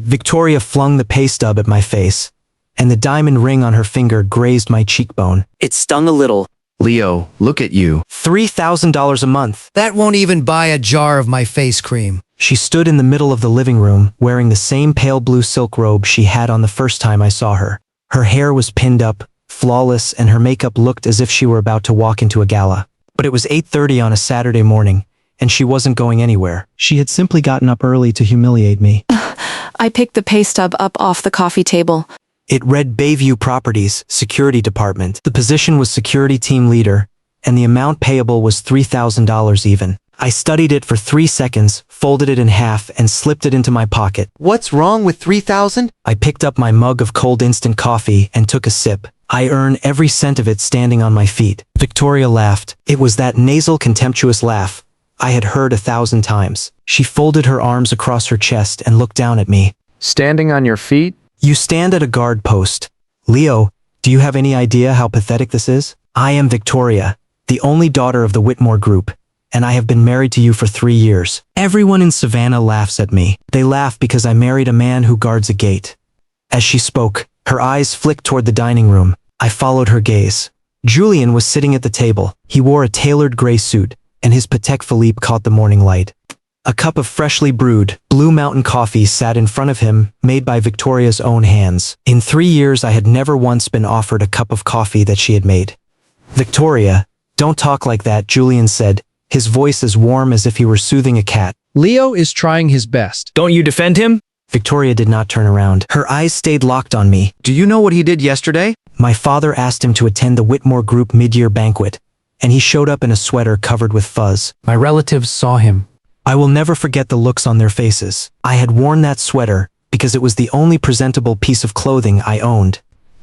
Victoria flung the pay stub at my face, and the diamond ring on her finger grazed my cheekbone. It stung a little. Leo, look at you. $3,000 a month. That won't even buy a jar of my face cream. She stood in the middle of the living room, wearing the same pale blue silk robe she had on the first time I saw her. Her hair was pinned up, flawless, and her makeup looked as if she were about to walk into a gala. But it was 8:30 on a Saturday morning, and she wasn't going anywhere. She had simply gotten up early to humiliate me. I picked the pay stub up off the coffee table. It read Bayview Properties, Security Department. The position was security team leader, and the amount payable was $3,000 even. I studied it for 3 seconds, folded it in half, and slipped it into my pocket. What's wrong with 3,000? I picked up my mug of cold instant coffee and took a sip. I earned every cent of it standing on my feet. Victoria laughed. It was that nasal, contemptuous laugh I had heard 1,000 times. She folded her arms across her chest and looked down at me. Standing on your feet? You stand at a guard post. Leo, do you have any idea how pathetic this is? I am Victoria, the only daughter of the Whitmore Group, and I have been married to you for 3 years. Everyone in Savannah laughs at me. They laugh because I married a man who guards a gate. As she spoke, her eyes flicked toward the dining room. I followed her gaze. Julian was sitting at the table. He wore a tailored gray suit, and his Patek Philippe caught the morning light. A cup of freshly brewed, Blue Mountain coffee sat in front of him, made by Victoria's own hands. In 3 years, I had never once been offered a cup of coffee that she had made. Victoria, don't talk like that, Julian said, his voice as warm as if he were soothing a cat. Leo is trying his best. Don't you defend him? Victoria did not turn around. Her eyes stayed locked on me. Do you know what he did yesterday? My father asked him to attend the Whitmore Group mid-year banquet, and he showed up in a sweater covered with fuzz. My relatives saw him. I will never forget the looks on their faces. I had worn that sweater because it was the only presentable piece of clothing I owned.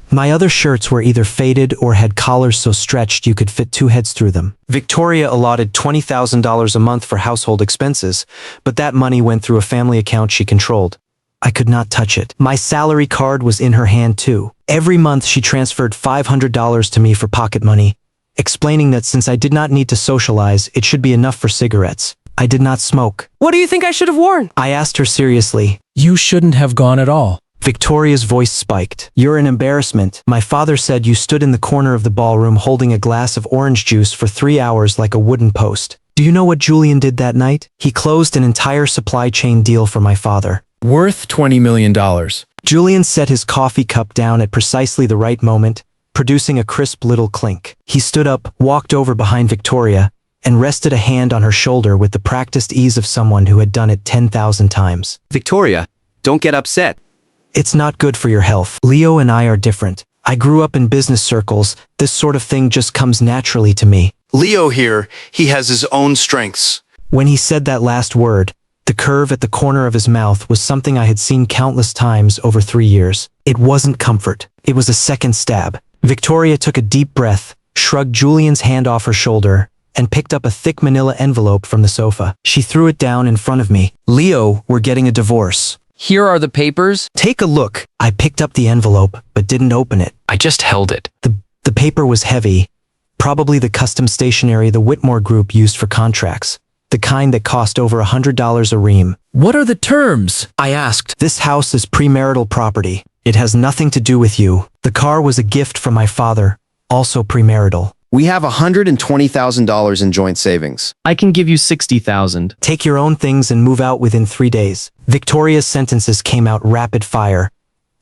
My other shirts were either faded or had collars so stretched you could fit 2 heads through them. Victoria allotted $20,000 a month for household expenses, but that money went through a family account she controlled. I could not touch it. My salary card was in her hand too. Every month she transferred $500 to me for pocket money, explaining that since I did not need to socialize, it should be enough for cigarettes. I did not smoke. What do you think I should have worn? I asked her seriously. You shouldn't have gone at all. Victoria's voice spiked. You're an embarrassment. My father said you stood in the corner of the ballroom holding a glass of orange juice for 3 hours like a wooden post. Do you know what Julian did that night? He closed an entire supply chain deal for my father. Worth $20 million. Julian set his coffee cup down at precisely the right moment, producing a crisp little clink. He stood up, walked over behind Victoria, and rested a hand on her shoulder with the practiced ease of someone who had done it 10,000 times. Victoria, don't get upset. It's not good for your health. Leo and I are different. I grew up in business circles. This sort of thing just comes naturally to me. Leo here, he has his own strengths. When he said that last word, the curve at the corner of his mouth was something I had seen countless times over 3 years. It wasn't comfort. It was a second stab. Victoria took a deep breath, shrugged Julian's hand off her shoulder, and picked up a thick manila envelope from the sofa. She threw it down in front of me. Leo, we're getting a divorce. Here are the papers. Take a look. I picked up the envelope, but didn't open it. I just held it. The paper was heavy, probably the custom stationery the Whitmore Group used for contracts, the kind that cost over $100 a ream. What are the terms? I asked. This house is premarital property. It has nothing to do with you. The car was a gift from my father, also premarital. We have $120,000 in joint savings. I can give you $60,000. Take your own things and move out within 3 days. Victoria's sentences came out rapid fire,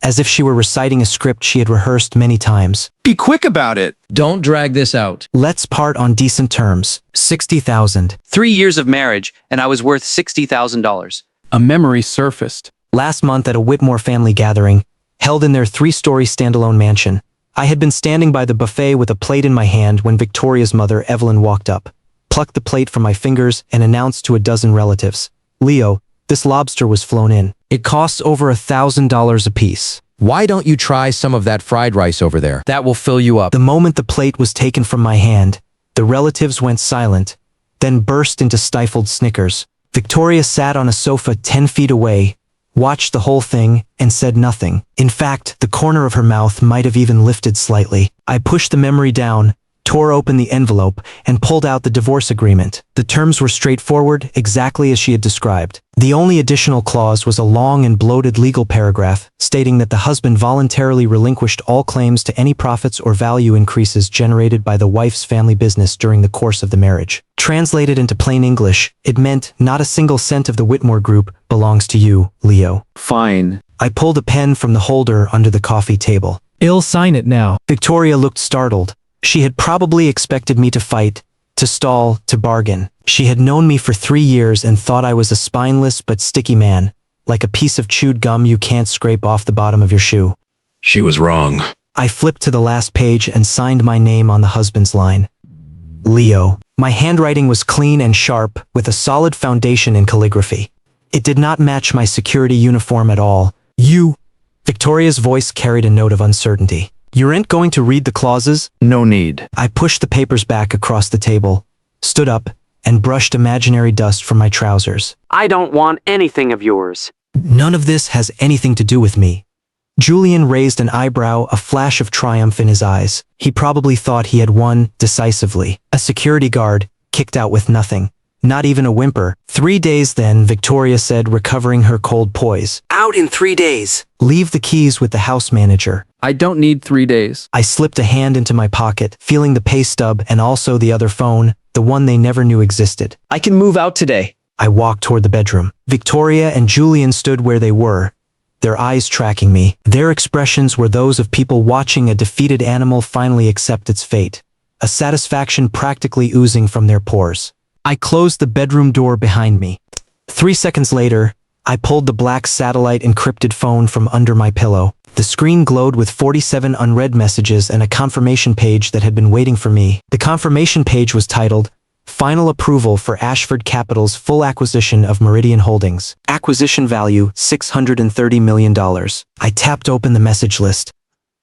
as if she were reciting a script she had rehearsed many times. Be quick about it. Don't drag this out. Let's part on decent terms. $60,000. 3 years of marriage, and I was worth $60,000. A memory surfaced. Last month at a Whitmore family gathering, held in their 3-story standalone mansion, I had been standing by the buffet with a plate in my hand when Victoria's mother, Evelyn, walked up, plucked the plate from my fingers, and announced to a dozen relatives, Leo, this lobster was flown in. It costs over $1,000 apiece. Why don't you try some of that fried rice over there? That will fill you up. The moment the plate was taken from my hand, the relatives went silent, then burst into stifled snickers. Victoria sat on a sofa 10 feet away, watched the whole thing, and said nothing. In fact, the corner of her mouth might have even lifted slightly. I pushed the memory down, tore open the envelope, and pulled out the divorce agreement. The terms were straightforward, exactly as she had described. The only additional clause was a long and bloated legal paragraph stating that the husband voluntarily relinquished all claims to any profits or value increases generated by the wife's family business during the course of the marriage. Translated into plain English, it meant not a single cent of the Whitmore Group belongs to you, Leo. Fine. I pulled a pen from the holder under the coffee table. I'll sign it now. Victoria looked startled. She had probably expected me to fight, to stall, to bargain. She had known me for 3 years and thought I was a spineless but sticky man, like a piece of chewed gum you can't scrape off the bottom of your shoe. She was wrong. I flipped to the last page and signed my name on the husband's line. Leo. My handwriting was clean and sharp, with a solid foundation in calligraphy. It did not match my security uniform at all. You. Victoria's voice carried a note of uncertainty. You aren't going to read the clauses? No need. I pushed the papers back across the table, stood up, and brushed imaginary dust from my trousers. I don't want anything of yours. None of this has anything to do with me. Julian raised an eyebrow, a flash of triumph in his eyes. He probably thought he had won decisively. A security guard, kicked out with nothing. Not even a whimper. 3 days then, Victoria said, recovering her cold poise. Out in 3 days. Leave the keys with the house manager. I don't need 3 days. I slipped a hand into my pocket, feeling the pay stub and also the other phone, the one they never knew existed. I can move out today. I walked toward the bedroom. Victoria and Julian stood where they were, their eyes tracking me. Their expressions were those of people watching a defeated animal finally accept its fate, a satisfaction practically oozing from their pores. I closed the bedroom door behind me. 3 seconds later, I pulled the black satellite encrypted phone from under my pillow. The screen glowed with 47 unread messages and a confirmation page that had been waiting for me. The confirmation page was titled, Final Approval for Ashford Capital's Full Acquisition of Meridian Holdings. Acquisition value, $630 million. I tapped open the message list.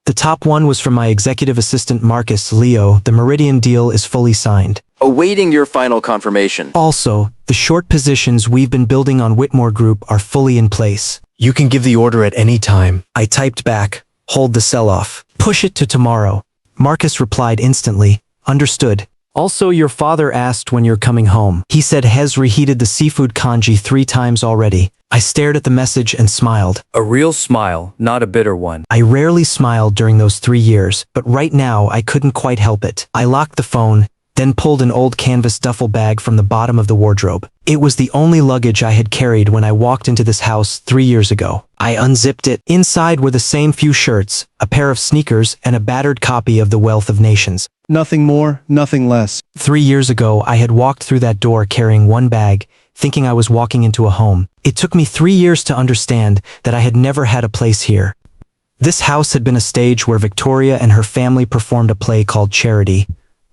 The top one was from my executive assistant Marcus. Leo, the Meridian deal is fully signed. Awaiting your final confirmation. Also, the short positions we've been building on Whitmore Group are fully in place. You can give the order at any time. I typed back, hold the sell-off. Push it to tomorrow. Marcus replied instantly, understood. Also, your father asked when you're coming home. He said has reheated the seafood congee 3 times already. I stared at the message and smiled. A real smile, not a bitter one. I rarely smiled during those 3 years, but right now I couldn't quite help it. I locked the phone, then pulled an old canvas duffel bag from the bottom of the wardrobe. It was the only luggage I had carried when I walked into this house 3 years ago. I unzipped it. Inside were the same few shirts, a pair of sneakers, and a battered copy of The Wealth of Nations. Nothing more, nothing less. 3 years ago, I had walked through that door carrying one bag, thinking I was walking into a home. It took me 3 years to understand that I had never had a place here. This house had been a stage where Victoria and her family performed a play called Charity,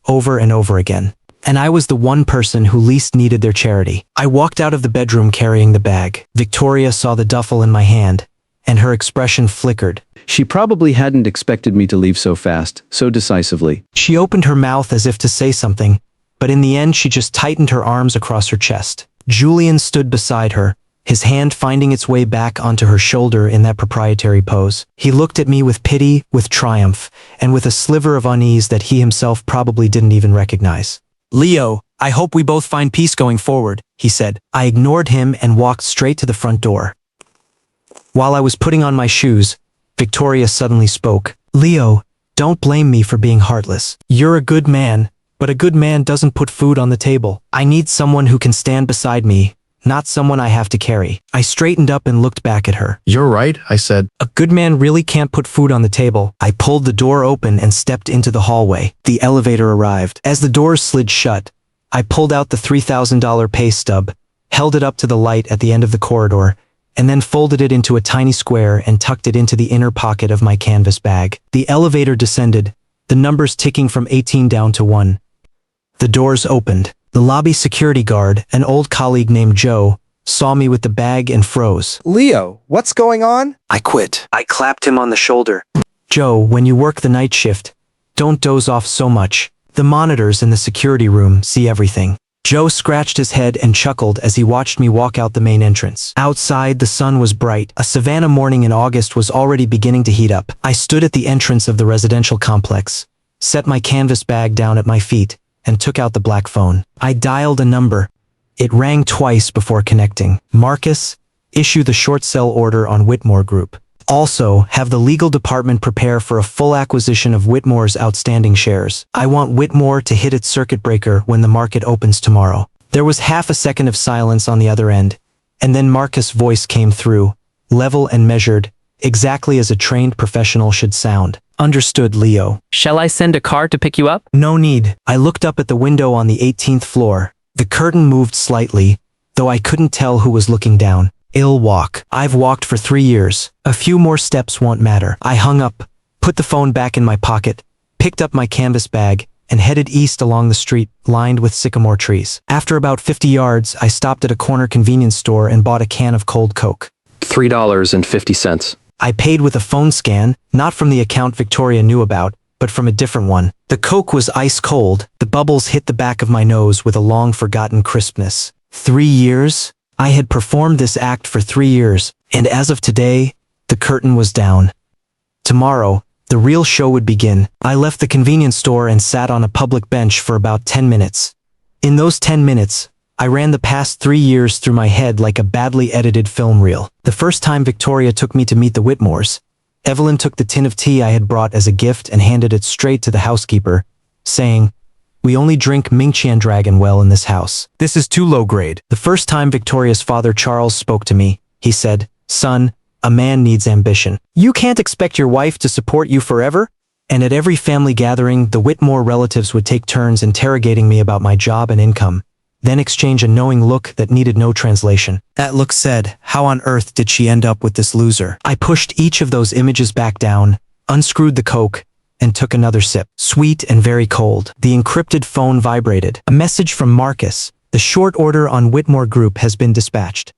over and over again. And I was the one person who least needed their charity. I walked out of the bedroom carrying the bag. Victoria saw the duffel in my hand, and her expression flickered. She probably hadn't expected me to leave so fast, so decisively. She opened her mouth as if to say something, but in the end she just tightened her arms across her chest. Julian stood beside her, his hand finding its way back onto her shoulder in that proprietary pose. He looked at me with pity, with triumph, and with a sliver of unease that he himself probably didn't even recognize. Leo, I hope we both find peace going forward, he said. I ignored him and walked straight to the front door. While I was putting on my shoes, Victoria suddenly spoke. Leo, don't blame me for being heartless. You're a good man, but a good man doesn't put food on the table. I need someone who can stand beside me, not someone I have to carry. I straightened up and looked back at her. You're right, I said. A good man really can't put food on the table. I pulled the door open and stepped into the hallway. The elevator arrived. As the doors slid shut, I pulled out the $3,000 pay stub, held it up to the light at the end of the corridor, and then folded it into a tiny square and tucked it into the inner pocket of my canvas bag. The elevator descended, the numbers ticking from 18 down to 1. The doors opened. The lobby security guard, an old colleague named Joe, saw me with the bag and froze. Leo, what's going on? I quit. I clapped him on the shoulder. Joe, when you work the night shift, don't doze off so much. The monitors in the security room see everything. Joe scratched his head and chuckled as he watched me walk out the main entrance. Outside, the sun was bright. A Savannah morning in August was already beginning to heat up. I stood at the entrance of the residential complex, set my canvas bag down at my feet, and took out the black phone. I dialed a number. It rang twice before connecting. Marcus, issue the short sell order on Whitmore Group. Also, have the legal department prepare for a full acquisition of Whitmore's outstanding shares. I want Whitmore to hit its circuit breaker when the market opens tomorrow. There was half a second of silence on the other end, and then Marcus' voice came through, level and measured, exactly as a trained professional should sound. Understood, Leo. Shall I send a car to pick you up? No need. I looked up at the window on the 18th floor. The curtain moved slightly, though I couldn't tell who was looking down. Ill walk. I've walked for 3 years. A few more steps won't matter. I hung up, put the phone back in my pocket, picked up my canvas bag, and headed east along the street lined with sycamore trees. After about 50 yards, I stopped at a corner convenience store and bought a can of cold Coke. $3.50. I paid with a phone scan, not from the account Victoria knew about, but from a different one. The Coke was ice cold. The bubbles hit the back of my nose with a long-forgotten crispness. 3 years? I had performed this act for 3 years, and as of today, the curtain was down. Tomorrow, the real show would begin. I left the convenience store and sat on a public bench for about 10 minutes. In those 10 minutes, I ran the past 3 years through my head like a badly edited film reel. The first time Victoria took me to meet the Whitmores, Evelyn took the tin of tea I had brought as a gift and handed it straight to the housekeeper, saying, "We only drink Mingqian Dragon well in this house. This is too low grade." The first time Victoria's father Charles spoke to me, he said, "Son, a man needs ambition. You can't expect your wife to support you forever." And at every family gathering, the Whitmore relatives would take turns interrogating me about my job and income, then exchange a knowing look that needed no translation. That look said, how on earth did she end up with this loser? I pushed each of those images back down, unscrewed the Coke, and took another sip. Sweet and very cold. The encrypted phone vibrated. A message from Marcus. The short order on Whitmore Group has been dispatched.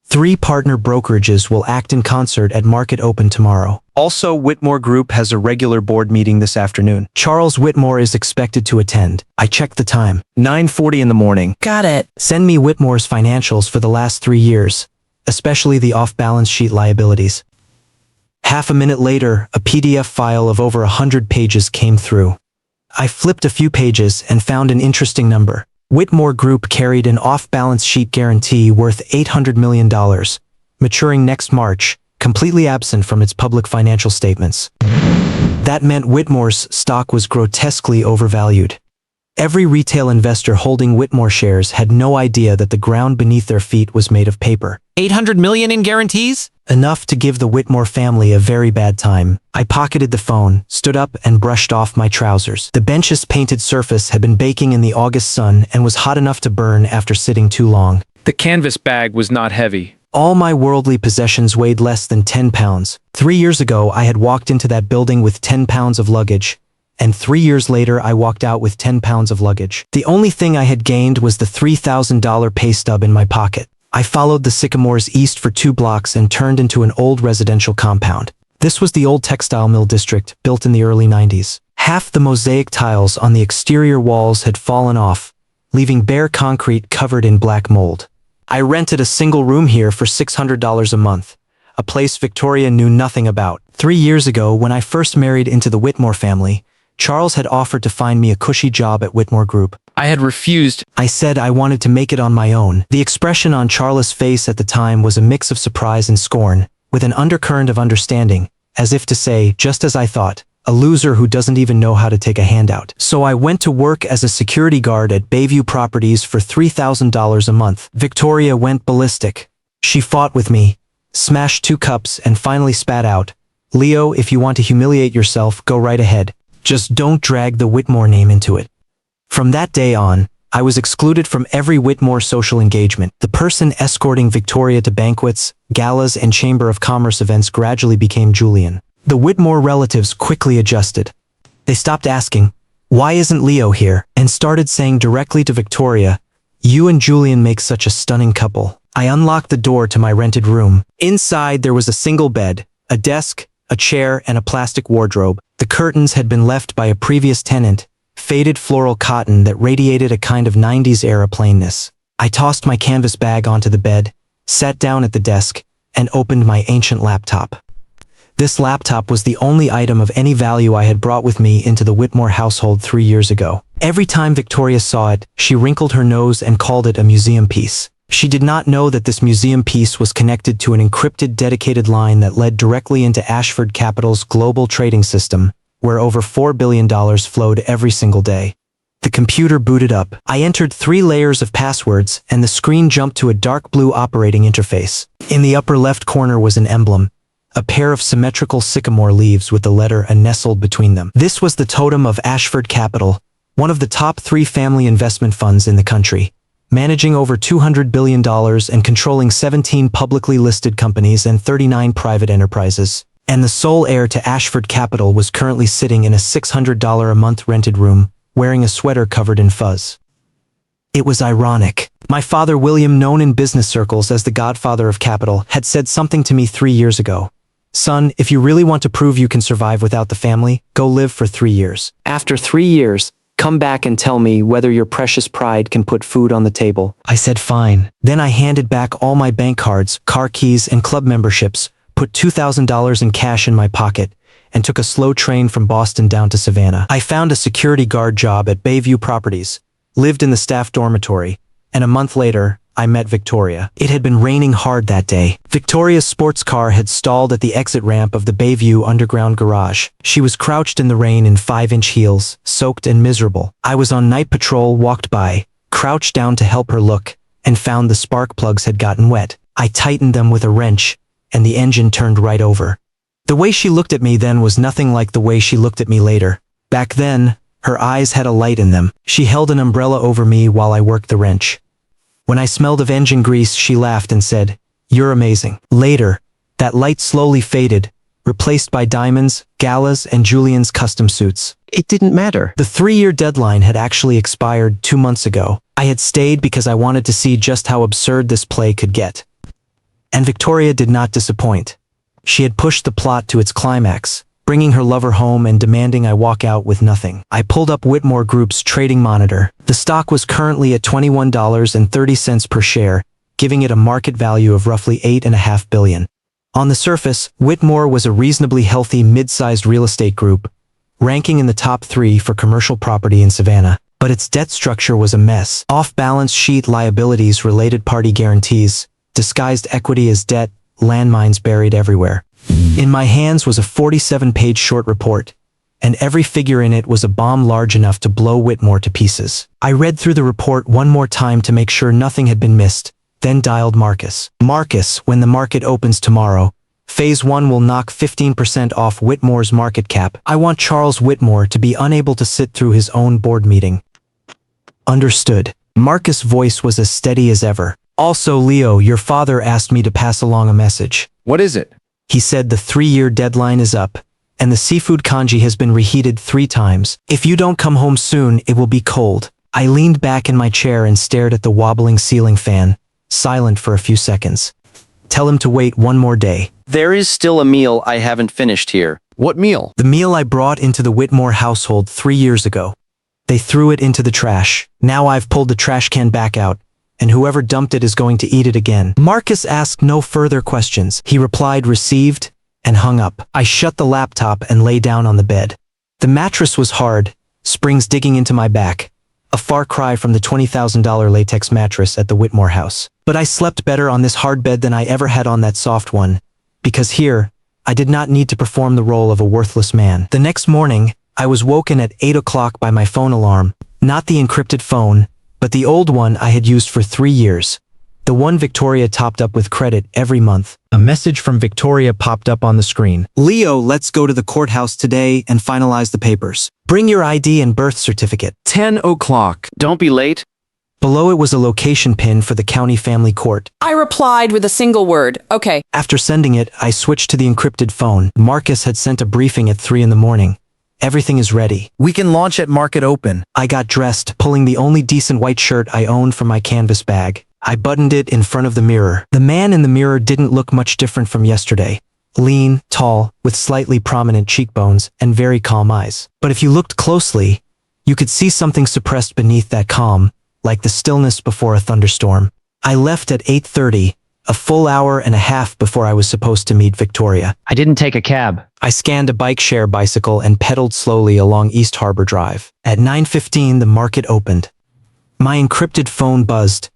3 partner brokerages will act in concert at market open tomorrow. Also, Whitmore Group has a regular board meeting this afternoon. Charles Whitmore is expected to attend. I checked the time. 9:40 in the morning. Got it. Send me Whitmore's financials for the last 3 years, especially the off-balance sheet liabilities. Half a minute later, a PDF file of over 100 pages came through. I flipped a few pages and found an interesting number. Whitmore Group carried an off-balance sheet guarantee worth $800 million, maturing next March, completely absent from its public financial statements. That meant Whitmore's stock was grotesquely overvalued. Every retail investor holding Whitmore shares had no idea that the ground beneath their feet was made of paper. 800 million in guarantees? Enough to give the Whitmore family a very bad time. I pocketed the phone, stood up, and brushed off my trousers. The bench's painted surface had been baking in the August sun and was hot enough to burn after sitting too long. The canvas bag was not heavy. All my worldly possessions weighed less than 10 pounds. 3 years ago, I had walked into that building with 10 pounds of luggage, and 3 years later, I walked out with 10 pounds of luggage. The only thing I had gained was the $3,000 pay stub in my pocket. I followed the sycamores east for 2 blocks and turned into an old residential compound. This was the old textile mill district, built in the early 90s. Half the mosaic tiles on the exterior walls had fallen off, leaving bare concrete covered in black mold. I rented a single room here for $600 a month, a place Victoria knew nothing about. 3 years ago, when I first married into the Whitmore family, Charles had offered to find me a cushy job at Whitmore Group. I had refused. I said I wanted to make it on my own. The expression on Charles' face at the time was a mix of surprise and scorn, with an undercurrent of understanding, as if to say, just as I thought, a loser who doesn't even know how to take a handout. So I went to work as a security guard at Bayview Properties for $3,000 a month. Victoria went ballistic. She fought with me, smashed 2 cups, and finally spat out, "Leo, if you want to humiliate yourself, go right ahead. Just don't drag the Whitmore name into it." From that day on, I was excluded from every Whitmore social engagement. The person escorting Victoria to banquets, galas, and Chamber of Commerce events gradually became Julian. The Whitmore relatives quickly adjusted. They stopped asking, "Why isn't Leo here?" and started saying directly to Victoria, "You and Julian make such a stunning couple." I unlocked the door to my rented room. Inside, there was a single bed, a desk, a chair, and a plastic wardrobe. The curtains had been left by a previous tenant, faded floral cotton that radiated a kind of 90s era plainness. I tossed my canvas bag onto the bed, sat down at the desk, and opened my ancient laptop. This laptop was the only item of any value I had brought with me into the Whitmore household 3 years ago. Every time Victoria saw it, she wrinkled her nose and called it a museum piece. She did not know that this museum piece was connected to an encrypted dedicated line that led directly into Ashford Capital's global trading system, where over $4 billion flowed every single day. The computer booted up. I entered 3 layers of passwords, and the screen jumped to a dark blue operating interface. In the upper left corner was an emblem, a pair of symmetrical sycamore leaves with the letter A nestled between them. This was the totem of Ashford Capital, one of the top 3 family investment funds in the country, managing over $200 billion and controlling 17 publicly listed companies and 39 private enterprises. And the sole heir to Ashford Capital was currently sitting in a $600 a month rented room, wearing a sweater covered in fuzz. It was ironic. My father, William, known in business circles as the godfather of capital, had said something to me 3 years ago. Son, if you really want to prove you can survive without the family, go live for 3 years. After 3 years, come back and tell me whether your precious pride can put food on the table. I said fine. Then I handed back all my bank cards, car keys, and club memberships, put $2,000 in cash in my pocket, and took a slow train from Boston down to Savannah. I found a security guard job at Bayview Properties, lived in the staff dormitory, and a month later, I met Victoria. It had been raining hard that day. Victoria's sports car had stalled at the exit ramp of the Bayview underground garage. She was crouched in the rain in 5-inch heels, soaked and miserable. I was on night patrol, walked by, crouched down to help her look, and found the spark plugs had gotten wet. I tightened them with a wrench, and the engine turned right over. The way she looked at me then was nothing like the way she looked at me later. Back then, her eyes had a light in them. She held an umbrella over me while I worked the wrench. When I smelled of engine grease, she laughed and said, "You're amazing." Later, that light slowly faded, replaced by diamonds, galas, and Julian's custom suits. It didn't matter. The 3-year deadline had actually expired 2 months ago. I had stayed because I wanted to see just how absurd this play could get. And Victoria did not disappoint. She had pushed the plot to its climax, bringing her lover home and demanding I walk out with nothing. I pulled up Whitmore Group's trading monitor. The stock was currently at $21.30 per share, giving it a market value of roughly $8.5 billion. On the surface, Whitmore was a reasonably healthy mid-sized real estate group, ranking in the top 3 for commercial property in Savannah. But its debt structure was a mess. Off-balance sheet liabilities, related party guarantees, disguised equity as debt, landmines buried everywhere. In my hands was a 47-page short report, and every figure in it was a bomb large enough to blow Whitmore to pieces. I read through the report one more time to make sure nothing had been missed, then dialed Marcus. Marcus, when the market opens tomorrow, Phase 1 will knock 15% off Whitmore's market cap. I want Charles Whitmore to be unable to sit through his own board meeting. Understood. Marcus' voice was as steady as ever. Also, Leo, your father asked me to pass along a message. What is it? He said the 3-year deadline is up, and the seafood congee has been reheated 3 times. If you don't come home soon, it will be cold. I leaned back in my chair and stared at the wobbling ceiling fan, silent for a few seconds. Tell him to wait 1 more day. There is still a meal I haven't finished here. What meal? The meal I brought into the Whitmore household 3 years ago. They threw it into the trash. Now I've pulled the trash can back out, and whoever dumped it is going to eat it again. Marcus asked no further questions. He replied received and hung up. I shut the laptop and lay down on the bed. The mattress was hard, springs digging into my back, a far cry from the $20,000 latex mattress at the Whitmore house. But I slept better on this hard bed than I ever had on that soft one, because here, I did not need to perform the role of a worthless man. The next morning, I was woken at 8 o'clock by my phone alarm, not the encrypted phone, but the old one I had used for 3 years, the one Victoria topped up with credit every month. A message from Victoria popped up on the screen. Leo, let's go to the courthouse today and finalize the papers. Bring your ID and birth certificate. 10 o'clock. Don't be late. Below it was a location pin for the county family court. I replied with a single word, okay. After sending it, I switched to the encrypted phone. Marcus had sent a briefing at 3 in the morning. Everything is ready. We can launch at market open. I got dressed, pulling the only decent white shirt I owned from my canvas bag. I buttoned it in front of the mirror. The man in the mirror didn't look much different from yesterday. Lean, tall, with slightly prominent cheekbones and very calm eyes. But if you looked closely, you could see something suppressed beneath that calm, like the stillness before a thunderstorm. I left at 8:30, a full hour and a half before I was supposed to meet Victoria. I didn't take a cab. I scanned a bike share bicycle and pedaled slowly along East Harbor Drive. At 9:15, the market opened. My encrypted phone buzzed.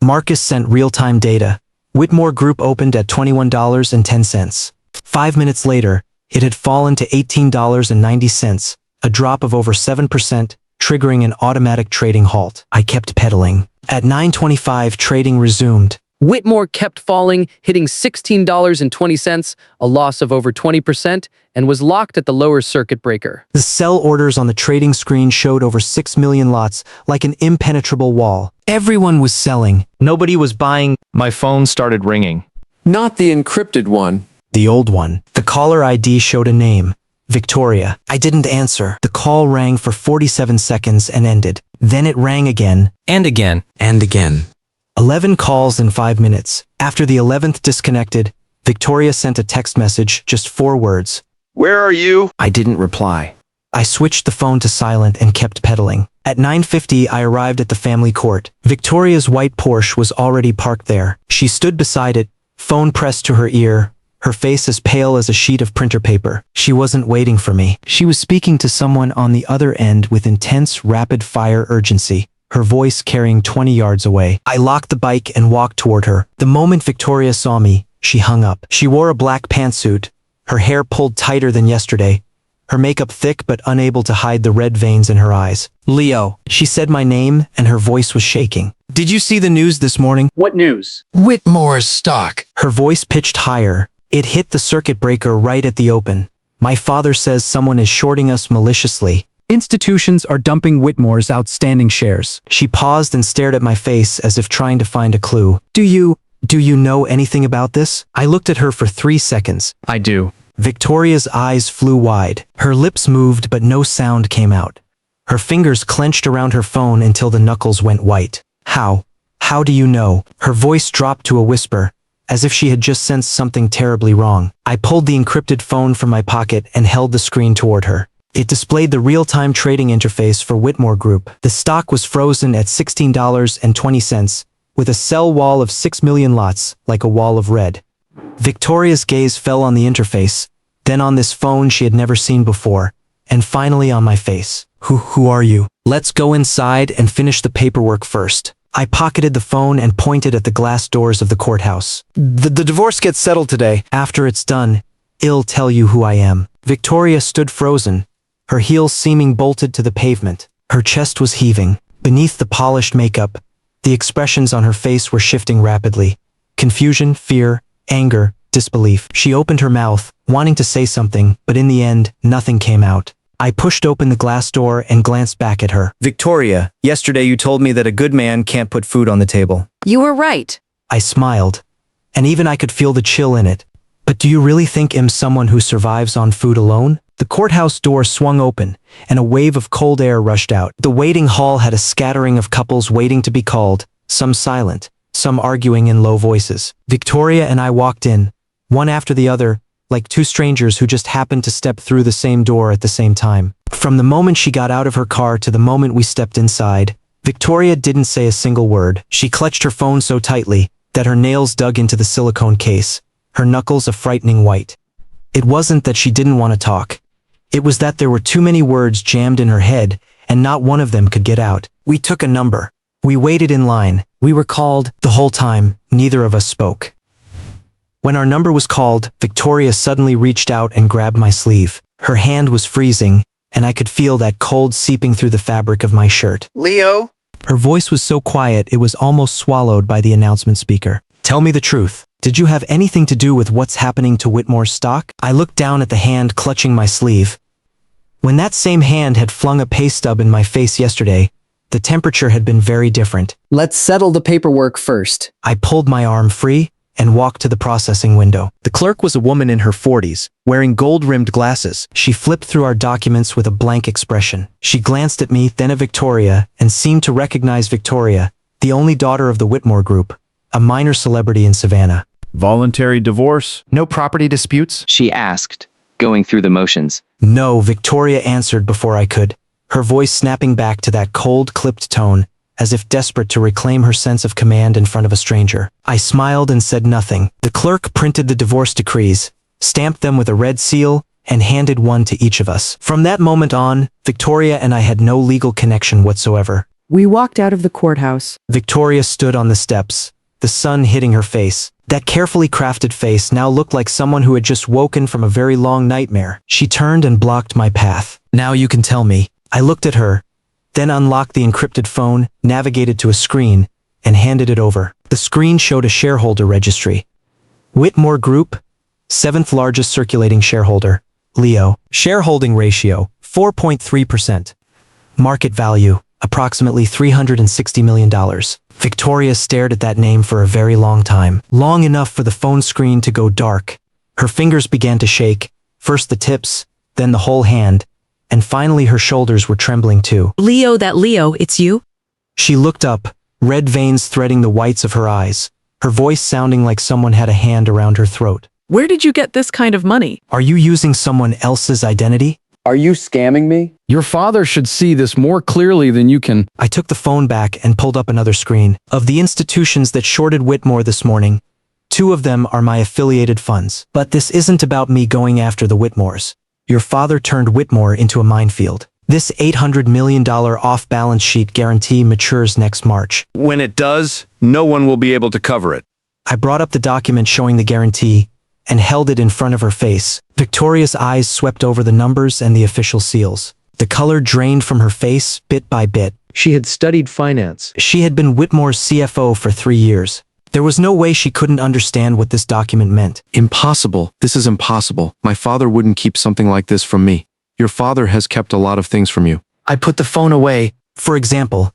Marcus sent real-time data. Whitmore Group opened at $21.10. 5 minutes later, it had fallen to $18.90, a drop of over 7%, triggering an automatic trading halt. I kept pedaling. At 9:25, trading resumed. Whitmore kept falling, hitting $16.20, a loss of over 20%, and was locked at the lower circuit breaker. The sell orders on the trading screen showed over 6 million lots, like an impenetrable wall. Everyone was selling. Nobody was buying. My phone started ringing. Not the encrypted one. The old one. The caller ID showed a name. Victoria. I didn't answer. The call rang for 47 seconds and ended. Then it rang again. And again. And again. 11 calls in 5 minutes. After the 11th disconnected, Victoria sent a text message, just 4 words. Where are you? I didn't reply. I switched the phone to silent and kept pedaling. At 9:50, I arrived at the family court. Victoria's white Porsche was already parked there. She stood beside it, phone pressed to her ear, her face as pale as a sheet of printer paper. She wasn't waiting for me. She was speaking to someone on the other end with intense, rapid-fire urgency, her voice carrying 20 yards away. I locked the bike and walked toward her. The moment Victoria saw me, she hung up. She wore a black pantsuit, her hair pulled tighter than yesterday, her makeup thick but unable to hide the red veins in her eyes. Leo. She said my name and her voice was shaking. Did you see the news this morning? What news? Whitmore's stock. Her voice pitched higher. It hit the circuit breaker right at the open. My father says someone is shorting us maliciously. Institutions are dumping Whitmore's outstanding shares. She paused and stared at my face as if trying to find a clue. Do you know anything about this? I looked at her for 3 seconds. I do. Victoria's eyes flew wide. Her lips moved but no sound came out. Her fingers clenched around her phone until the knuckles went white. How do you know? Her voice dropped to a whisper, as if she had just sensed something terribly wrong. I pulled the encrypted phone from my pocket and held the screen toward her. It displayed the real-time trading interface for Whitmore Group. The stock was frozen at $16.20, with a sell wall of 6 million lots, like a wall of red. Victoria's gaze fell on the interface, then on this phone she had never seen before, and finally on my face. Who are you? Let's go inside and finish the paperwork first. I pocketed the phone and pointed at the glass doors of the courthouse. The divorce gets settled today. After it's done, I'll tell you who I am. Victoria stood frozen, her heels seeming bolted to the pavement. Her chest was heaving. Beneath the polished makeup, the expressions on her face were shifting rapidly. Confusion, fear, anger, disbelief. She opened her mouth, wanting to say something, but in the end, nothing came out. I pushed open the glass door and glanced back at her. Victoria, yesterday you told me that a good man can't put food on the table. You were right. I smiled, and even I could feel the chill in it. But do you really think I'm someone who survives on food alone? The courthouse door swung open, and a wave of cold air rushed out. The waiting hall had a scattering of couples waiting to be called, some silent, some arguing in low voices. Victoria and I walked in, one after the other, like two strangers who just happened to step through the same door at the same time. From the moment she got out of her car to the moment we stepped inside, Victoria didn't say a single word. She clutched her phone so tightly that her nails dug into the silicone case, her knuckles a frightening white. It wasn't that she didn't want to talk. It was that there were too many words jammed in her head, and not one of them could get out. We took a number. We waited in line. We were called. The whole time, neither of us spoke. When our number was called, Victoria suddenly reached out and grabbed my sleeve. Her hand was freezing, and I could feel that cold seeping through the fabric of my shirt. Leo? Her voice was so quiet it was almost swallowed by the announcement speaker. Tell me the truth. Did you have anything to do with what's happening to Whitmore's stock? I looked down at the hand clutching my sleeve. When that same hand had flung a pay stub in my face yesterday, the temperature had been very different. Let's settle the paperwork first. I pulled my arm free and walked to the processing window. The clerk was a woman in her 40s, wearing gold-rimmed glasses. She flipped through our documents with a blank expression. She glanced at me, then at Victoria, and seemed to recognize Victoria, the only daughter of the Whitmore Group, a minor celebrity in Savannah. Voluntary divorce? No property disputes? She asked, going through the motions. No, Victoria answered before I could, her voice snapping back to that cold, clipped tone as if desperate to reclaim her sense of command in front of a stranger. I smiled and said nothing. The clerk printed the divorce decrees, stamped them with a red seal, and handed one to each of us. From that moment on, Victoria and I had no legal connection whatsoever. We walked out of the courthouse. Victoria stood on the steps, the sun hitting her face. That carefully crafted face now looked like someone who had just woken from a very long nightmare. She turned and blocked my path. Now you can tell me. I looked at her, then unlocked the encrypted phone, navigated to a screen, and handed it over. The screen showed a shareholder registry. Whitmore Group, 7th largest circulating shareholder. Leo. Shareholding ratio, 4.3%. Market value, approximately $360 million. Victoria stared at that name for a very long time. Long enough for the phone screen to go dark. Her fingers began to shake, first the tips, then the whole hand, and finally her shoulders were trembling too. Leo, it's you? She looked up, red veins threading the whites of her eyes, her voice sounding like someone had a hand around her throat. Where did you get this kind of money? Are you using someone else's identity? Are you scamming me? Your father should see this more clearly than you can. I took the phone back and pulled up another screen. Of the institutions that shorted Whitmore this morning, 2 of them are my affiliated funds. But this isn't about me going after the Whitmores. Your father turned Whitmore into a minefield. This $800 million off-balance sheet guarantee matures next March. When it does, no one will be able to cover it. I brought up the document showing the guarantee and held it in front of her face. Victoria's eyes swept over the numbers and the official seals. The color drained from her face bit by bit. She had studied finance. She had been Whitmore's CFO for 3 years. There was no way she couldn't understand what this document meant. Impossible. This is impossible. My father wouldn't keep something like this from me. Your father has kept a lot of things from you. I put the phone away. For example,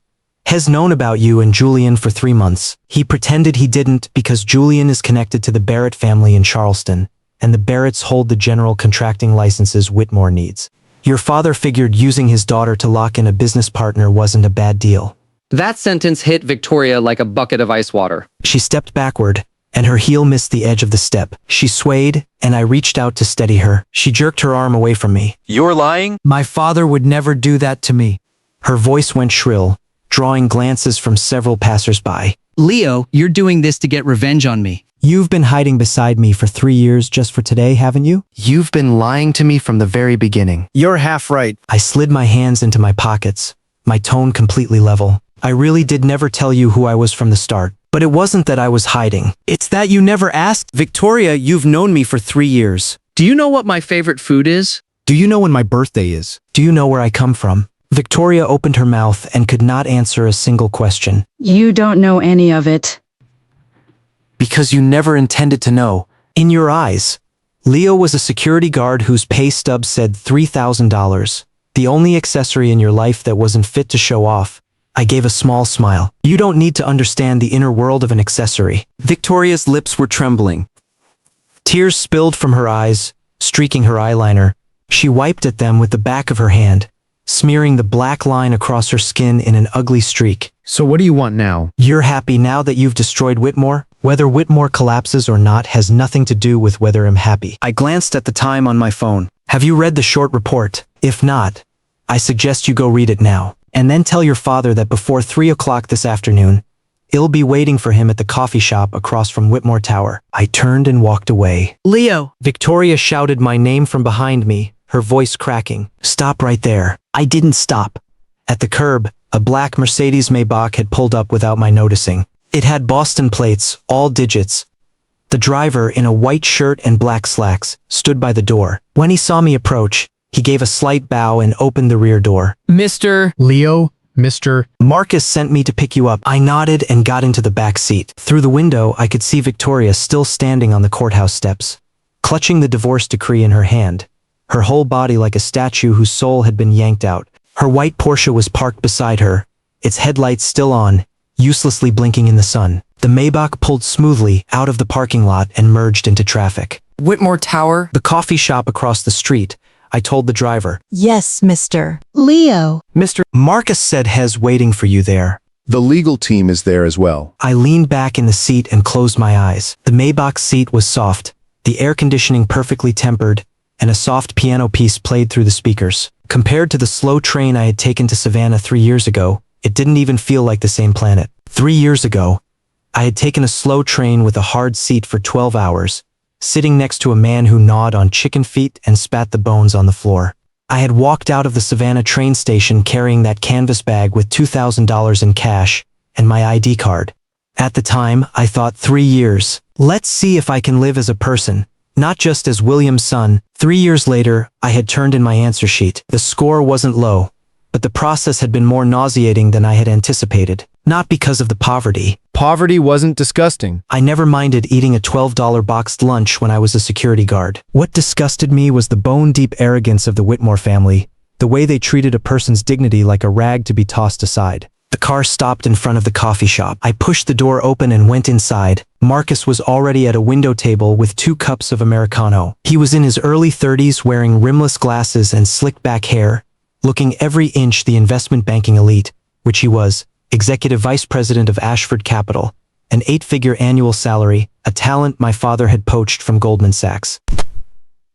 has known about you and Julian for 3 months. He pretended he didn't because Julian is connected to the Barrett family in Charleston, and the Barretts hold the general contracting licenses Whitmore needs. Your father figured using his daughter to lock in a business partner wasn't a bad deal. That sentence hit Victoria like a bucket of ice water. She stepped backward, and her heel missed the edge of the step. She swayed, and I reached out to steady her. She jerked her arm away from me. You're lying? My father would never do that to me. Her voice went shrill, drawing glances from several passersby. Leo, you're doing this to get revenge on me. You've been hiding beside me for 3 years just for today, haven't you? You've been lying to me from the very beginning. You're half right. I slid my hands into my pockets, my tone completely level. I really did never tell you who I was from the start. But it wasn't that I was hiding. It's that you never asked. Victoria, you've known me for 3 years. Do you know what my favorite food is? Do you know when my birthday is? Do you know where I come from? Victoria opened her mouth and could not answer a single question. You don't know any of it. Because you never intended to know. In your eyes, Leo was a security guard whose pay stub said $3,000, the only accessory in your life that wasn't fit to show off. I gave a small smile. You don't need to understand the inner world of an accessory. Victoria's lips were trembling. Tears spilled from her eyes, streaking her eyeliner. She wiped at them with the back of her hand, smearing the black line across her skin in an ugly streak. So what do you want now? You're happy now that you've destroyed Whitmore? Whether Whitmore collapses or not has nothing to do with whether I'm happy. I glanced at the time on my phone. Have you read the short report? If not, I suggest you go read it now. And then tell your father that before 3 o'clock this afternoon, I'll be waiting for him at the coffee shop across from Whitmore Tower. I turned and walked away. Leo. Victoria shouted my name from behind me, her voice cracking. Stop right there. I didn't stop. At the curb, a black Mercedes Maybach had pulled up without my noticing. It had Boston plates, all digits. The driver, in a white shirt and black slacks, stood by the door. When he saw me approach, he gave a slight bow and opened the rear door. Mr. Leo, Mr. Marcus sent me to pick you up. I nodded and got into the back seat. Through the window, I could see Victoria still standing on the courthouse steps, clutching the divorce decree in her hand, her whole body like a statue whose soul had been yanked out. Her white Porsche was parked beside her, its headlights still on, uselessly blinking in the sun. The Maybach pulled smoothly out of the parking lot and merged into traffic. Whitmore Tower. The coffee shop across the street, I told the driver. Yes, Mr. Leo. Mr. Marcus said Hez waiting for you there. The legal team is there as well. I leaned back in the seat and closed my eyes. The Maybach seat was soft, the air conditioning perfectly tempered, and a soft piano piece played through the speakers. Compared to the slow train I had taken to Savannah 3 years ago, It didn't even feel like the same planet. 3 years ago, I had taken a slow train with a hard seat for 12 hours, sitting next to a man who gnawed on chicken feet and spat the bones on the floor. I had walked out of the Savannah train station carrying that canvas bag with $2,000 in cash and my ID card. At the time, I thought 3 years. Let's see if I can live as a person, not just as William's son. 3 years later, I had turned in my answer sheet. The score wasn't low, but the process had been more nauseating than I had anticipated. Not because of the poverty. Poverty wasn't disgusting. I never minded eating a $12 boxed lunch when I was a security guard. What disgusted me was the bone-deep arrogance of the Whitmore family, the way they treated a person's dignity like a rag to be tossed aside. The car stopped in front of the coffee shop. I pushed the door open and went inside. Marcus was already at a window table with 2 cups of Americano. He was in his early 30s, wearing rimless glasses and slicked-back hair, looking every inch the investment banking elite, which he was, executive vice president of Ashford Capital, an 8-figure annual salary, a talent my father had poached from Goldman Sachs.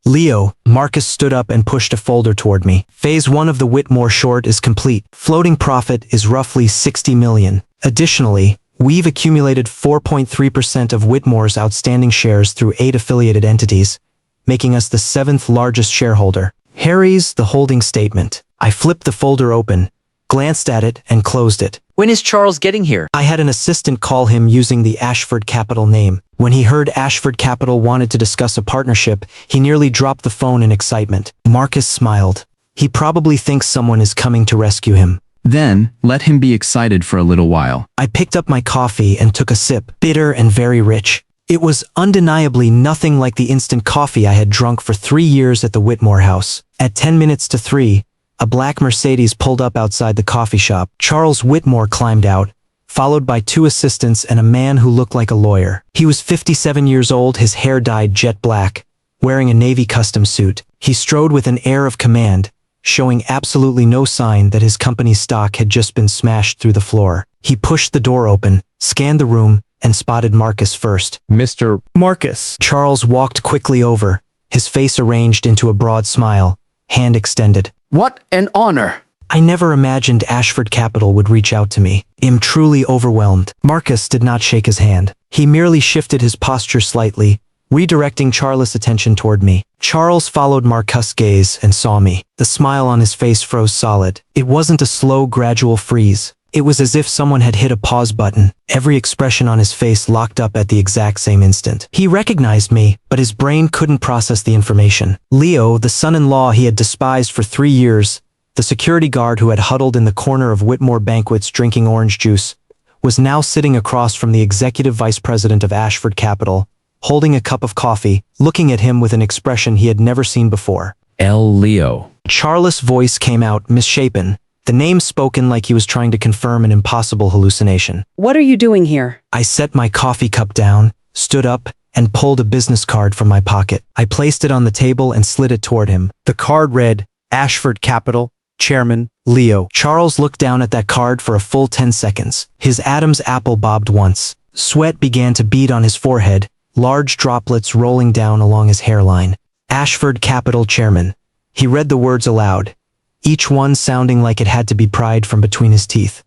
Leo, Marcus stood up and pushed a folder toward me. Phase 1 of the Whitmore short is complete. Floating profit is roughly 60 million. Additionally, we've accumulated 4.3% of Whitmore's outstanding shares through 8 affiliated entities, making us the 7th largest shareholder. Harry's the holding statement. I flipped the folder open, glanced at it, and closed it. When is Charles getting here? I had an assistant call him using the Ashford Capital name. When he heard Ashford Capital wanted to discuss a partnership, he nearly dropped the phone in excitement. Marcus smiled. He probably thinks someone is coming to rescue him. Then, let him be excited for a little while. I picked up my coffee and took a sip, bitter and very rich. It was undeniably nothing like the instant coffee I had drunk for 3 years at the Whitmore house. At 10 minutes to 3, a black Mercedes pulled up outside the coffee shop. Charles Whitmore climbed out, followed by 2 assistants and a man who looked like a lawyer. He was 57 years old, his hair dyed jet black, wearing a Navy custom suit. He strode with an air of command, showing absolutely no sign that his company's stock had just been smashed through the floor. He pushed the door open, scanned the room, and spotted Marcus first. Mr. Marcus. Charles walked quickly over, his face arranged into a broad smile, hand extended. What an honor! I never imagined Ashford Capital would reach out to me. I'm truly overwhelmed. Marcus did not shake his hand. He merely shifted his posture slightly, redirecting Charles' attention toward me. Charles followed Marcus' gaze and saw me. The smile on his face froze solid. It wasn't a slow, gradual freeze. It was as if someone had hit a pause button. Every expression on his face locked up at the exact same instant. He recognized me, but his brain couldn't process the information. Leo, the son-in-law he had despised for 3 years, the security guard who had huddled in the corner of Whitmore banquets drinking orange juice, was now sitting across from the executive vice president of Ashford Capital, holding a cup of coffee, looking at him with an expression he had never seen before. Leo. Charles' voice came out misshapen, the name spoken like he was trying to confirm an impossible hallucination. What are you doing here? I set my coffee cup down, stood up, and pulled a business card from my pocket. I placed it on the table and slid it toward him. The card read, Ashford Capital, Chairman, Leo. Charles looked down at that card for a full 10 seconds. His Adam's apple bobbed once. Sweat began to bead on his forehead, large droplets rolling down along his hairline. Ashford Capital Chairman. He read the words aloud, each one sounding like it had to be pried from between his teeth.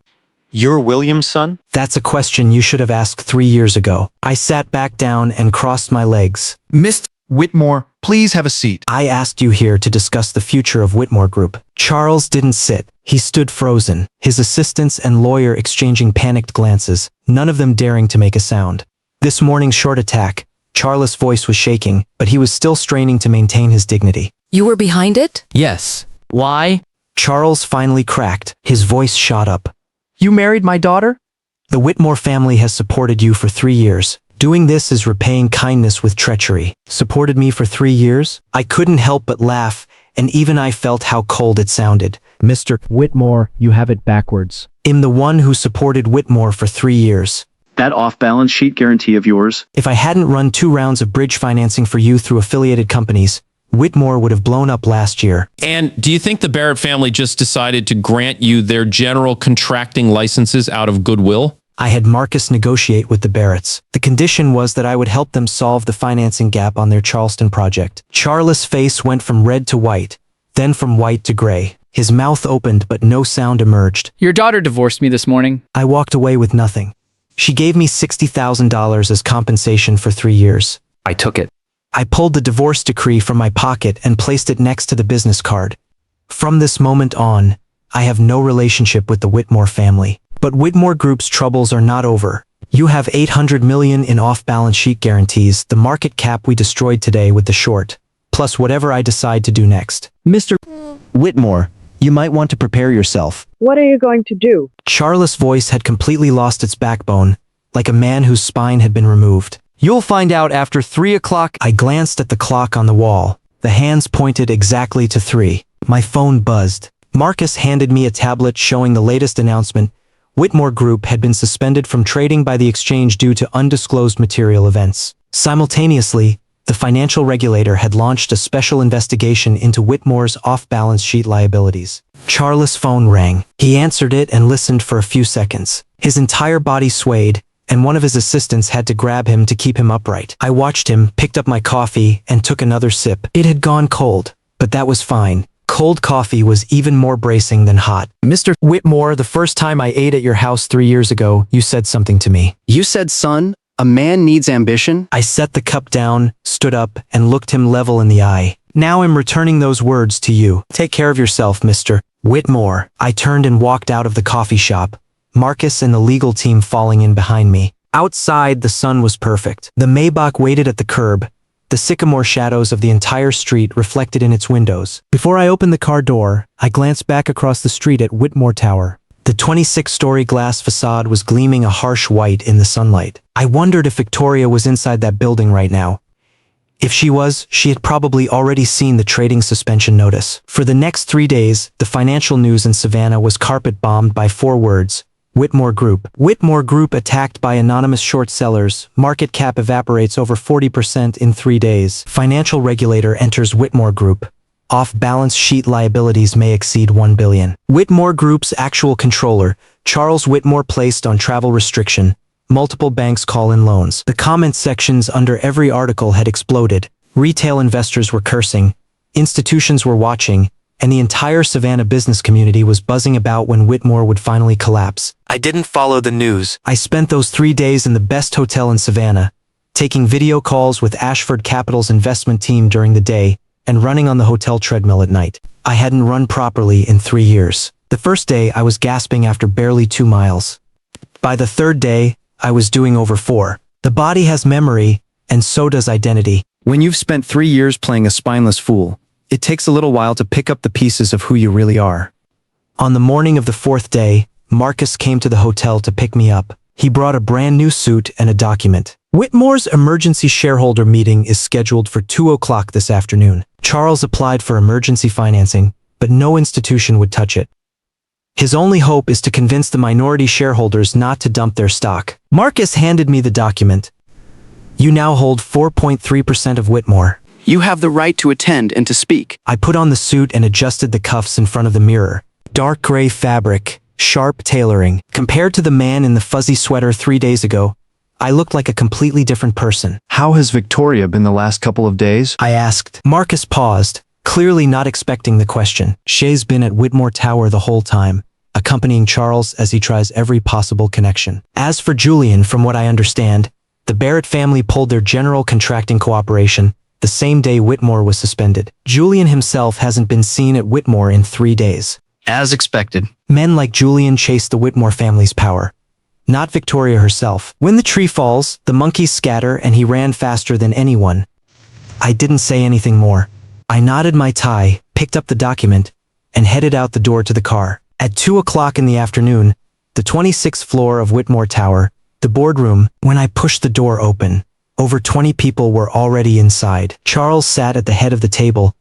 You're William's son? That's a question you should have asked 3 years ago. I sat back down and crossed my legs. Mr. Whitmore, please have a seat. I asked you here to discuss the future of Whitmore Group. Charles didn't sit. He stood frozen, his assistants and lawyer exchanging panicked glances, none of them daring to make a sound. This morning's short attack, Charles' voice was shaking, but he was still straining to maintain his dignity. You were behind it? Yes. Why? Charles finally cracked. His voice shot up. You married my daughter? The Whitmore family has supported you for 3 years. Doing this is repaying kindness with treachery. Supported me for 3 years? I couldn't help but laugh, and even I felt how cold it sounded. Mr. Whitmore, you have it backwards. I'm the one who supported Whitmore for 3 years. That off-balance sheet guarantee of yours? If I hadn't run 2 rounds of bridge financing for you through affiliated companies, Whitmore would have blown up last year. And do you think the Barrett family just decided to grant you their general contracting licenses out of goodwill? I had Marcus negotiate with the Barretts. The condition was that I would help them solve the financing gap on their Charleston project. Charles' face went from red to white, then from white to gray. His mouth opened but no sound emerged. Your daughter divorced me this morning. I walked away with nothing. She gave me $60,000 as compensation for 3 years. I took it. I pulled the divorce decree from my pocket and placed it next to the business card. From this moment on, I have no relationship with the Whitmore family. But Whitmore Group's troubles are not over. You have $800 million in off-balance sheet guarantees, the market cap we destroyed today with the short, plus whatever I decide to do next. Mr. Whitmore, you might want to prepare yourself. What are you going to do? Charlotte's voice had completely lost its backbone, like a man whose spine had been removed. You'll find out after 3 o'clock. I glanced at the clock on the wall. The hands pointed exactly to 3. My phone buzzed. Marcus handed me a tablet showing the latest announcement. Whitmore Group had been suspended from trading by the exchange due to undisclosed material events. Simultaneously, the financial regulator had launched a special investigation into Whitmore's off-balance sheet liabilities. Charles' phone rang. He answered it and listened for a few seconds. His entire body swayed, and one of his assistants had to grab him to keep him upright. I watched him, picked up my coffee, and took another sip. It had gone cold, but that was fine. Cold coffee was even more bracing than hot. Mr. Whitmore, the first time I ate at your house 3 years ago, you said something to me. You said, son, a man needs ambition? I set the cup down, stood up, and looked him level in the eye. Now I'm returning those words to you. Take care of yourself, Mr. Whitmore. I turned and walked out of the coffee shop, Marcus and the legal team falling in behind me. Outside, the sun was perfect. The Maybach waited at the curb, the sycamore shadows of the entire street reflected in its windows. Before I opened the car door, I glanced back across the street at Whitmore Tower. The 26-story glass facade was gleaming a harsh white in the sunlight. I wondered if Victoria was inside that building right now. If she was, she had probably already seen the trading suspension notice. For the next 3 days, the financial news in Savannah was carpet-bombed by 4 words: Whitmore Group. Whitmore Group attacked by anonymous short sellers. Market cap evaporates over 40% in 3 days. Financial regulator enters Whitmore Group. Off-balance sheet liabilities may exceed $1 billion. Whitmore Group's actual controller, Charles Whitmore, placed on travel restriction. Multiple banks call in loans. The comment sections under every article had exploded. Retail investors were cursing. Institutions were watching. And the entire Savannah business community was buzzing about when Whitmore would finally collapse. I didn't follow the news. I spent those 3 days in the best hotel in Savannah, taking video calls with Ashford Capital's investment team during the day and running on the hotel treadmill at night. I hadn't run properly in 3 years. The first day, I was gasping after barely 2 miles. By the 3rd day, I was doing over 4. The body has memory, and so does identity. When you've spent 3 years playing a spineless fool, it takes a little while to pick up the pieces of who you really are. On the morning of the 4th day, Marcus came to the hotel to pick me up. He brought a brand new suit and a document. Whitmore's emergency shareholder meeting is scheduled for 2 o'clock this afternoon. Charles applied for emergency financing, but no institution would touch it. His only hope is to convince the minority shareholders not to dump their stock. Marcus handed me the document. You now hold 4.3% of Whitmore. You have the right to attend and to speak. I put on the suit and adjusted the cuffs in front of the mirror. Dark gray fabric, sharp tailoring. Compared to the man in the fuzzy sweater 3 days ago, I looked like a completely different person. How has Victoria been the last couple of days? I asked. Marcus paused, clearly not expecting the question. Shay's been at Whitmore Tower the whole time, accompanying Charles as he tries every possible connection. As for Julian, from what I understand, the Barrett family pulled their general contracting cooperation the same day Whitmore was suspended. Julian himself hasn't been seen at Whitmore in 3 days. As expected. Men like Julian chase the Whitmore family's power, not Victoria herself. When the tree falls, the monkeys scatter, and he ran faster than anyone. I didn't say anything more. I knotted my tie, picked up the document, and headed out the door to the car. At 2 o'clock in the afternoon, the 26th floor of Whitmore Tower, the boardroom, when I pushed the door open, over 20 people were already inside. Charles sat at the head of the table,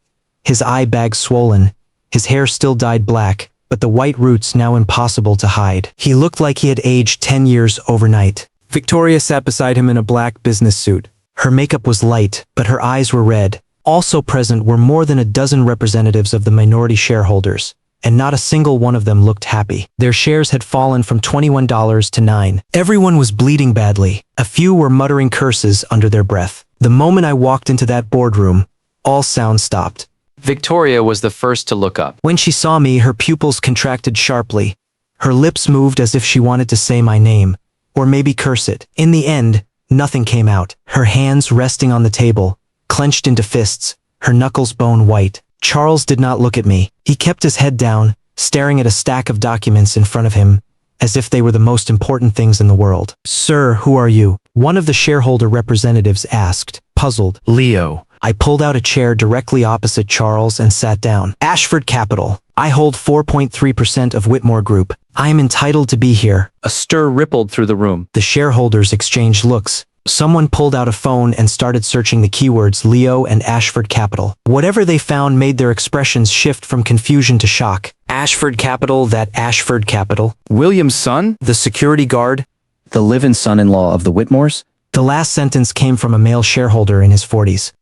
his eye bags swollen, his hair still dyed black, but the white roots now impossible to hide. He looked like he had aged 10 years overnight. Victoria sat beside him in a black business suit. Her makeup was light, but her eyes were red. Also present were more than a dozen representatives of the minority shareholders, and not a single one of them looked happy. Their shares had fallen from $21 to $9. Everyone was bleeding badly. A few were muttering curses under their breath. The moment I walked into that boardroom, all sound stopped. Victoria was the first to look up. When she saw me, her pupils contracted sharply. Her lips moved as if she wanted to say my name, or maybe curse it. In the end, nothing came out. Her hands resting on the table, clenched into fists, her knuckles bone white. Charles did not look at me. He kept his head down, staring at a stack of documents in front of him, as if they were the most important things in the world. Sir, who are you? One of the shareholder representatives asked, puzzled. Leo. I pulled out a chair directly opposite Charles and sat down. Ashford Capital. I hold 4.3% of Whitmore Group. I am entitled to be here. A stir rippled through the room. The shareholders exchanged looks. Someone pulled out a phone and started searching the keywords Leo and Ashford Capital. Whatever they found made their expressions shift from confusion to shock. Ashford Capital, that Ashford Capital. William's son? The security guard. The live-in son-in-law of the Whitmores? The last sentence came from a male shareholder in his 40s.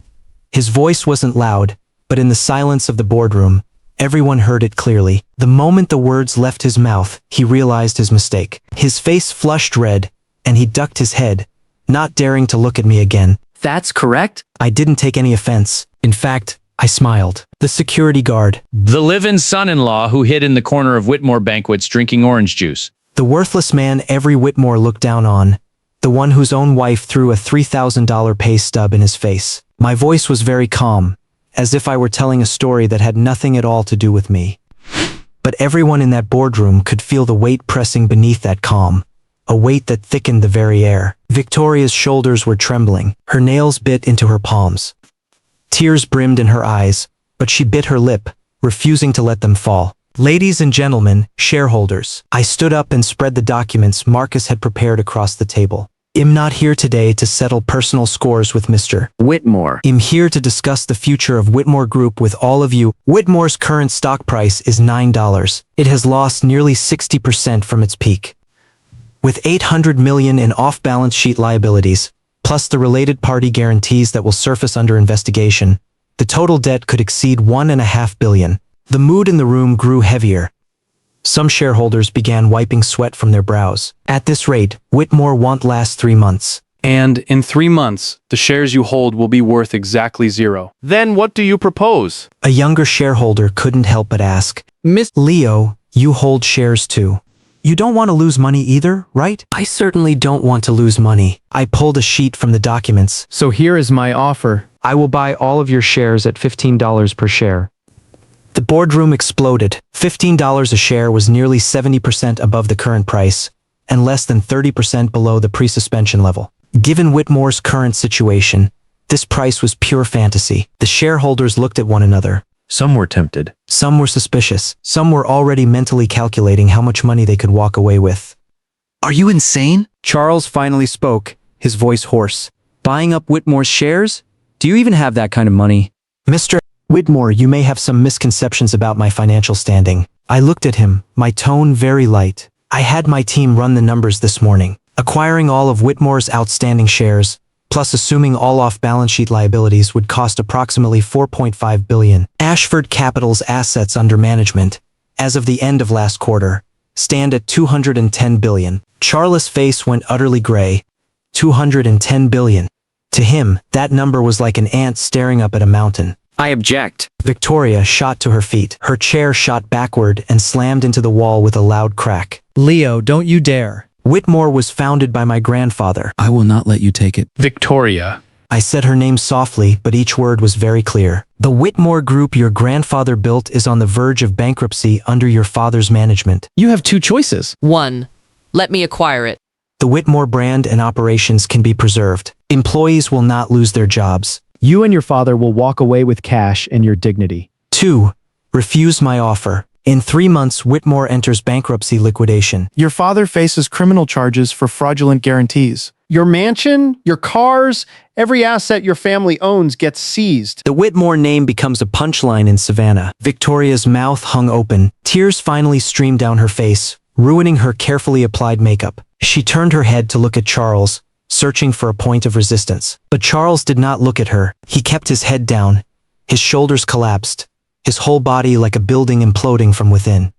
His voice wasn't loud, but in the silence of the boardroom, everyone heard it clearly. The moment the words left his mouth, he realized his mistake. His face flushed red, and he ducked his head, not daring to look at me again. That's correct? I didn't take any offense. In fact, I smiled. The security guard. The live-in son-in-law who hid in the corner of Whitmore banquets drinking orange juice. The worthless man every Whitmore looked down on. The one whose own wife threw a $3,000 pay stub in his face. My voice was very calm, as if I were telling a story that had nothing at all to do with me. But everyone in that boardroom could feel the weight pressing beneath that calm, a weight that thickened the very air. Victoria's shoulders were trembling. Her nails bit into her palms. Tears brimmed in her eyes, but she bit her lip, refusing to let them fall. Ladies and gentlemen, shareholders, I stood up and spread the documents Marcus had prepared across the table. I'm not here today to settle personal scores with Mr. Whitmore. I'm here to discuss the future of Whitmore Group with all of you. Whitmore's current stock price is $9. It has lost nearly 60% from its peak. With $800 million in off-balance sheet liabilities, plus the related party guarantees that will surface under investigation, the total debt could exceed $1.5 billion. The mood in the room grew heavier. Some shareholders began wiping sweat from their brows. At this rate, Whitmore won't last 3 months. And in 3 months, the shares you hold will be worth exactly zero. Then what do you propose? A younger shareholder couldn't help but ask, Miss Leo, you hold shares too. You don't want to lose money either, right? I certainly don't want to lose money. I pulled a sheet from the documents. So here is my offer. I will buy all of your shares at $15 per share. The boardroom exploded. $15 a share was nearly 70% above the current price, and less than 30% below the pre-suspension level. Given Whitmore's current situation, this price was pure fantasy. The shareholders looked at one another. Some were tempted. Some were suspicious. Some were already mentally calculating how much money they could walk away with. Are you insane? Charles finally spoke, his voice hoarse. Buying up Whitmore's shares? Do you even have that kind of money? Mr. Whitmore, you may have some misconceptions about my financial standing. I looked at him, my tone very light. I had my team run the numbers this morning. Acquiring all of Whitmore's outstanding shares, plus assuming all off-balance sheet liabilities would cost approximately $4.5 billion. Ashford Capital's assets under management, as of the end of last quarter, stand at $210 billion. Charles' face went utterly gray. $210 billion. To him, that number was like an ant staring up at a mountain. I object. Victoria shot to her feet. Her chair shot backward and slammed into the wall with a loud crack. Leo, don't you dare. Whitmore was founded by my grandfather. I will not let you take it. Victoria. I said her name softly, but each word was very clear. The Whitmore Group your grandfather built is on the verge of bankruptcy under your father's management. You have 2 choices. 1. Let me acquire it. The Whitmore brand and operations can be preserved. Employees will not lose their jobs. You and your father will walk away with cash and your dignity. 2. Refuse my offer. In 3 months, Whitmore enters bankruptcy liquidation. Your father faces criminal charges for fraudulent guarantees. Your mansion, your cars, every asset your family owns gets seized. The Whitmore name becomes a punchline in Savannah. Victoria's mouth hung open. Tears finally streamed down her face, ruining her carefully applied makeup. She turned her head to look at Charles, searching for a point of resistance. But Charles did not look at her. He kept his head down. His shoulders collapsed, his whole body like a building imploding from within.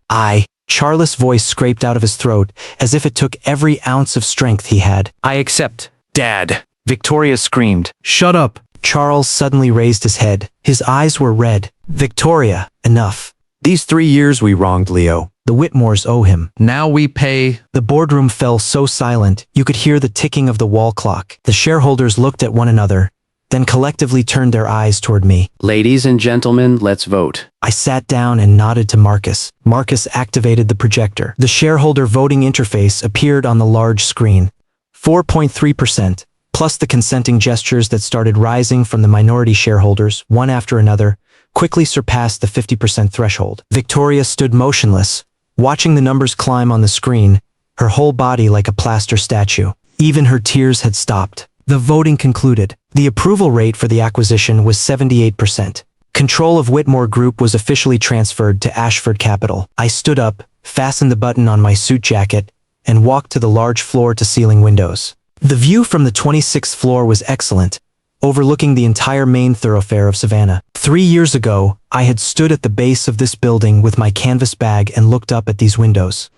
Charles' voice scraped out of his throat, as if it took every ounce of strength he had. I accept. Dad! Victoria screamed. Shut up. Charles suddenly raised his head. His eyes were red. Victoria, enough. These 3 years we wronged Leo. The Whitmores owe him. Now we pay. The boardroom fell so silent, you could hear the ticking of the wall clock. The shareholders looked at one another, then collectively turned their eyes toward me. Ladies and gentlemen, let's vote. I sat down and nodded to Marcus. Marcus activated the projector. The shareholder voting interface appeared on the large screen. 4.3%, plus the consenting gestures that started rising from the minority shareholders, one after another, quickly surpassed the 50% threshold. Victoria stood motionless, watching the numbers climb on the screen, her whole body like a plaster statue. Even her tears had stopped. The voting concluded. The approval rate for the acquisition was 78%. Control of Whitmore Group was officially transferred to Ashford Capital. I stood up, fastened the button on my suit jacket, and walked to the large floor-to-ceiling windows. The view from the 26th floor was excellent, overlooking the entire main thoroughfare of Savannah. 3 years ago, I had stood at the base of this building with my canvas bag and looked up at these windows.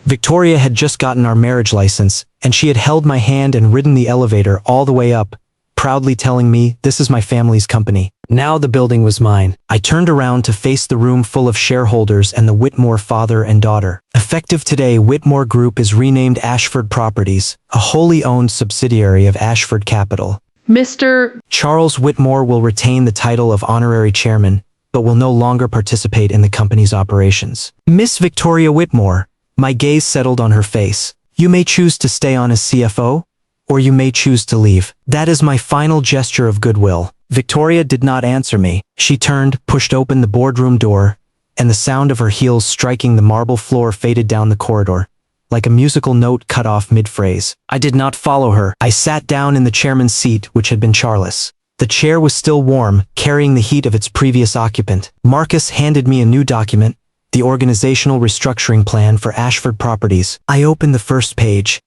Victoria had just gotten our marriage license, and she had held my hand and ridden the elevator all the way up, proudly telling me, "This is my family's company." Now the building was mine. I turned around to face the room full of shareholders and the Whitmore father and daughter. Effective today, Whitmore Group is renamed Ashford Properties, a wholly owned subsidiary of Ashford Capital. Mr. Charles Whitmore will retain the title of honorary chairman, but will no longer participate in the company's operations. Miss Victoria Whitmore, my gaze settled on her face. You may choose to stay on as CFO, or you may choose to leave. That is my final gesture of goodwill. Victoria did not answer me. She turned, pushed open the boardroom door, and the sound of her heels striking the marble floor faded down the corridor, like a musical note cut off mid-phrase. I did not follow her. I sat down in the chairman's seat, which had been Charles. The chair was still warm, carrying the heat of its previous occupant. Marcus handed me a new document, the organizational restructuring plan for Ashford Properties. I opened the first page.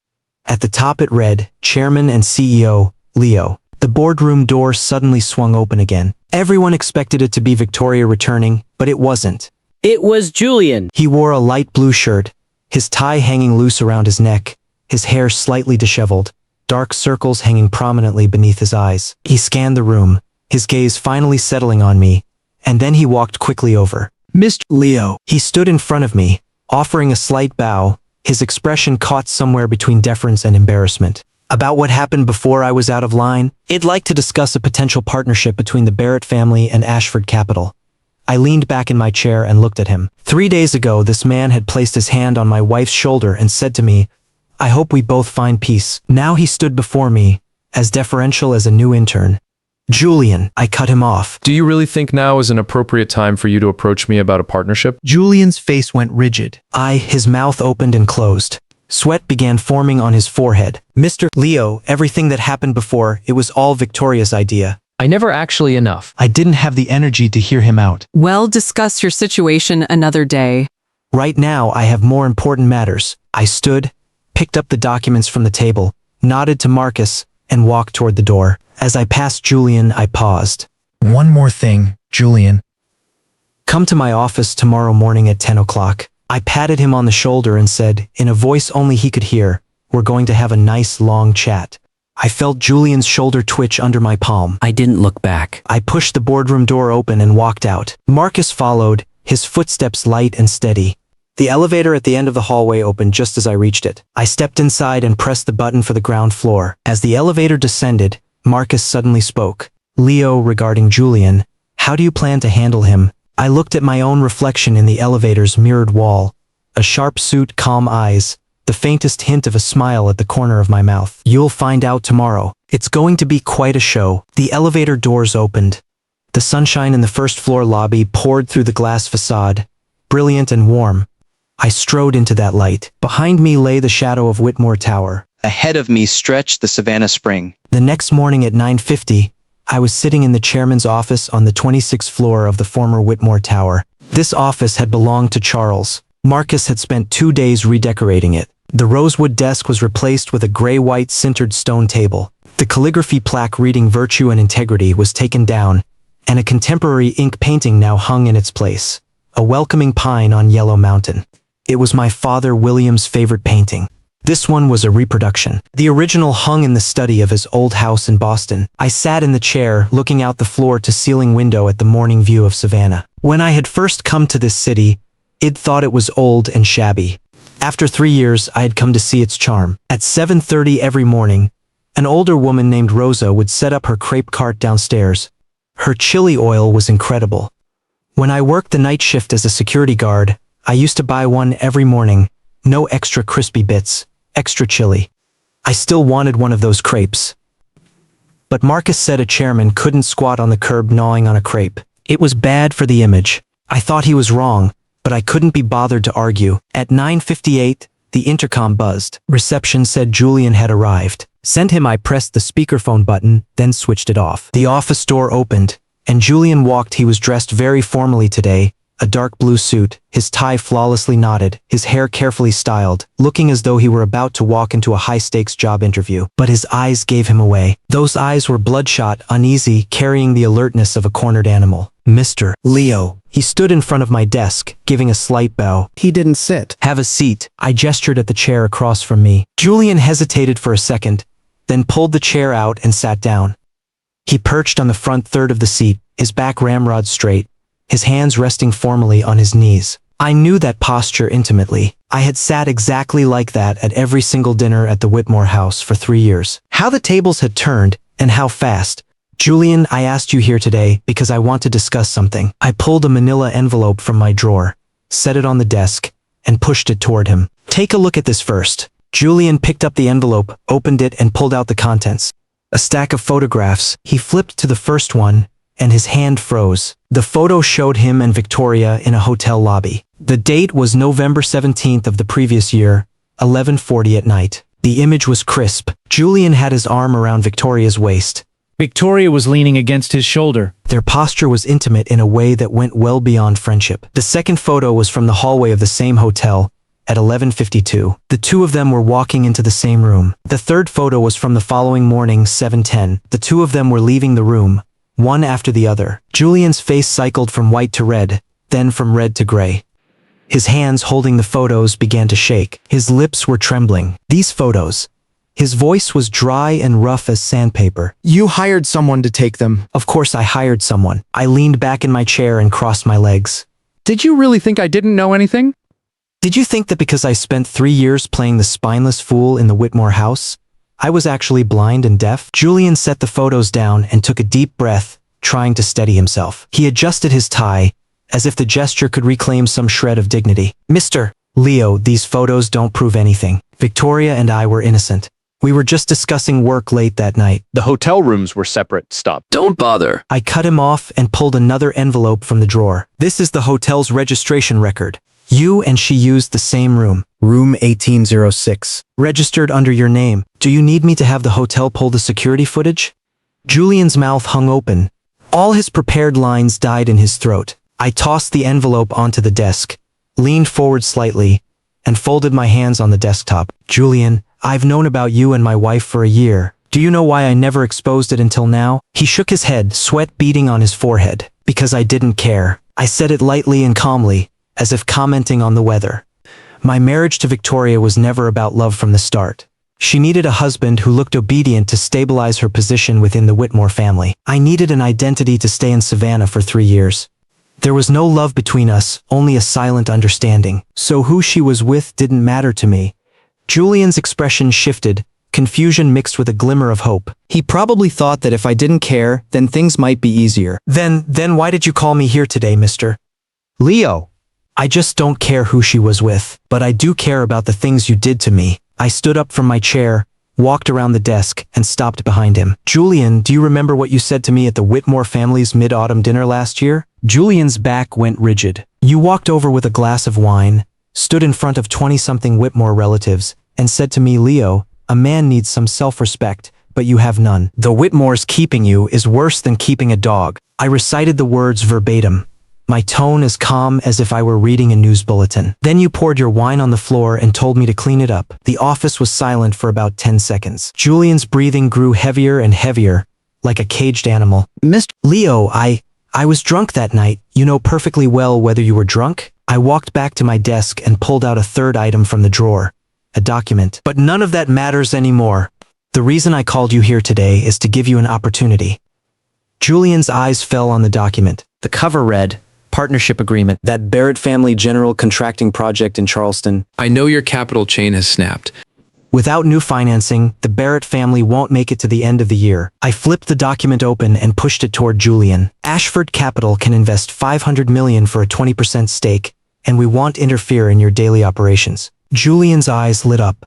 At the top it read, Chairman and CEO, Leo. The boardroom door suddenly swung open again. Everyone expected it to be Victoria returning, but it wasn't. It was Julian. He wore a light blue shirt, his tie hanging loose around his neck, his hair slightly disheveled, dark circles hanging prominently beneath his eyes. He scanned the room, his gaze finally settling on me, and then he walked quickly over. Mr. Leo. He stood in front of me, offering a slight bow, his expression caught somewhere between deference and embarrassment. About what happened before I was out of line, I'd like to discuss a potential partnership between the Barrett family and Ashford Capital. I leaned back in my chair and looked at him. 3 days ago, this man had placed his hand on my wife's shoulder and said to me, "I hope we both find peace." Now he stood before me, as deferential as a new intern. Julian, I cut him off. Do you really think now is an appropriate time for you to approach me about a partnership? Julian's face went rigid. His mouth opened and closed. Sweat began forming on his forehead. Mr. Leo, everything that happened before, it was all Victoria's idea. I never actually enough. I didn't have the energy to hear him out. Well, discuss your situation another day. Right now, I have more important matters. I stood, picked up the documents from the table, nodded to Marcus, and walked toward the door. As I passed Julian, I paused. One more thing, Julian. Come to my office tomorrow morning at 10 o'clock. I patted him on the shoulder and said, in a voice only he could hear, "We're going to have a nice long chat." I felt Julian's shoulder twitch under my palm. I didn't look back. I pushed the boardroom door open and walked out. Marcus followed, his footsteps light and steady. The elevator at the end of the hallway opened just as I reached it. I stepped inside and pressed the button for the ground floor. As the elevator descended, Marcus suddenly spoke. "Leo, regarding Julian, how do you plan to handle him?" I looked at my own reflection in the elevator's mirrored wall. A sharp suit, calm eyes, the faintest hint of a smile at the corner of my mouth. You'll find out tomorrow. It's going to be quite a show. The elevator doors opened. The sunshine in the first floor lobby poured through the glass facade, brilliant and warm. I strode into that light. Behind me lay the shadow of Whitmore Tower. Ahead of me stretched the Savannah Spring. The next morning at 9:50, I was sitting in the chairman's office on the 26th floor of the former Whitmore Tower. This office had belonged to Charles. Marcus had spent 2 days redecorating it. The rosewood desk was replaced with a gray-white sintered stone table. The calligraphy plaque reading Virtue and Integrity was taken down, and a contemporary ink painting now hung in its place. A welcoming pine on Yellow Mountain. It was my father William's favorite painting. This one was a reproduction. The original hung in the study of his old house in Boston. I sat in the chair, looking out the floor-to-ceiling window at the morning view of Savannah. When I had first come to this city, I'd thought it was old and shabby. After 3 years, I had come to see its charm. At 7:30 every morning, an older woman named Rosa would set up her crepe cart downstairs. Her chili oil was incredible. When I worked the night shift as a security guard, I used to buy one every morning. No extra crispy bits, extra chili. I still wanted one of those crepes. But Marcus said a chairman couldn't squat on the curb gnawing on a crepe. It was bad for the image. I thought he was wrong, but I couldn't be bothered to argue. At 9:58, the intercom buzzed. Reception said Julian had arrived. Send him. I pressed the speakerphone button, then switched it off. The office door opened, and Julian walked. He was dressed very formally today, a dark blue suit, his tie flawlessly knotted, his hair carefully styled, looking as though he were about to walk into a high-stakes job interview. But his eyes gave him away. Those eyes were bloodshot, uneasy, carrying the alertness of a cornered animal. Mr. Leo. He stood in front of my desk, giving a slight bow. He didn't sit. Have a seat. I gestured at the chair across from me. Julian hesitated for a second, then pulled the chair out and sat down. He perched on the front third of the seat, his back ramrod straight, his hands resting formally on his knees. I knew that posture intimately. I had sat exactly like that at every single dinner at the Whitmore house for 3 years. How the tables had turned, and how fast. Julian, I asked you here today because I want to discuss something. I pulled a manila envelope from my drawer, set it on the desk, and pushed it toward him. Take a look at this first. Julian picked up the envelope, opened it, and pulled out the contents. A stack of photographs. He flipped to the first one, and his hand froze. The photo showed him and Victoria in a hotel lobby. The date was November 17th of the previous year, 11:40 at night. The image was crisp. Julian had his arm around Victoria's waist. Victoria was leaning against his shoulder. Their posture was intimate in a way that went well beyond friendship. The second photo was from the hallway of the same hotel at 11:52. The two of them were walking into the same room. The third photo was from the following morning, 7:10. The two of them were leaving the room, one after the other. Julian's face cycled from white to red, then from red to gray. His hands holding the photos began to shake. His lips were trembling. These photos. His voice was dry and rough as sandpaper. You hired someone to take them. Of course I hired someone. I leaned back in my chair and crossed my legs. Did you really think I didn't know anything? Did you think that because I spent 3 years playing the spineless fool in the Whitmore house, I was actually blind and deaf? Julian set the photos down and took a deep breath, trying to steady himself. He adjusted his tie, as if the gesture could reclaim some shred of dignity. Mr. Leo, these photos don't prove anything. Victoria and I were innocent. We were just discussing work late that night. The hotel rooms were separate. Stop. Don't bother. I cut him off and pulled another envelope from the drawer. This is the hotel's registration record. You and she used the same room. Room 1806. Registered under your name. Do you need me to have the hotel pull the security footage? Julian's mouth hung open. All his prepared lines died in his throat. I tossed the envelope onto the desk, leaned forward slightly, and folded my hands on the desktop. Julian, I've known about you and my wife for a year. Do you know why I never exposed it until now? He shook his head, sweat beading on his forehead. Because I didn't care. I said it lightly and calmly, as if commenting on the weather. My marriage to Victoria was never about love from the start. She needed a husband who looked obedient to stabilize her position within the Whitmore family. I needed an identity to stay in Savannah for 3 years. There was no love between us, only a silent understanding. So who she was with didn't matter to me. Julian's expression shifted, confusion mixed with a glimmer of hope. He probably thought that if I didn't care, then things might be easier. Then why did you call me here today, Mr. Leo? I just don't care who she was with, but I do care about the things you did to me. I stood up from my chair, walked around the desk, and stopped behind him. Julian, do you remember what you said to me at the Whitmore family's mid-autumn dinner last year? Julian's back went rigid. You walked over with a glass of wine, stood in front of 20-something Whitmore relatives, and said to me, Leo, a man needs some self-respect, but you have none. The Whitmores keeping you is worse than keeping a dog. I recited the words verbatim, my tone as calm as if I were reading a news bulletin. Then you poured your wine on the floor and told me to clean it up. The office was silent for about 10 seconds. Julian's breathing grew heavier and heavier, like a caged animal. Mr. Leo, I was drunk that night. You know perfectly well whether you were drunk. I walked back to my desk and pulled out a third item from the drawer. a document. But none of that matters anymore. The reason I called you here today is to give you an opportunity. Julian's eyes fell on the document. The cover read, Partnership Agreement. That Barrett family general contracting project in Charleston. I know your capital chain has snapped. Without new financing, the Barrett family won't make it to the end of the year. I flipped the document open and pushed it toward Julian. Ashford Capital can invest $500 million for a 20% stake, and we won't interfere in your daily operations. Julian's eyes lit up.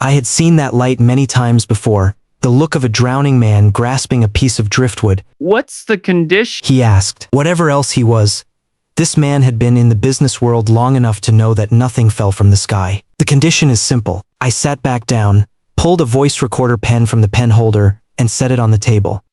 I had seen that light many times before, the look of a drowning man grasping a piece of driftwood. What's the condition? He asked. Whatever else he was, this man had been in the business world long enough to know that nothing fell from the sky. The condition is simple. I sat back down, pulled a voice recorder pen from the pen holder, and set it on the table.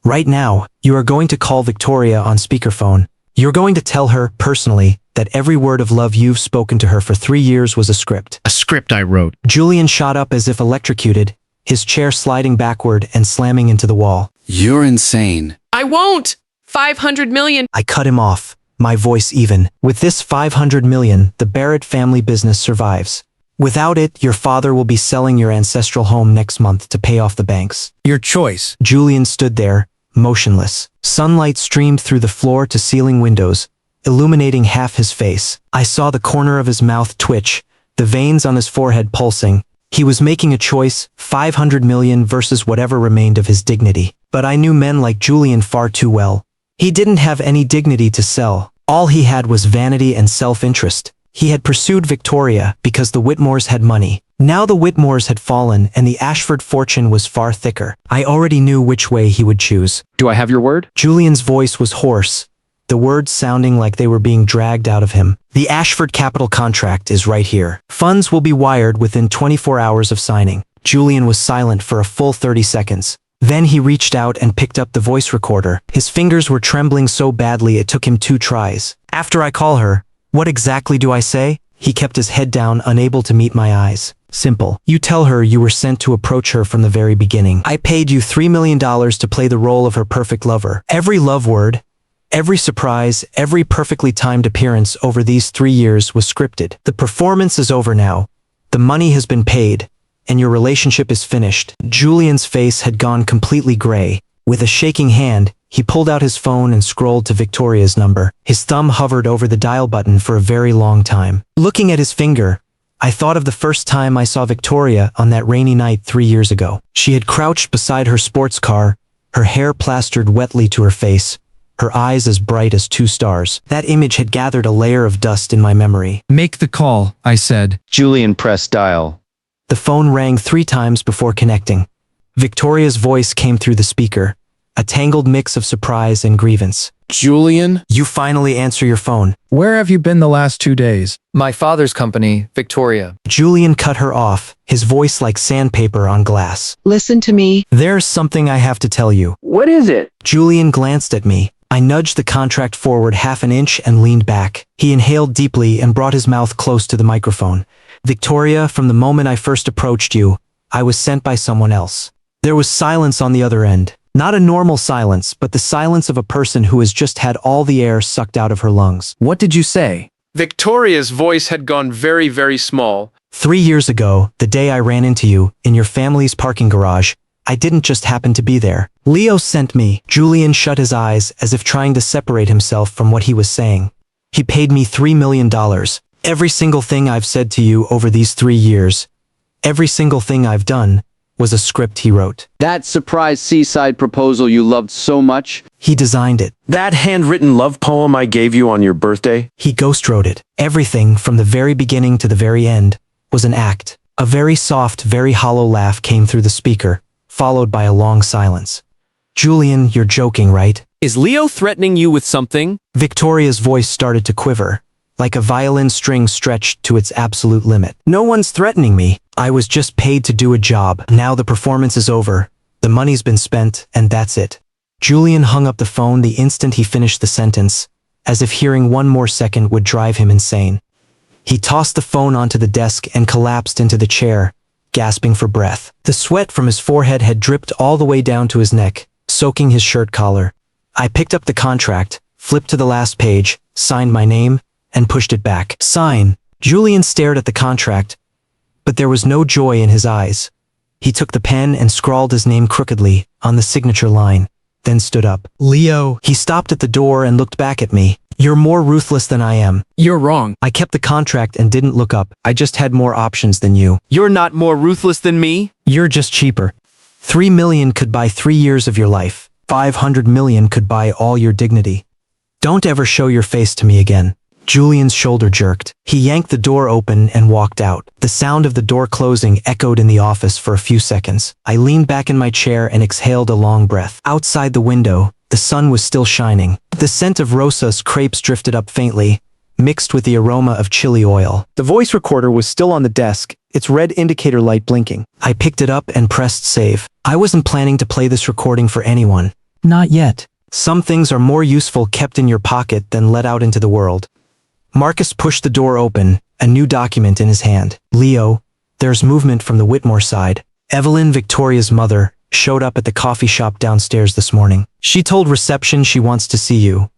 Right now, you are going to call Victoria on speakerphone. You're going to tell her, personally, that every word of love you've spoken to her for 3 years was a script. A script I wrote. Julian shot up as if electrocuted, his chair sliding backward and slamming into the wall. You're insane. I won't! 500 million! I cut him off, my voice even. With this 500 million, the Barrett family business survives. Without it, your father will be selling your ancestral home next month to pay off the banks. Your choice. Julian stood there, motionless. Sunlight streamed through the floor-to-ceiling windows, illuminating half his face. I saw the corner of his mouth twitch, the veins on his forehead pulsing. He was making a choice, 500 million versus whatever remained of his dignity. But I knew men like Julian far too well. He didn't have any dignity to sell. All he had was vanity and self-interest. He had pursued Victoria because the Whitmores had money. Now the Whitmores had fallen and the Ashford fortune was far thicker. I already knew which way he would choose. Do I have your word? Julian's voice was hoarse, the words sounding like they were being dragged out of him. The Ashford Capital contract is right here. Funds will be wired within 24 hours of signing. Julian was silent for a full 30 seconds. Then he reached out and picked up the voice recorder. His fingers were trembling so badly it took him 2 tries. After I call her, what exactly do I say? He kept his head down, unable to meet my eyes. Simple. You tell her you were sent to approach her from the very beginning. I paid you $3 million to play the role of her perfect lover. Every love word, every surprise, every perfectly timed appearance over these 3 years was scripted. The performance is over now. The money has been paid, and your relationship is finished. Julian's face had gone completely gray. With a shaking hand, he pulled out his phone and scrolled to Victoria's number. His thumb hovered over the dial button for a very long time. Looking at his finger, I thought of the first time I saw Victoria on that rainy night 3 years ago. She had crouched beside her sports car, her hair plastered wetly to her face, her eyes as bright as 2 stars. That image had gathered a layer of dust in my memory. Make the call, I said. Julian pressed dial. The phone rang 3 times before connecting. Victoria's voice came through the speaker, a tangled mix of surprise and grievance. Julian? You finally answer your phone. Where have you been the last 2 days? My father's company, Victoria. Julian cut her off, his voice like sandpaper on glass. Listen to me. There's something I have to tell you. What is it? Julian glanced at me. I nudged the contract forward half an inch and leaned back. He inhaled deeply and brought his mouth close to the microphone. Victoria, from the moment I first approached you, I was sent by someone else. There was silence on the other end. Not a normal silence, but the silence of a person who has just had all the air sucked out of her lungs. What did you say? Victoria's voice had gone very, very small. 3 years ago, the day I ran into you, in your family's parking garage, I didn't just happen to be there. Leo sent me. Julian shut his eyes as if trying to separate himself from what he was saying. He paid me $3 million. Every single thing I've said to you over these 3 years, every single thing I've done, was a script he wrote. That surprise seaside proposal you loved so much? He designed it. That handwritten love poem I gave you on your birthday? He ghostwrote it. Everything, from the very beginning to the very end, was an act. A very soft, very hollow laugh came through the speaker, followed by a long silence. Julian, you're joking, right? Is Leo threatening you with something? Victoria's voice started to quiver, like a violin string stretched to its absolute limit. No one's threatening me. I was just paid to do a job. Now the performance is over. The money's been spent, and that's it. Julian hung up the phone the instant he finished the sentence, as if hearing one more second would drive him insane. He tossed the phone onto the desk and collapsed into the chair, gasping for breath. The sweat from his forehead had dripped all the way down to his neck, soaking his shirt collar. I picked up the contract, flipped to the last page, signed my name, and pushed it back. Sign. Julian stared at the contract, but there was no joy in his eyes. He took the pen and scrawled his name crookedly on the signature line, then stood up. Leo. He stopped at the door and looked back at me. You're more ruthless than I am. You're wrong. I kept the contract and didn't look up. I just had more options than you. You're not more ruthless than me. You're just cheaper. 3 million could buy 3 years of your life. 500 million could buy all your dignity. Don't ever show your face to me again. Julian's shoulder jerked. He yanked the door open and walked out. The sound of the door closing echoed in the office for a few seconds. I leaned back in my chair and exhaled a long breath. Outside the window, the sun was still shining. The scent of Rosa's crepes drifted up faintly, mixed with the aroma of chili oil. The voice recorder was still on the desk, its red indicator light blinking. I picked it up and pressed save. I wasn't planning to play this recording for anyone. Not yet. Some things are more useful kept in your pocket than let out into the world. Marcus pushed the door open, a new document in his hand. Leo, there's movement from the Whitmore side. Evelyn, Victoria's mother, showed up at the coffee shop downstairs this morning. She told reception she wants to see you.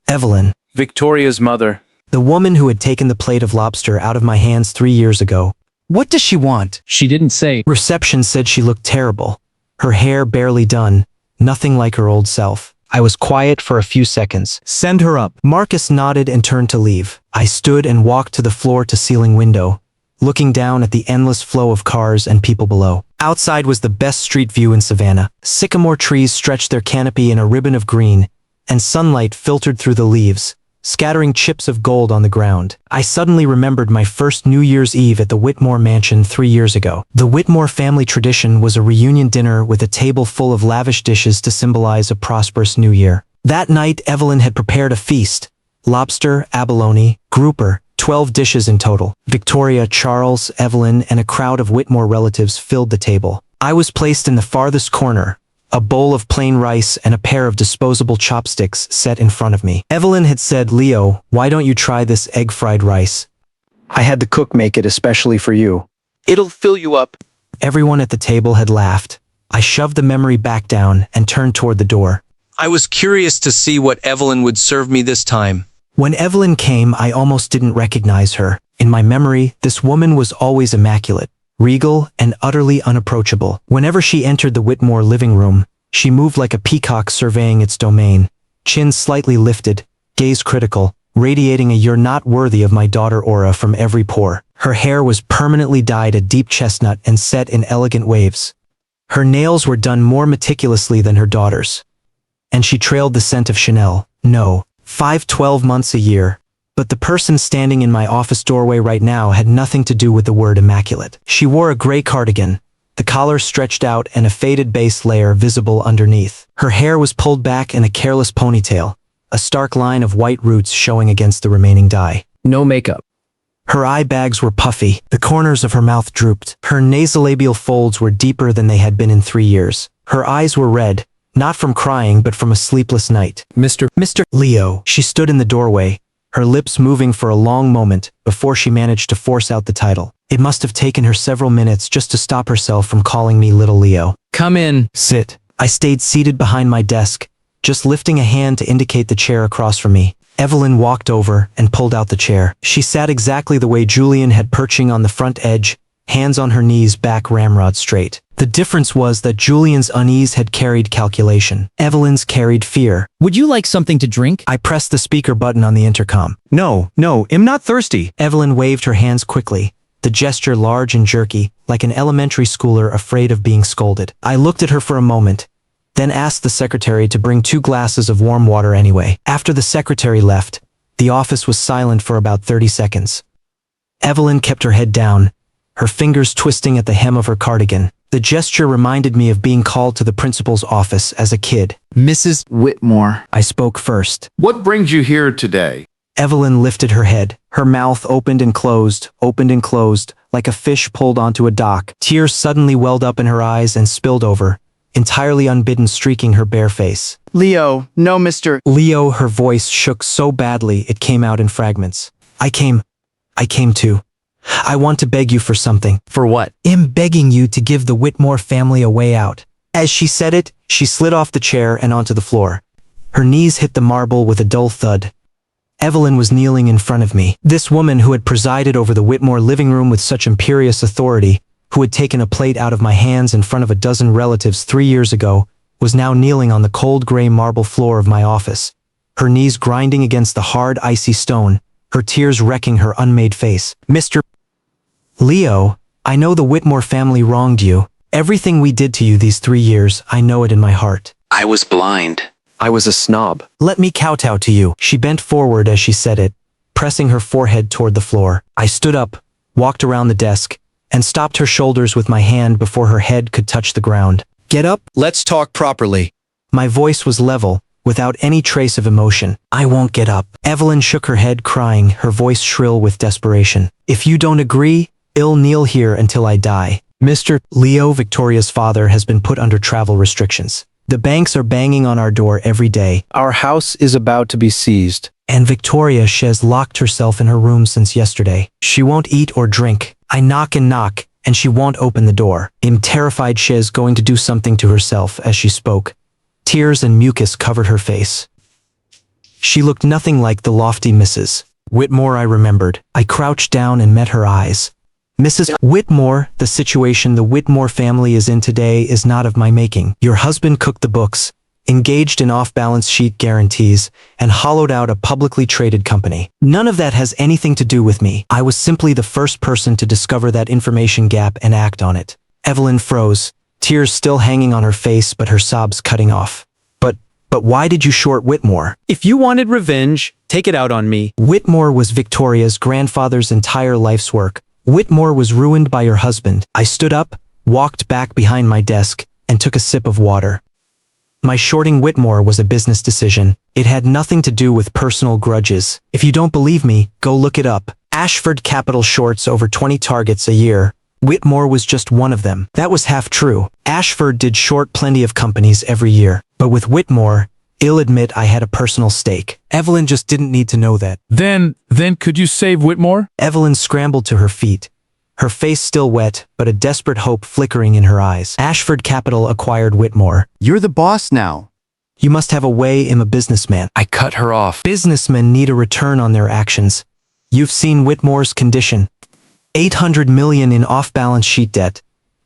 Evelyn. Victoria's mother. The woman who had taken the plate of lobster out of my hands 3 years ago. What does she want? She didn't say. Reception said she looked terrible. Her hair barely done, nothing like her old self. I was quiet for a few seconds. Send her up. Marcus nodded and turned to leave. I stood and walked to the floor-to-ceiling window, looking down at the endless flow of cars and people below. Outside was the best street view in Savannah. Sycamore trees stretched their canopy in a ribbon of green, and sunlight filtered through the leaves, scattering chips of gold on the ground. I suddenly remembered my first New Year's Eve at the Whitmore mansion 3 years ago. The Whitmore family tradition was a reunion dinner with a table full of lavish dishes to symbolize a prosperous new year. That night, Evelyn had prepared a feast. Lobster, abalone, grouper, 12 dishes in total. Victoria, Charles, Evelyn, and a crowd of Whitmore relatives filled the table. I was placed in the farthest corner, a bowl of plain rice and a pair of disposable chopsticks set in front of me. Evelyn had said, Leo, why don't you try this egg-fried rice? I had the cook make it especially for you. It'll fill you up. Everyone at the table had laughed. I shoved the memory back down and turned toward the door. I was curious to see what Evelyn would serve me this time. When Evelyn came, I almost didn't recognize her. In my memory, this woman was always immaculate, regal, and utterly unapproachable. Whenever she entered the Whitmore living room, she moved like a peacock surveying its domain, chin slightly lifted, gaze critical, radiating a "you're not worthy of my daughter" aura from every pore. Her hair was permanently dyed a deep chestnut and set in elegant waves. Her nails were done more meticulously than her daughter's. And she trailed the scent of Chanel. No, 12 months a year. But the person standing in my office doorway right now had nothing to do with the word immaculate. She wore a gray cardigan, the collar stretched out and a faded base layer visible underneath. Her hair was pulled back in a careless ponytail, a stark line of white roots showing against the remaining dye. No makeup. Her eye bags were puffy, the corners of her mouth drooped. Her nasolabial folds were deeper than they had been in 3 years. Her eyes were red, not from crying but from a sleepless night. Mr. Leo. She stood in the doorway, her lips moving for a long moment before she managed to force out the title. It must have taken her several minutes just to stop herself from calling me Little Leo. Come in. Sit. I stayed seated behind my desk, just lifting a hand to indicate the chair across from me. Evelyn walked over and pulled out the chair. She sat exactly the way Julian had, perching on the front edge, hands on her knees, back ramrod straight. The difference was that Julian's unease had carried calculation. Evelyn's carried fear. Would you like something to drink? I pressed the speaker button on the intercom. No, I'm not thirsty. Evelyn waved her hands quickly, the gesture large and jerky, like an elementary schooler afraid of being scolded. I looked at her for a moment, then asked the secretary to bring 2 glasses of warm water anyway. After the secretary left, the office was silent for about 30 seconds. Evelyn kept her head down, her fingers twisting at the hem of her cardigan. The gesture reminded me of being called to the principal's office as a kid. Mrs. Whitmore. I spoke first. What brings you here today? Evelyn lifted her head. Her mouth opened and closed, like a fish pulled onto a dock. Tears suddenly welled up in her eyes and spilled over, entirely unbidden, streaking her bare face. Leo, no, Mr. Leo, her voice shook so badly it came out in fragments. I came too. I want to beg you for something. For what? I'm begging you to give the Whitmore family a way out. As she said it, she slid off the chair and onto the floor. Her knees hit the marble with a dull thud. Evelyn was kneeling in front of me. This woman who had presided over the Whitmore living room with such imperious authority, who had taken a plate out of my hands in front of a dozen relatives 3 years ago, was now kneeling on the cold gray marble floor of my office, her knees grinding against the hard, icy stone, her tears wrecking her unmade face. Mr. Leo, I know the Whitmore family wronged you. Everything we did to you these 3 years, I know it in my heart. I was blind. I was a snob. Let me kowtow to you. She bent forward as she said it, pressing her forehead toward the floor. I stood up, walked around the desk, and stopped her shoulders with my hand before her head could touch the ground. Get up. Let's talk properly. My voice was level, without any trace of emotion. I won't get up. Evelyn shook her head, crying, her voice shrill with desperation. If you don't agree, I'll kneel here until I die. Mr. Leo, Victoria's father, has been put under travel restrictions. The banks are banging on our door every day. Our house is about to be seized. And Victoria, she's locked herself in her room since yesterday. She won't eat or drink. I knock, and she won't open the door. I'm terrified she's going to do something to herself as she spoke. Tears and mucus covered her face. She looked nothing like the lofty Mrs. Whitmore I remembered. I crouched down and met her eyes. Mrs. Whitmore, the situation the Whitmore family is in today is not of my making. Your husband cooked the books, engaged in off-balance sheet guarantees, and hollowed out a publicly traded company. None of that has anything to do with me. I was simply the first person to discover that information gap and act on it. Evelyn froze, tears still hanging on her face but her sobs cutting off. But why did you short Whitmore? If you wanted revenge, take it out on me. Whitmore was Victoria's grandfather's entire life's work. Whitmore was ruined by your husband. I stood up, walked back behind my desk, and took a sip of water. My shorting Whitmore was a business decision. It had nothing to do with personal grudges. If you don't believe me, go look it up. Ashford Capital shorts over 20 targets a year. Whitmore was just one of them. That was half true. Ashford did short plenty of companies every year. But with Whitmore, I'll admit I had a personal stake. Evelyn just didn't need to know that. Then could you save Whitmore? Evelyn scrambled to her feet, her face still wet, but a desperate hope flickering in her eyes. Ashford Capital acquired Whitmore. You're the boss now. You must have a way. I'm a businessman. I cut her off. Businessmen need a return on their actions. You've seen Whitmore's condition. 800 million in off-balance sheet debt,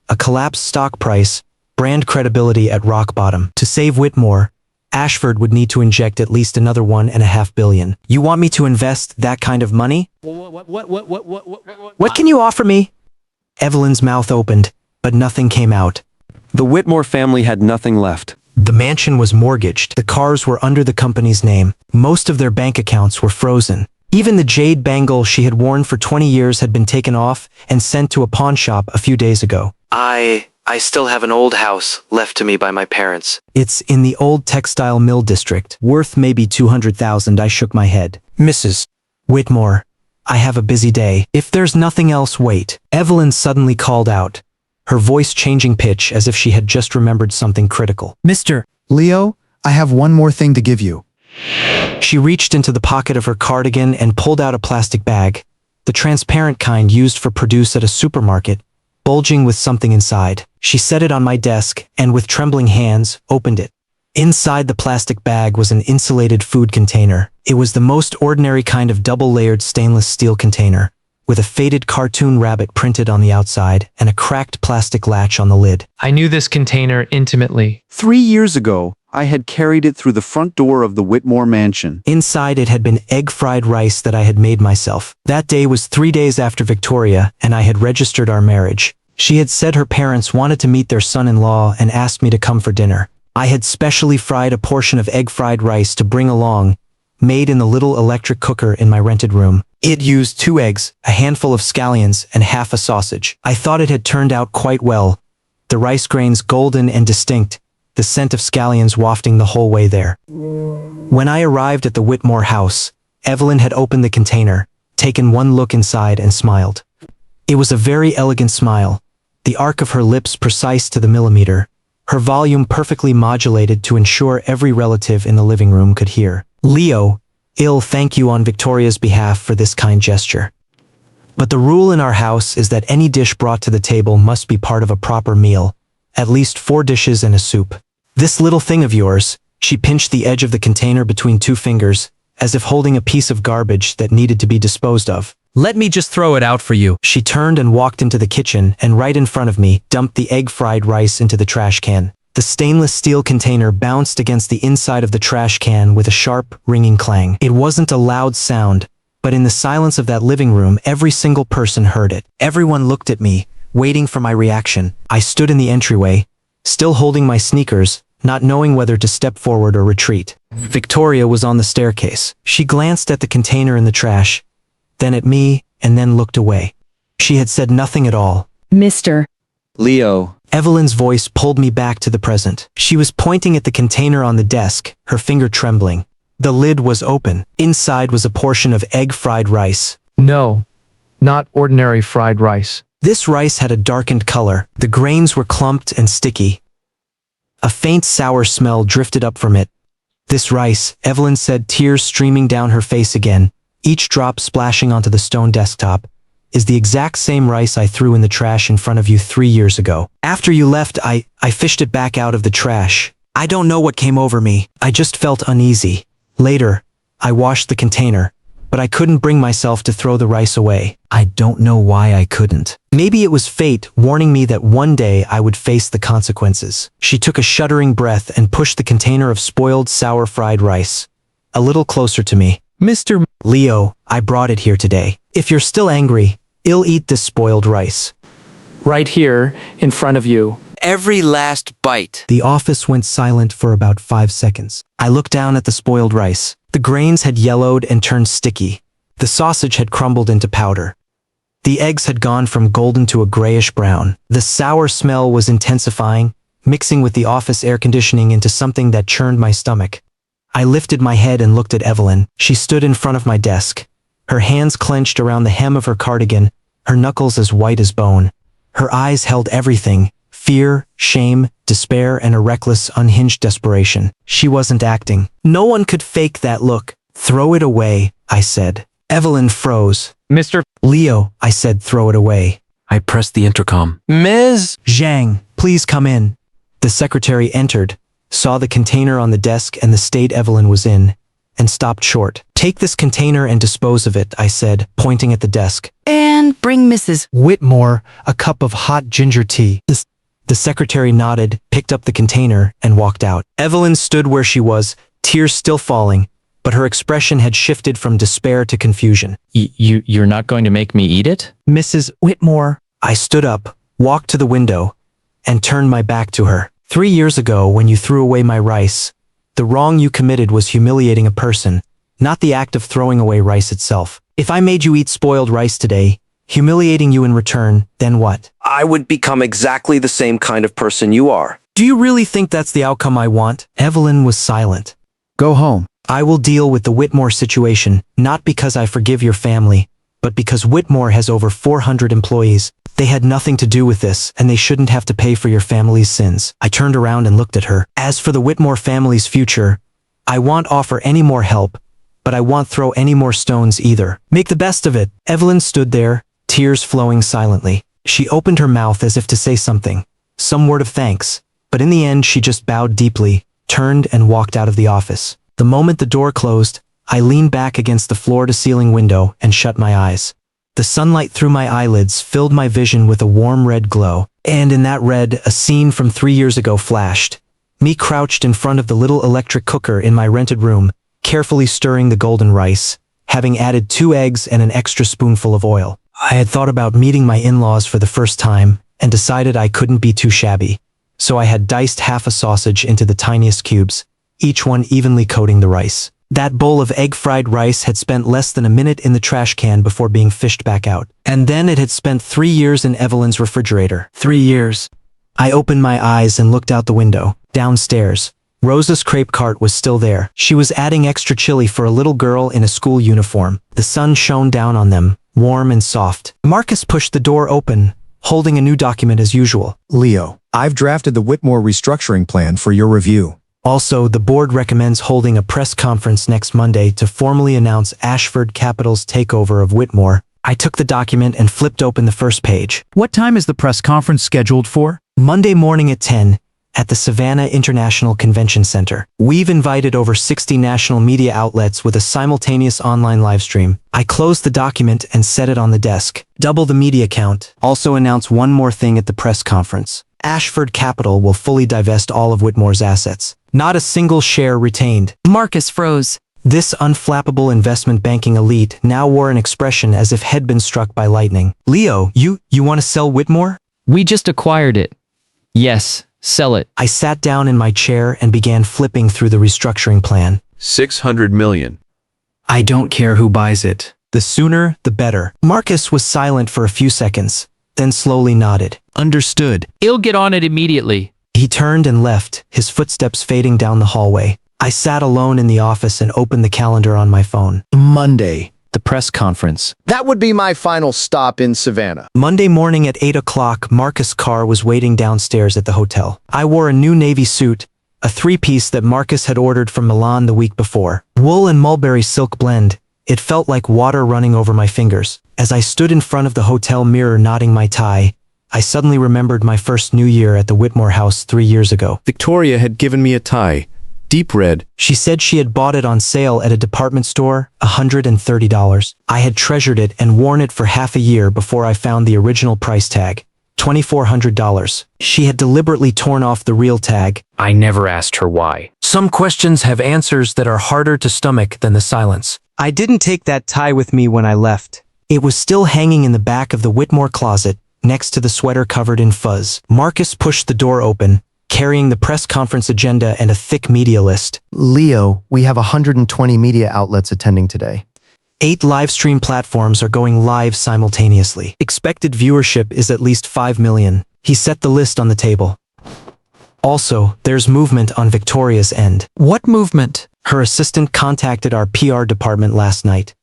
a collapsed stock price, brand credibility at rock bottom. To save Whitmore, Ashford would need to inject at least another 1.5 billion. You want me to invest that kind of money? What can you offer me? Evelyn's mouth opened, but nothing came out. The Whitmore family had nothing left. The mansion was mortgaged. The cars were under the company's name. Most of their bank accounts were frozen. Even the jade bangle she had worn for 20 years had been taken off and sent to a pawn shop a few days ago. I still have an old house left to me by my parents. It's in the old textile mill district, worth maybe 200,000. I shook my head. Mrs. Whitmore, I have a busy day. If there's nothing else, wait. Evelyn suddenly called out, her voice changing pitch as if she had just remembered something critical. Mr. Leo, I have one more thing to give you. She reached into the pocket of her cardigan and pulled out a plastic bag, the transparent kind used for produce at a supermarket, bulging with something inside. She set it on my desk and with trembling hands, opened it. Inside the plastic bag was an insulated food container. It was the most ordinary kind of double-layered stainless steel container, with a faded cartoon rabbit printed on the outside and a cracked plastic latch on the lid. I knew this container intimately. 3 years ago, I had carried it through the front door of the Whitmore mansion. Inside it had been egg-fried rice that I had made myself. That day was 3 days after Victoria, and I had registered our marriage. She had said her parents wanted to meet their son-in-law and asked me to come for dinner. I had specially fried a portion of egg-fried rice to bring along, made in the little electric cooker in my rented room. It used 2 eggs, a handful of scallions, and half a sausage. I thought it had turned out quite well, the rice grains golden and distinct, the scent of scallions wafting the whole way there. When I arrived at the Whitmore house, Evelyn had opened the container, taken one look inside and smiled. It was a very elegant smile, the arc of her lips precise to the millimeter, her volume perfectly modulated to ensure every relative in the living room could hear. Leo, I'll thank you on Victoria's behalf for this kind gesture. But the rule in our house is that any dish brought to the table must be part of a proper meal, at least 4 dishes and a soup. This little thing of yours, she pinched the edge of the container between 2 fingers, as if holding a piece of garbage that needed to be disposed of. Let me just throw it out for you. She turned and walked into the kitchen and right in front of me dumped the egg-fried rice into the trash can. The stainless steel container bounced against the inside of the trash can with a sharp, ringing clang. It wasn't a loud sound, but in the silence of that living room, every single person heard it. Everyone looked at me, waiting for my reaction. I stood in the entryway, still holding my sneakers, not knowing whether to step forward or retreat. Victoria was on the staircase. She glanced at the container in the trash, then at me, and then looked away. She had said nothing at all. Mr. Leo. Evelyn's voice pulled me back to the present. She was pointing at the container on the desk, her finger trembling. The lid was open. Inside was a portion of egg-fried rice. No, not ordinary fried rice. This rice had a darkened color. The grains were clumped and sticky. A faint sour smell drifted up from it. This rice, Evelyn said, tears streaming down her face again, each drop splashing onto the stone desktop, is the exact same rice I threw in the trash in front of you 3 years ago. After you left, I fished it back out of the trash. I don't know what came over me. I just felt uneasy. Later, I washed the container, but I couldn't bring myself to throw the rice away. I don't know why I couldn't. Maybe it was fate warning me that one day I would face the consequences. She took a shuddering breath and pushed the container of spoiled sour fried rice a little closer to me. Mr. Leo, I brought it here today. If you're still angry, I'll eat this spoiled rice. Right here, in front of you. Every last bite. The office went silent for about 5 seconds. I looked down at the spoiled rice. The grains had yellowed and turned sticky. The sausage had crumbled into powder. The eggs had gone from golden to a grayish brown. The sour smell was intensifying, mixing with the office air conditioning into something that churned my stomach. I lifted my head and looked at Evelyn. She stood in front of my desk, her hands clenched around the hem of her cardigan, her knuckles as white as bone. Her eyes held everything: fear, shame, despair, and a reckless, unhinged desperation. She wasn't acting. No one could fake that look. Throw it away, I said. Evelyn froze. Mr. Leo, I said, throw it away. I pressed the intercom. Ms. Zhang, please come in. The secretary entered, saw the container on the desk and the state Evelyn was in, and stopped short. Take this container and dispose of it, I said, pointing at the desk. And bring Mrs. Whitmore a cup of hot ginger tea. The secretary nodded, picked up the container, and walked out. Evelyn stood where she was, tears still falling, but her expression had shifted from despair to confusion. You're not going to make me eat it? Mrs. Whitmore. I stood up, walked to the window, and turned my back to her. 3 years ago, when you threw away my rice, the wrong you committed was humiliating a person, not the act of throwing away rice itself. If I made you eat spoiled rice today, humiliating you in return, then what? I would become exactly the same kind of person you are. Do you really think that's the outcome I want? Evelyn was silent. Go home. I will deal with the Whitmore situation, not because I forgive your family, but because Whitmore has over 400 employees. They had nothing to do with this, and they shouldn't have to pay for your family's sins. I turned around and looked at her. As for the Whitmore family's future, I won't offer any more help, but I won't throw any more stones either. Make the best of it. Evelyn stood there, tears flowing silently. She opened her mouth as if to say something, some word of thanks, but in the end she just bowed deeply, turned and walked out of the office. The moment the door closed, I leaned back against the floor-to-ceiling window and shut my eyes. The sunlight through my eyelids filled my vision with a warm red glow, and in that red, a scene from 3 years ago flashed. Me crouched in front of the little electric cooker in my rented room, carefully stirring the golden rice, having added 2 eggs and an extra spoonful of oil. I had thought about meeting my in-laws for the first time and decided I couldn't be too shabby, so I had diced half a sausage into the tiniest cubes, each one evenly coating the rice. That bowl of egg-fried rice had spent less than a minute in the trash can before being fished back out. And then it had spent 3 years in Evelyn's refrigerator. 3 years. I opened my eyes and looked out the window. Downstairs, Rosa's crepe cart was still there. She was adding extra chili for a little girl in a school uniform. The sun shone down on them, warm and soft. Marcus pushed the door open, holding a new document as usual. Leo, I've drafted the Whitmore restructuring plan for your review. Also, the board recommends holding a press conference next Monday to formally announce Ashford Capital's takeover of Whitmore. I took the document and flipped open the first page. What time is the press conference scheduled for? Monday morning at 10, at the Savannah International Convention Center. We've invited over 60 national media outlets with a simultaneous online live stream. I closed the document and set it on the desk. Double the media count. Also announce one more thing at the press conference. Ashford Capital will fully divest all of Whitmore's assets. Not a single share retained. Marcus froze. This unflappable investment banking elite now wore an expression as if had been struck by lightning. Leo, you want to sell Whitmore? We just acquired it. Yes, sell it. I sat down in my chair and began flipping through the restructuring plan. 600 million. I don't care who buys it. The sooner, the better. Marcus was silent for a few seconds, then slowly nodded. Understood. He'll get on it immediately. He turned and left, his footsteps fading down the hallway. I sat alone in the office and opened the calendar on my phone. Monday, the press conference. That would be my final stop in Savannah. Monday morning at 8 o'clock, Marcus' car was waiting downstairs at the hotel. I wore a new navy suit, a three-piece that Marcus had ordered from Milan the week before. Wool and mulberry silk blend. It felt like water running over my fingers. As I stood in front of the hotel mirror knotting my tie, I suddenly remembered my first New Year at the Whitmore house 3 years ago. Victoria had given me a tie. Deep red. She said she had bought it on sale at a department store, $130. I had treasured it and worn it for half a year before I found the original price tag, $2,400. She had deliberately torn off the real tag. I never asked her why. Some questions have answers that are harder to stomach than the silence. I didn't take that tie with me when I left. It was still hanging in the back of the Whitmore closet, next to the sweater covered in fuzz. Marcus pushed the door open, carrying the press conference agenda and a thick media list. Leo, we have 120 media outlets attending today. 8 live stream platforms are going live simultaneously. Expected viewership is at least 5 million. He set the list on the table. Also, there's movement on Victoria's end. What movement? Her assistant contacted our PR department last night.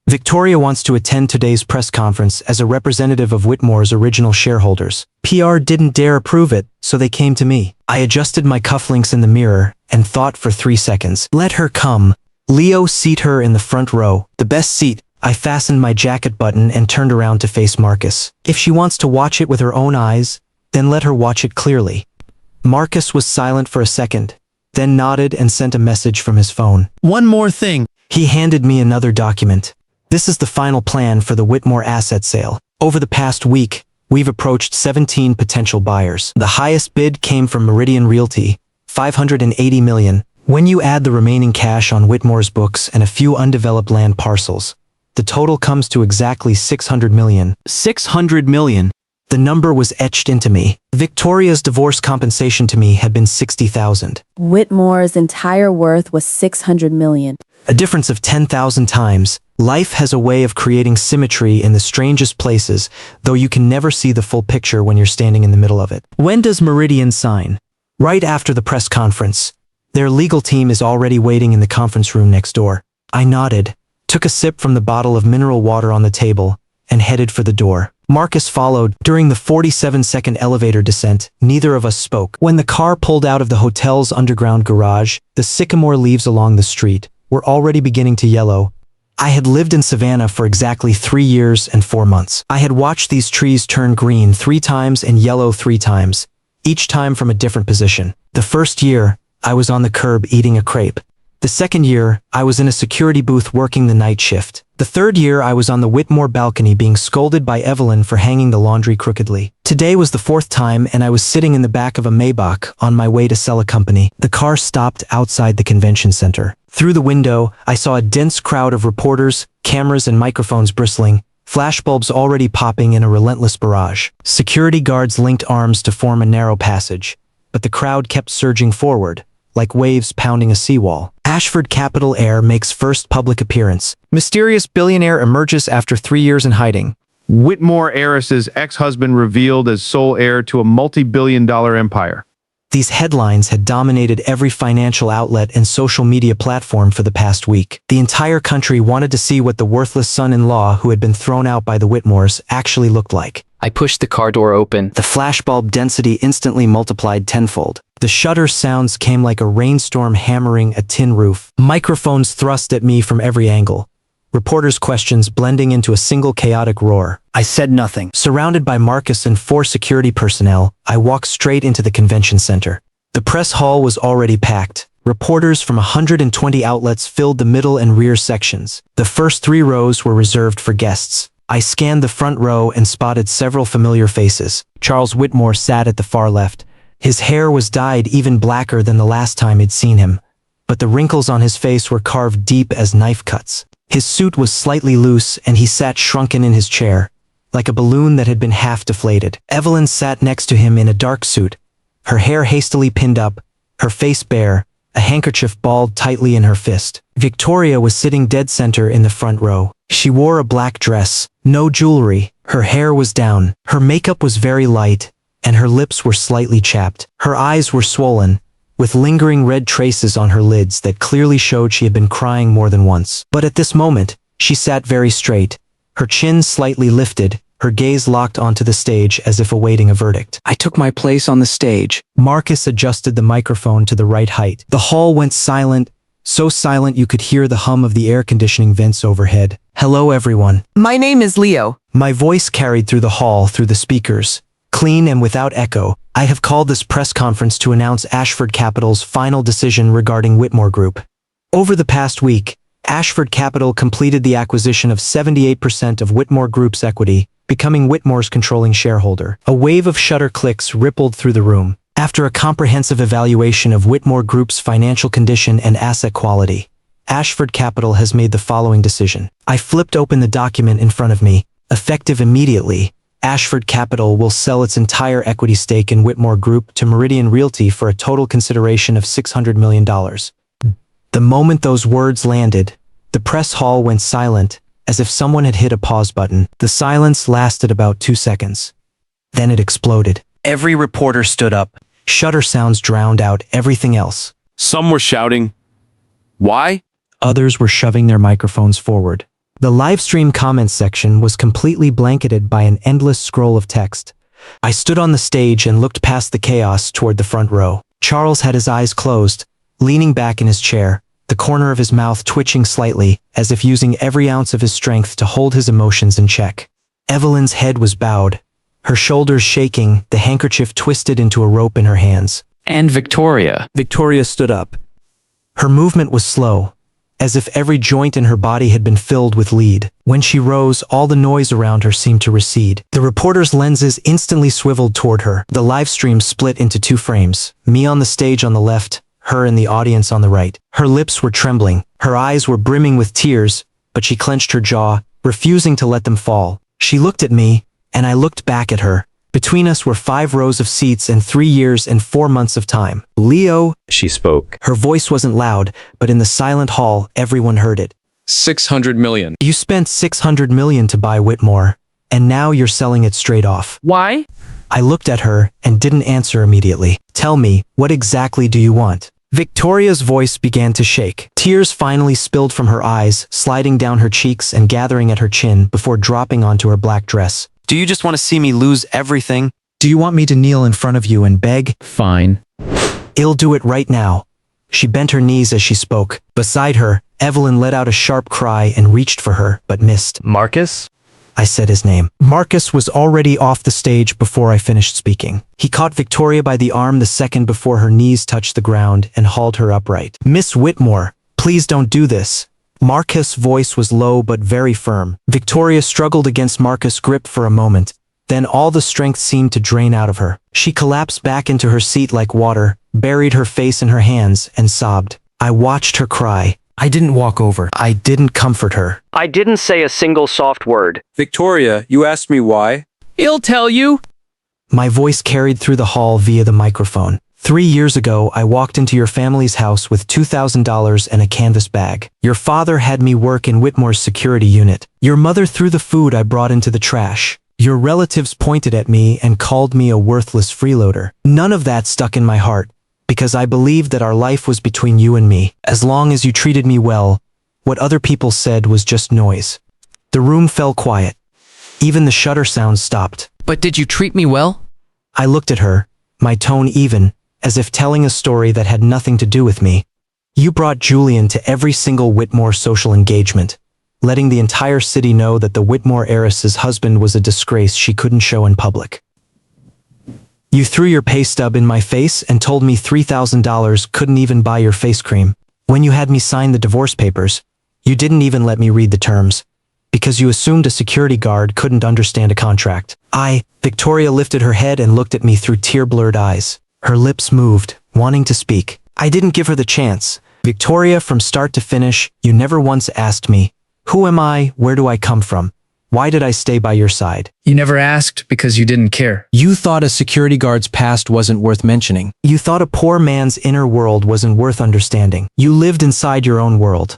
Victoria wants to attend today's press conference as a representative of Whitmore's original shareholders. PR didn't dare approve it, so they came to me. I adjusted my cufflinks in the mirror and thought for 3 seconds. Let her come. Leo, seat her in the front row, the best seat. I fastened my jacket button and turned around to face Marcus. If she wants to watch it with her own eyes, then let her watch it clearly. Marcus was silent for a second, then nodded and sent a message from his phone. One more thing. He handed me another document. This is the final plan for the Whitmore asset sale. Over the past week, we've approached 17 potential buyers. The highest bid came from Meridian Realty, $580 million. When you add the remaining cash on Whitmore's books and a few undeveloped land parcels, the total comes to exactly $600 million. $600 million. The number was etched into me. Victoria's divorce compensation to me had been $60,000. Whitmore's entire worth was $600 million. A difference of 10,000 times. Life has a way of creating symmetry in the strangest places, though you can never see the full picture when you're standing in the middle of it. When does Meridian sign? Right after the press conference. Their legal team is already waiting in the conference room next door. I nodded, took a sip from the bottle of mineral water on the table, and headed for the door. Marcus followed. During the 47-second elevator descent, neither of us spoke. When the car pulled out of the hotel's underground garage, the sycamore leaves along the street were already beginning to yellow. I had lived in Savannah for exactly 3 years and 4 months. I had watched these trees turn green 3 times and yellow 3 times, each time from a different position. The first year, I was on the curb eating a crepe. The second year, I was in a security booth working the night shift. The third year, I was on the Whitmore balcony being scolded by Evelyn for hanging the laundry crookedly. Today was the 4th time, and I was sitting in the back of a Maybach on my way to sell a company. The car stopped outside the convention center. Through the window, I saw a dense crowd of reporters, cameras and microphones bristling, flashbulbs already popping in a relentless barrage. Security guards linked arms to form a narrow passage, but the crowd kept surging forward, like waves pounding a seawall. Ashford Capital heir makes first public appearance. Mysterious billionaire emerges after 3 years in hiding. Whitmore heiress's ex-husband revealed as sole heir to a multi-billion-dollar empire. These headlines had dominated every financial outlet and social media platform for the past week. The entire country wanted to see what the worthless son-in-law who had been thrown out by the Whitmores actually looked like. I pushed the car door open. The flashbulb density instantly multiplied tenfold. The shutter sounds came like a rainstorm hammering a tin roof. Microphones thrust at me from every angle. Reporters' questions blending into a single chaotic roar. I said nothing. Surrounded by Marcus and 4 security personnel, I walked straight into the convention center. The press hall was already packed. Reporters from 120 outlets filled the middle and rear sections. The first 3 rows were reserved for guests. I scanned the front row and spotted several familiar faces. Charles Whitmore sat at the far left. His hair was dyed even blacker than the last time I'd seen him, but the wrinkles on his face were carved deep as knife cuts. His suit was slightly loose and he sat shrunken in his chair, like a balloon that had been half deflated. Evelyn sat next to him in a dark suit, her hair hastily pinned up, her face bare, a handkerchief balled tightly in her fist. Victoria was sitting dead center in the front row. She wore a black dress, no jewelry, her hair was down, her makeup was very light, and her lips were slightly chapped. Her eyes were swollen, with lingering red traces on her lids that clearly showed she had been crying more than once. But at this moment, she sat very straight, her chin slightly lifted, her gaze locked onto the stage as if awaiting a verdict. I took my place on the stage. Marcus adjusted the microphone to the right height. The hall went silent, so silent you could hear the hum of the air conditioning vents overhead. Hello, everyone. My name is Leo. My voice carried through the hall through the speakers. Clean and without echo, I have called this press conference to announce Ashford Capital's final decision regarding Whitmore Group. Over the past week, Ashford Capital completed the acquisition of 78% of Whitmore Group's equity, becoming Whitmore's controlling shareholder. A wave of shutter clicks rippled through the room. After a comprehensive evaluation of Whitmore Group's financial condition and asset quality, Ashford Capital has made the following decision. I flipped open the document in front of me. Effective immediately, Ashford Capital will sell its entire equity stake in Whitmore Group to Meridian Realty for a total consideration of $600 million. The moment those words landed, the press hall went silent, as if someone had hit a pause button. The silence lasted about 2 seconds. Then it exploded. Every reporter stood up. Shutter sounds drowned out everything else. Some were shouting, "Why?" Others were shoving their microphones forward. The live stream comments section was completely blanketed by an endless scroll of text. I stood on the stage and looked past the chaos toward the front row. Charles had his eyes closed, leaning back in his chair, the corner of his mouth twitching slightly, as if using every ounce of his strength to hold his emotions in check. Evelyn's head was bowed, her shoulders shaking, the handkerchief twisted into a rope in her hands. And Victoria. Victoria stood up. Her movement was slow, as if every joint in her body had been filled with lead. When she rose, all the noise around her seemed to recede. The reporter's lenses instantly swiveled toward her. The live stream split into 2 frames, me on the stage on the left, her in the audience on the right. Her lips were trembling, her eyes were brimming with tears, but she clenched her jaw, refusing to let them fall. She looked at me, and I looked back at her. Between us were 5 rows of seats and 3 years and 4 months of time. Leo, she spoke. Her voice wasn't loud, but in the silent hall, everyone heard it. 600 million. You spent 600 million to buy Whitmore, and now you're selling it straight off. Why? I looked at her and didn't answer immediately. Tell me, what exactly do you want? Victoria's voice began to shake. Tears finally spilled from her eyes, sliding down her cheeks and gathering at her chin before dropping onto her black dress. Do you just want to see me lose everything? Do you want me to kneel in front of you and beg? Fine. I'll do it right now. She bent her knees as she spoke. Beside her, Evelyn let out a sharp cry and reached for her, but missed. Marcus? I said his name. Marcus was already off the stage before I finished speaking. He caught Victoria by the arm the second before her knees touched the ground and hauled her upright. Miss Whitmore, please don't do this. Marcus' voice was low but very firm. Victoria struggled against Marcus' grip for a moment. Then all the strength seemed to drain out of her. She collapsed back into her seat like water, buried her face in her hands, and sobbed. I watched her cry. I didn't walk over. I didn't comfort her. I didn't say a single soft word. Victoria, you asked me why? He'll tell you. My voice carried through the hall via the microphone. 3 years ago, I walked into your family's house with $2,000 and a canvas bag. Your father had me work in Whitmore's security unit. Your mother threw the food I brought into the trash. Your relatives pointed at me and called me a worthless freeloader. None of that stuck in my heart, because I believed that our life was between you and me. As long as you treated me well, what other people said was just noise. The room fell quiet. Even the shutter sounds stopped. But did you treat me well? I looked at her, my tone even, as if telling a story that had nothing to do with me. You brought Julian to every single Whitmore social engagement, letting the entire city know that the Whitmore heiress's husband was a disgrace she couldn't show in public. You threw your pay stub in my face and told me $3,000 couldn't even buy your face cream. When you had me sign the divorce papers, you didn't even let me read the terms, because you assumed a security guard couldn't understand a contract. Victoria lifted her head and looked at me through tear-blurred eyes. Her lips moved, wanting to speak. I didn't give her the chance. Victoria, from start to finish, you never once asked me, who am I, where do I come from? Why did I stay by your side? You never asked because you didn't care. You thought a security guard's past wasn't worth mentioning. You thought a poor man's inner world wasn't worth understanding. You lived inside your own world.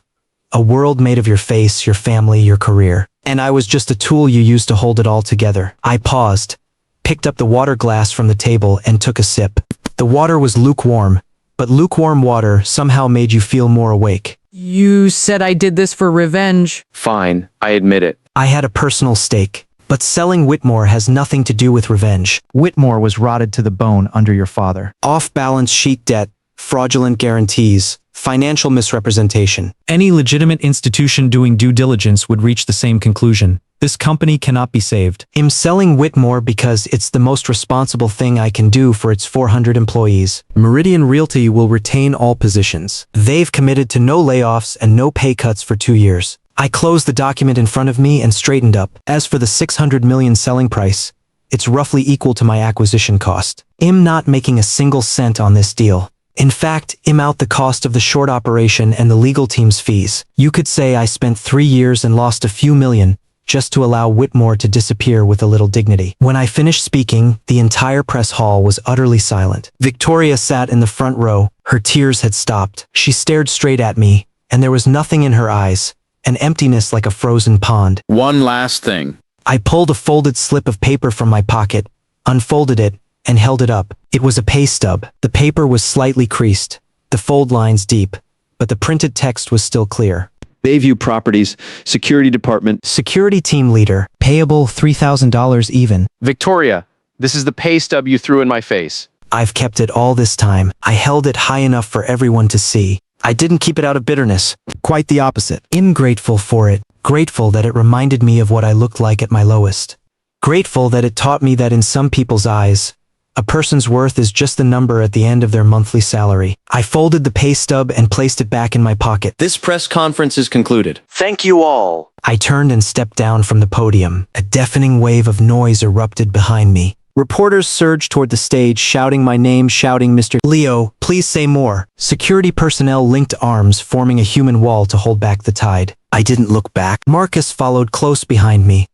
A world made of your face, your family, your career. And I was just a tool you used to hold it all together. I paused, picked up the water glass from the table and took a sip. The water was lukewarm, but lukewarm water somehow made you feel more awake. You said I did this for revenge. Fine, I admit it. I had a personal stake, but selling Whitmore has nothing to do with revenge. Whitmore was rotted to the bone under your father. Off-balance sheet debt, fraudulent guarantees, financial misrepresentation. Any legitimate institution doing due diligence would reach the same conclusion. This company cannot be saved. I'm selling Whitmore because it's the most responsible thing I can do for its 400 employees. Meridian Realty will retain all positions. They've committed to no layoffs and no pay cuts for 2 years. I closed the document in front of me and straightened up. As for the $600 million selling price, it's roughly equal to my acquisition cost. I'm not making a single cent on this deal. In fact, I'm out the cost of the short operation and the legal team's fees. You could say I spent 3 years and lost a few million just to allow Whitmore to disappear with a little dignity. When I finished speaking, the entire press hall was utterly silent. Victoria sat in the front row. Her tears had stopped. She stared straight at me, and there was nothing in her eyes, an emptiness like a frozen pond. One last thing. I pulled a folded slip of paper from my pocket, unfolded it, and held it up. It was a pay stub. The paper was slightly creased, the fold lines deep, but the printed text was still clear. Bayview Properties, Security Department. Security team leader, payable $3,000 even. Victoria, this is the pay stub you threw in my face. I've kept it all this time. I held it high enough for everyone to see. I didn't keep it out of bitterness. Quite the opposite. I'm grateful for it. Grateful that it reminded me of what I looked like at my lowest. Grateful that it taught me that in some people's eyes, a person's worth is just the number at the end of their monthly salary. I folded the pay stub and placed it back in my pocket. This press conference is concluded. Thank you all. I turned and stepped down from the podium. A deafening wave of noise erupted behind me. Reporters surged toward the stage, shouting my name, shouting, "Mr. Leo, please say more." Security personnel linked arms, forming a human wall to hold back the tide. I didn't look back. Marcus followed close behind me.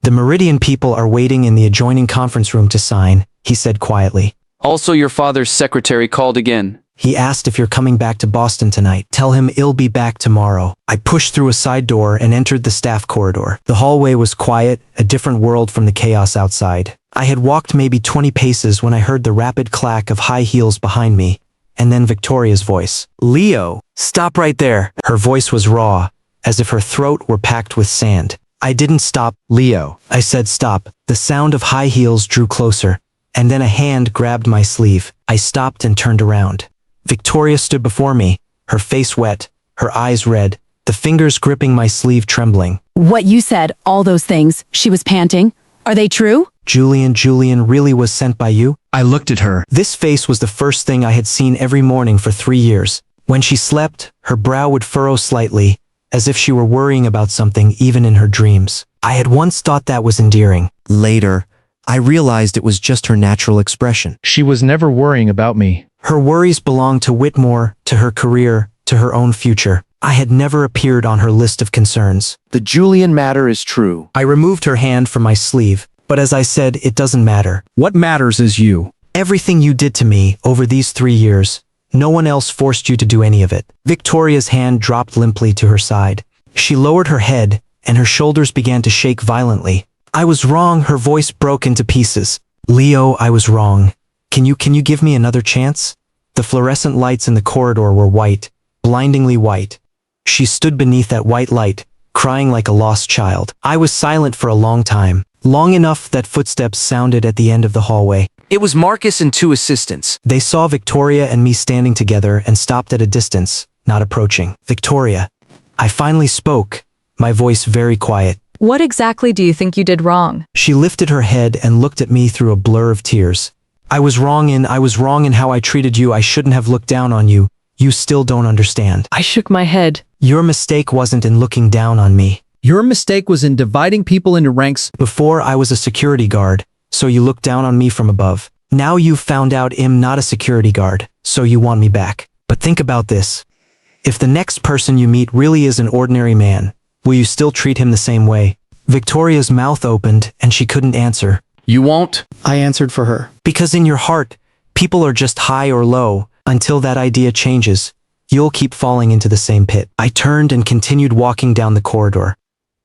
"The Meridian people are waiting in the adjoining conference room to sign," he said quietly. Also, your father's secretary called again. He asked if you're coming back to Boston tonight. Tell him I'll be back tomorrow. I pushed through a side door and entered the staff corridor. The hallway was quiet, a different world from the chaos outside. I had walked maybe 20 paces when I heard the rapid clack of high heels behind me, and then Victoria's voice. "Leo, stop right there." Her voice was raw, as if her throat were packed with sand. I didn't stop. "Leo," I said, "stop." The sound of high heels drew closer, and then a hand grabbed my sleeve. I stopped and turned around. Victoria stood before me, her face wet, her eyes red, the fingers gripping my sleeve trembling. What you said, all those things, she was panting. Are they true? Julian really was sent by you? I looked at her. This face was the first thing I had seen every morning for 3 years. When she slept, her brow would furrow slightly, as if she were worrying about something even in her dreams. I had once thought that was endearing. Later, I realized it was just her natural expression. She was never worrying about me. Her worries belonged to Whitmore, to her career, to her own future. I had never appeared on her list of concerns. The Julian matter is true. I removed her hand from my sleeve, but as I said, it doesn't matter. What matters is you. Everything you did to me over these 3 years, no one else forced you to do any of it. Victoria's hand dropped limply to her side. She lowered her head, and her shoulders began to shake violently. I was wrong, her voice broke into pieces. "Leo, I was wrong. Can you give me another chance?" The fluorescent lights in the corridor were white, blindingly white. She stood beneath that white light, crying like a lost child. I was silent for a long time, long enough that footsteps sounded at the end of the hallway. It was Marcus and 2 assistants. They saw Victoria and me standing together and stopped at a distance, not approaching. "Victoria." I finally spoke, my voice very quiet. What exactly do you think you did wrong? She lifted her head and looked at me through a blur of tears. I was wrong in how I treated you. I shouldn't have looked down on you. You still don't understand. I shook my head. Your mistake wasn't in looking down on me. Your mistake was in dividing people into ranks. Before I was a security guard, so you looked down on me from above. Now you've found out I'm not a security guard, so you want me back. But think about this. If the next person you meet really is an ordinary man, will you still treat him the same way? Victoria's mouth opened and she couldn't answer. You won't? I answered for her. Because in your heart, people are just high or low. Until that idea changes, you'll keep falling into the same pit. I turned and continued walking down the corridor.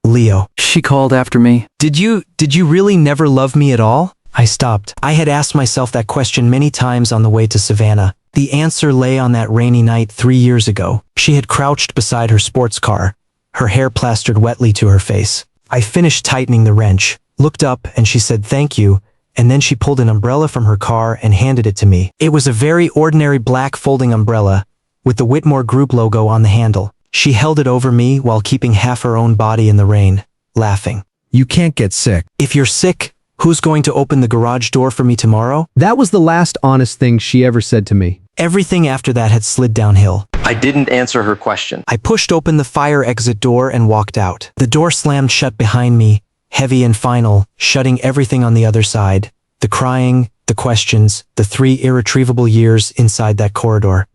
Leo. She called after me. Did you really never love me at all? I stopped. I had asked myself that question many times on the way to Savannah. The answer lay on that rainy night 3 years ago. She had crouched beside her sports car, her hair plastered wetly to her face. I finished tightening the wrench, looked up, and she said thank you, and then she pulled an umbrella from her car and handed it to me. It was a very ordinary black folding umbrella, with the Whitmore Group logo on the handle. She held it over me while keeping half her own body in the rain, laughing. You can't get sick. If you're sick, who's going to open the garage door for me tomorrow? That was the last honest thing she ever said to me. Everything after that had slid downhill. I didn't answer her question. I pushed open the fire exit door and walked out. The door slammed shut behind me, heavy and final, shutting everything on the other side. The crying, the questions, the 3 irretrievable years inside that corridor.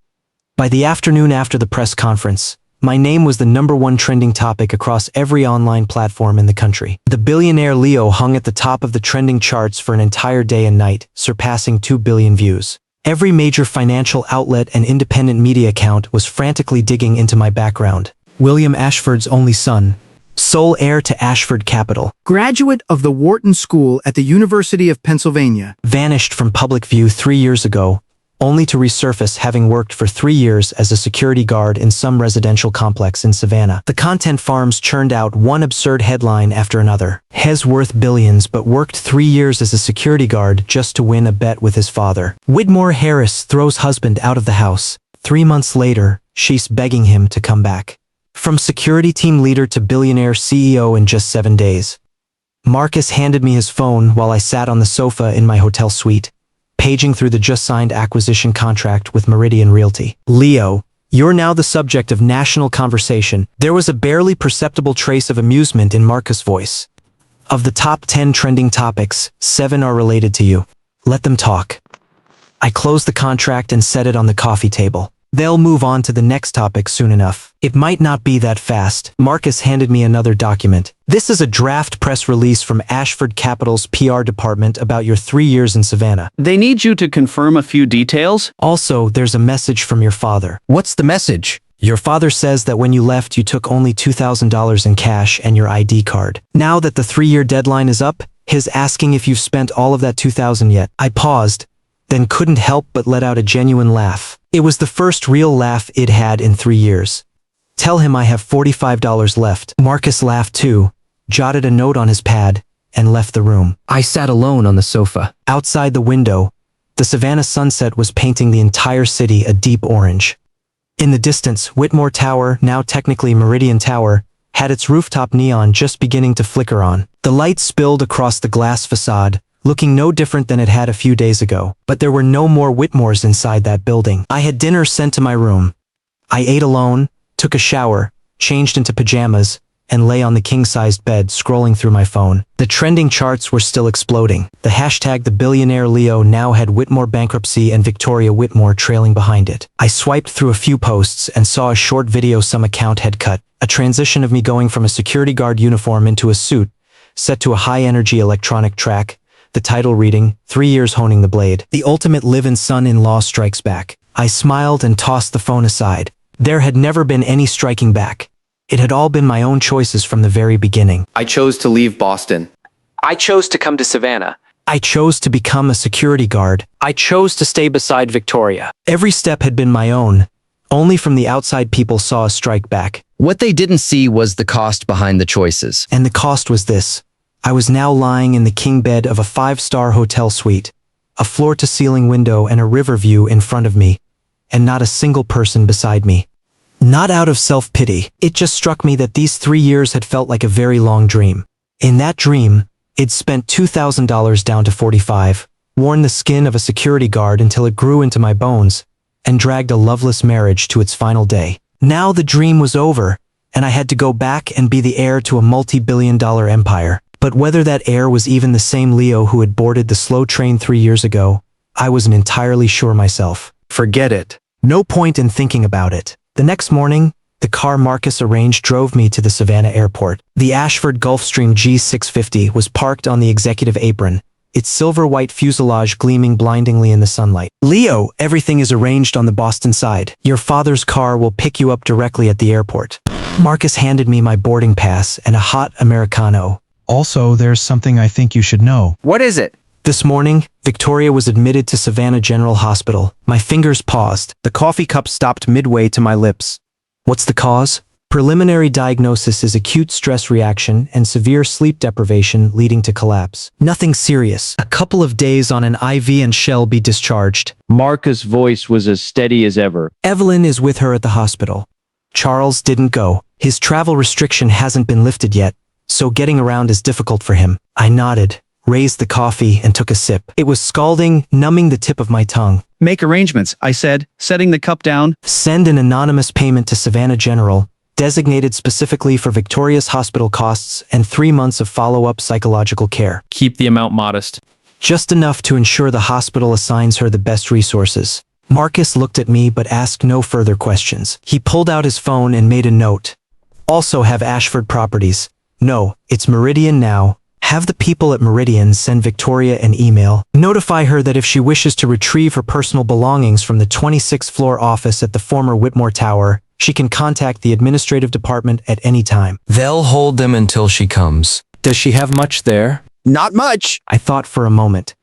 By the afternoon after the press conference, my name was the #1 trending topic across every online platform in the country. The billionaire Leo hung at the top of the trending charts for an entire day and night, surpassing 2 billion views. Every major financial outlet and independent media account was frantically digging into my background. William Ashford's only son, sole heir to Ashford Capital, graduate of the Wharton School at the University of Pennsylvania, vanished from public view 3 years ago, only to resurface having worked for 3 years as a security guard in some residential complex in Savannah. The content farms churned out one absurd headline after another. Hes worth billions but worked 3 years as a security guard just to win a bet with his father. Whitmore Harris throws husband out of the house. 3 months later, she's begging him to come back. From security team leader to billionaire CEO in just 7 days. Marcus handed me his phone while I sat on the sofa in my hotel suite, paging through the just-signed acquisition contract with Meridian Realty. Leo, you're now the subject of national conversation. There was a barely perceptible trace of amusement in Marcus' voice. Of the top 10 trending topics, 7 are related to you. Let them talk. I closed the contract and set it on the coffee table. They'll move on to the next topic soon enough. It might not be that fast. Marcus handed me another document. This is a draft press release from Ashford Capital's PR department about your 3 years in Savannah. They need you to confirm a few details. Also, there's a message from your father. What's the message? Your father says that when you left, you took only $2,000 in cash and your ID card. Now that the 3-year deadline is up, he's asking if you've spent all of that $2,000 yet. I paused, then couldn't help but let out a genuine laugh. It was the first real laugh I'd had in 3 years. Tell him I have $45 left. Marcus laughed too, jotted a note on his pad, and left the room. I sat alone on the sofa. Outside the window, the Savannah sunset was painting the entire city a deep orange. In the distance, Whitmore Tower, now technically Meridian Tower, had its rooftop neon just beginning to flicker on. The light spilled across the glass facade, looking no different than it had a few days ago. But there were no more Whitmores inside that building. I had dinner sent to my room. I ate alone, took a shower, changed into pajamas, and lay on the king-sized bed scrolling through my phone. The trending charts were still exploding. The hashtag The Billionaire Leo now had Whitmore bankruptcy and Victoria Whitmore trailing behind it. I swiped through a few posts and saw a short video some account had cut, a transition of me going from a security guard uniform into a suit, set to a high-energy electronic track, the title reading, 3 years honing the blade. The ultimate live-in son-in-law strikes back. I smiled and tossed the phone aside. There had never been any striking back. It had all been my own choices from the very beginning. I chose to leave Boston. I chose to come to Savannah. I chose to become a security guard. I chose to stay beside Victoria. Every step had been my own. Only from the outside people saw a strike back. What they didn't see was the cost behind the choices. And the cost was this. I was now lying in the king bed of a 5-star hotel suite, a floor-to-ceiling window and a river view in front of me, and not a single person beside me. Not out of self-pity, it just struck me that these 3 years had felt like a very long dream. In that dream, I'd spent $2,000 down to $45, worn the skin of a security guard until it grew into my bones, and dragged a loveless marriage to its final day. Now the dream was over, and I had to go back and be the heir to a multi-billion-dollar empire. But whether that heir was even the same Leo who had boarded the slow train 3 years ago, I wasn't entirely sure myself. Forget it. No point in thinking about it. The next morning, the car Marcus arranged drove me to the Savannah airport. The Ashford Gulfstream G650 was parked on the executive apron, its silver-white fuselage gleaming blindingly in the sunlight. Leo, everything is arranged on the Boston side. Your father's car will pick you up directly at the airport. Marcus handed me my boarding pass and a hot Americano. Also, there's something I think you should know. What is it? This morning, Victoria was admitted to Savannah General Hospital. My fingers paused. The coffee cup stopped midway to my lips. What's the cause? Preliminary diagnosis is acute stress reaction and severe sleep deprivation leading to collapse. Nothing serious. A couple of days on an IV and she'll be discharged. Marcus' voice was as steady as ever. Evelyn is with her at the hospital. Charles didn't go. His travel restriction hasn't been lifted yet, so getting around is difficult for him. I nodded, raised the coffee, and took a sip. It was scalding, numbing the tip of my tongue. Make arrangements, I said, setting the cup down. Send an anonymous payment to Savannah General, designated specifically for Victoria's hospital costs and 3 months of follow-up psychological care. Keep the amount modest. Just enough to ensure the hospital assigns her the best resources. Marcus looked at me but asked no further questions. He pulled out his phone and made a note. Also have Ashford Properties. No, it's Meridian now. Have the people at Meridian send Victoria an email. Notify her that if she wishes to retrieve her personal belongings from the 26th floor office at the former Whitmore Tower, she can contact the administrative department at any time. They'll hold them until she comes. Does she have much there? Not much. I thought for a moment.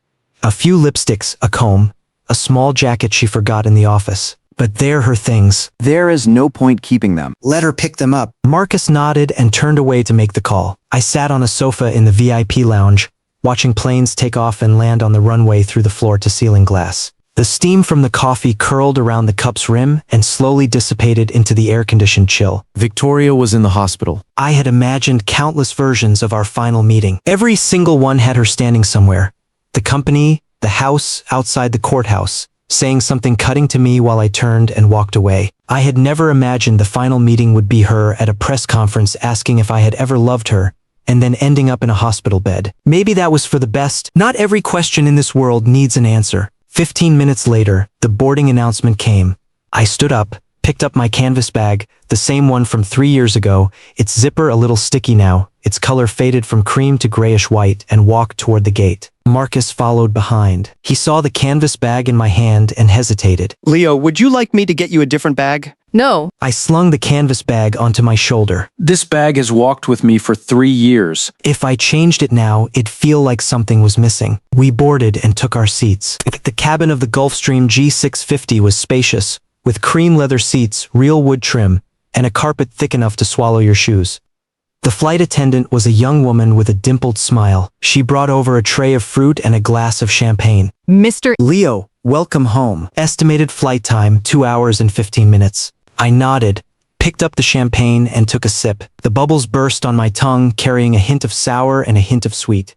A few lipsticks, a comb, a small jacket she forgot in the office. But they're her things. There is no point keeping them. Let her pick them up. Marcus nodded and turned away to make the call. I sat on a sofa in the VIP lounge, watching planes take off and land on the runway through the floor-to-ceiling glass. The steam from the coffee curled around the cup's rim and slowly dissipated into the air-conditioned chill. Victoria was in the hospital. I had imagined countless versions of our final meeting. Every single one had her standing somewhere. The company, the house, outside the courthouse, saying something cutting to me while I turned and walked away. I had never imagined the final meeting would be her at a press conference asking if I had ever loved her, and then ending up in a hospital bed. Maybe that was for the best. Not every question in this world needs an answer. 15 minutes later, the boarding announcement came. I stood up, picked up my canvas bag, the same one from 3 years ago, its zipper a little sticky now, its color faded from cream to grayish white, and walked toward the gate. Marcus followed behind. He saw the canvas bag in my hand and hesitated. Leo, would you like me to get you a different bag? No. I slung the canvas bag onto my shoulder. This bag has walked with me for 3 years. If I changed it now, it'd feel like something was missing. We boarded and took our seats. The cabin of the Gulfstream G650 was spacious, with cream leather seats, real wood trim, and a carpet thick enough to swallow your shoes. The flight attendant was a young woman with a dimpled smile. She brought over a tray of fruit and a glass of champagne. Mr. Leo, welcome home. Estimated flight time, 2 hours and 15 minutes. I nodded, picked up the champagne and took a sip. The bubbles burst on my tongue, carrying a hint of sour and a hint of sweet.